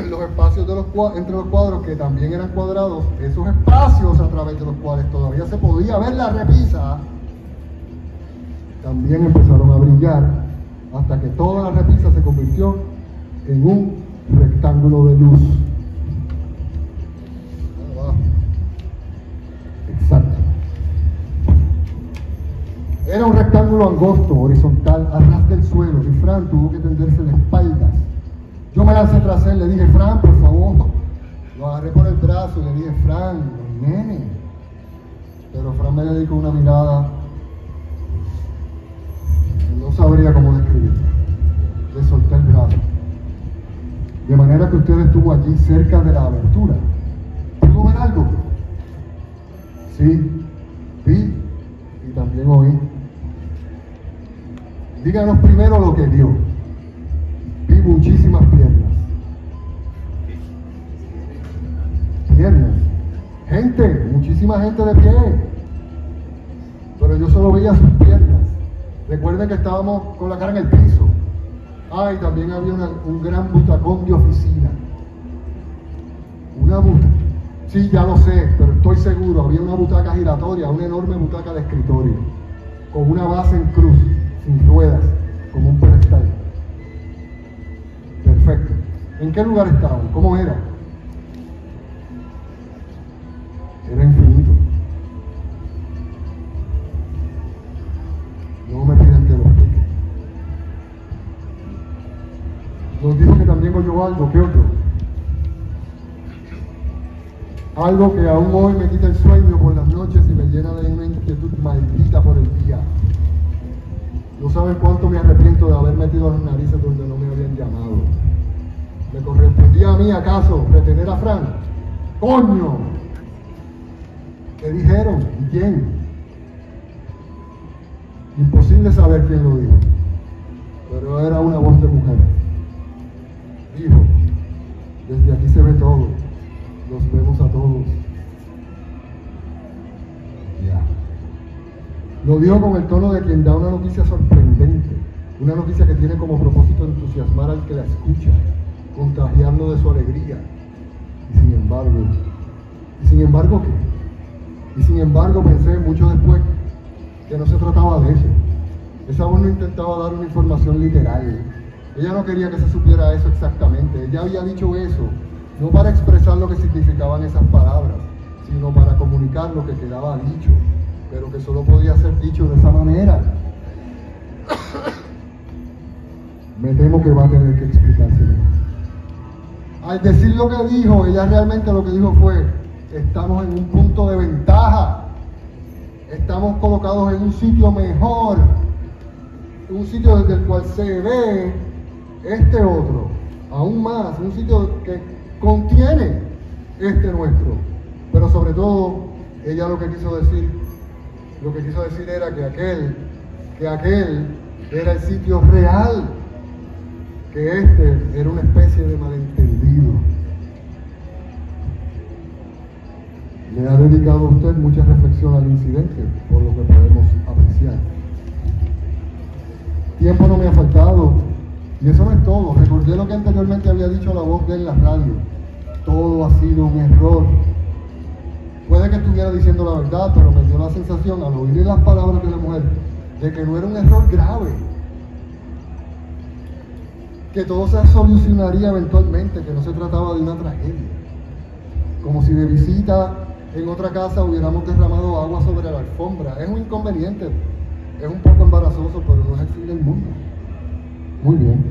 los espacios de entre los cuadros, que también eran cuadrados, esos espacios a través de los cuales todavía se podía ver la repisa, también empezaron a brillar, hasta que toda la repisa se convirtió en un rectángulo de luz. Exacto. Era un rectángulo angosto, horizontal, a ras del suelo, y Fran tuvo que tenderse de espaldas. Yo me lancé tras él, le dije, Fran, por favor. Lo agarré por el brazo y le dije, Fran, nene. Pero Fran me dedicó una mirada, no sabría cómo describirla. Le solté el brazo. De manera que usted estuvo allí cerca de la abertura. ¿Pudo ver algo? Sí, vi y también oí. Díganos primero lo que vio. Vi muchísimas piernas. Piernas. Gente, muchísima gente de pie. Pero yo solo veía sus piernas. Recuerden que estábamos con la cara en el piso. Ah, y también había un gran butacón de oficina. Una butaca. Sí, ya lo sé, pero estoy seguro. Había una butaca giratoria, una enorme butaca de escritorio, con una base en cruz, sin ruedas, como un pedestal. Perfecto. ¿En qué lugar estaban? ¿Cómo era? Era infinito. No me piden que lo explique. Nos dijo que también oyó algo. ¿Qué otro? Algo que aún hoy me quita el sueño por las noches y me llena de una inquietud maldita por el día. No saben cuánto me arrepiento de haber metido las narices donde no me habían llamado. ¿Me correspondía a mí acaso retener a Fran? ¡Coño! ¿Qué dijeron? ¿Y quién? Imposible saber quién lo dijo, pero era una voz de mujer. Dijo, desde aquí se ve todo, los vemos a todos. Ya. Lo dijo con el tono de quien da una noticia sorprendente, una noticia que tiene como propósito entusiasmar al que la escucha, contagiarlo de su alegría. Y sin embargo, ¿qué? Y sin embargo pensé mucho después que no se trataba de eso. Esa voz no intentaba dar una información literal. Ella no quería que se supiera eso exactamente. Ella había dicho eso, no para expresar lo que significaban esas palabras, sino para comunicar lo que quedaba dicho, pero que solo podía ser dicho de esa manera. Me temo que va a tener que explicárselo. Al decir lo que dijo, ella realmente lo que dijo fue: estamos en un punto de ventaja, estamos colocados en un sitio mejor, un sitio desde el cual se ve este otro, aún más, un sitio que contiene este nuestro. Pero sobre todo, ella lo que quiso decir era que aquel era el sitio real, que este era una especie de malentendido. Le ha dedicado a usted mucha reflexión al incidente, por lo que podemos apreciar. Tiempo no me ha faltado, y eso no es todo. Recordé lo que anteriormente había dicho la voz de él en la radio. todo ha sido un error. Puede que estuviera diciendo la verdad, pero me dio la sensación al oír las palabras de la mujer de que no era un error grave, que todo se solucionaría eventualmente, que no se trataba de una tragedia, como si de visita en otra casa hubiéramos derramado agua sobre la alfombra. Es un inconveniente, es un poco embarazoso, pero no es el fin del mundo. Muy bien.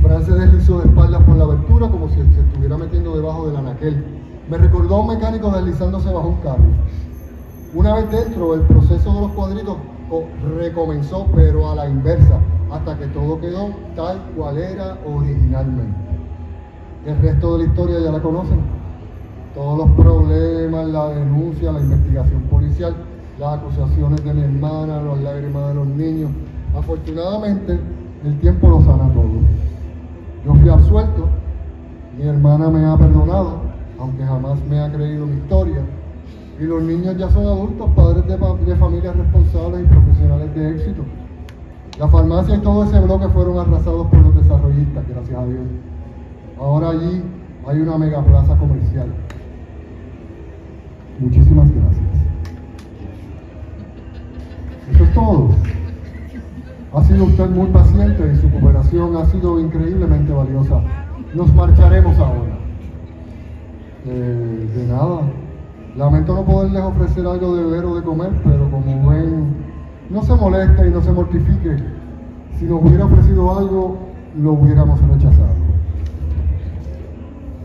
Fran se deslizó de espaldas por la abertura como si se estuviera metiendo debajo del anaquel. Me recordó a un mecánico deslizándose bajo un carro. Una vez dentro, el proceso de los cuadritos recomenzó, pero a la inversa, hasta que todo quedó tal cual era originalmente. El resto de la historia ya la conocen. Todos los problemas, la denuncia, la investigación policial, las acusaciones de mi hermana, las lágrimas de los niños. Afortunadamente, el tiempo lo sana todo. Yo fui absuelto, mi hermana me ha perdonado, aunque jamás me ha creído mi historia, y los niños ya son adultos, padres de familias responsables y profesionales de éxito. La farmacia y todo ese bloque fueron arrasados por los desarrollistas, gracias a Dios. Ahora allí hay una mega plaza comercial. Muchísimas gracias. Eso es todo. Ha sido usted muy paciente y su cooperación ha sido increíblemente valiosa. Nos marcharemos ahora. De nada. Lamento no poderles ofrecer algo de beber o de comer, pero como ven, no se moleste y no se mortifique. Si nos hubiera ofrecido algo, lo hubiéramos rechazado.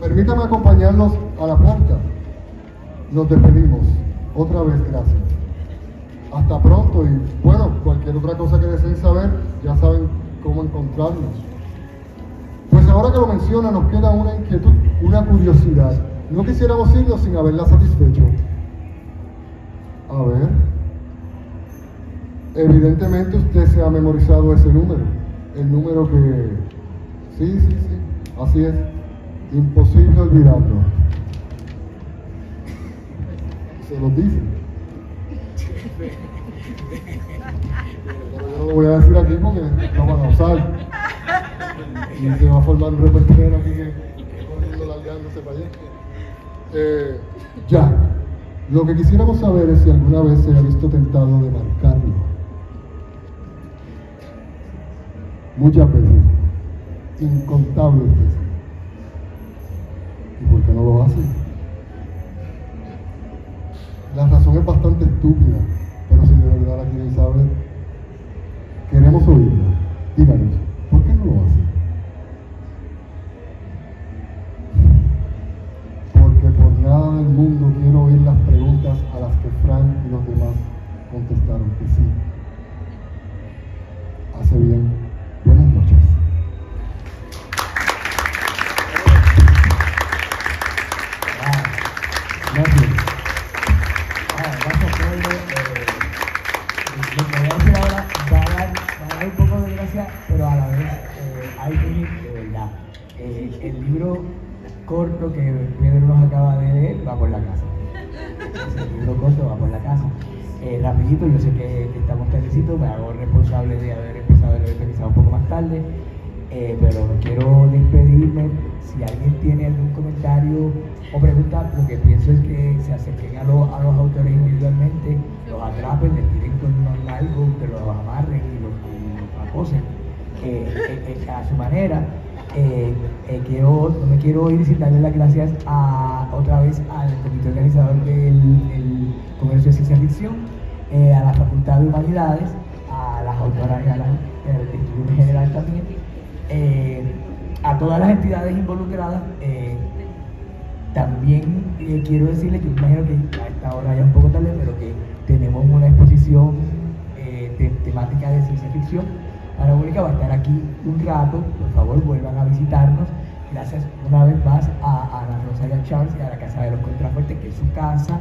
Permítame acompañarlos a la puerta. Nos despedimos. Otra vez, gracias. Hasta pronto y, bueno, cualquier otra cosa que deseen saber, ya saben cómo encontrarnos. Pues ahora que lo menciona, nos queda una inquietud, una curiosidad. No quisiéramos irnos sin haberla satisfecho. A ver. Evidentemente usted se ha memorizado ese número. El número que... Sí, así es. Imposible olvidarlo. Se los dice. Pero yo no lo voy a decir aquí porque no van a usar. Y se va a formar un repertorio aquí que todo el mundo largándose para allá. Ya. Lo que quisiéramos saber es si alguna vez se ha visto tentado de marcarlo. Muchas veces. Incontables veces. ¿Y por qué no lo hace? La razón es bastante estúpida, pero si de verdad la quieren saber, queremos oírla. Díganos, ¿por qué no lo hace? Porque por nada del mundo quiero oír las preguntas a las que Frank y los demás contestaron que sí. Hace bien. Buenas noches. Gracias. Gracias, Pedro. Lo que voy a decir ahora va a dar un poco de gracia, pero a la vez hay que de verdad. El libro corto que Pedro nos acaba de leer va por la casa. El libro corto va por la casa. Rapidito, yo sé que estamos tardecitos, me hago responsable de haber empezado el evento quizá un poco más tarde, pero no quiero despedirme. Si alguien tiene algún comentario o pregunta, lo que pienso es que se acerquen a los autores individualmente, los atrapen, les tiren con unos largos, que los amarren y los acosen a su manera. No me quiero ir sin darle las gracias otra vez al comité organizador del Congreso de Ciencia Ficción, a la Facultad de Humanidades, a las autoras y a la institución en general también, a todas las entidades involucradas. También quiero decirles que imagino que a esta hora ya un poco tarde, pero que tenemos una exposición temática de ciencia ficción parabólica, va a estar aquí un rato. Por favor, vuelvan a visitarnos. Gracias una vez más a Ana Rosa y a Charles y a la Casa de los Contrafuertes, que es su casa.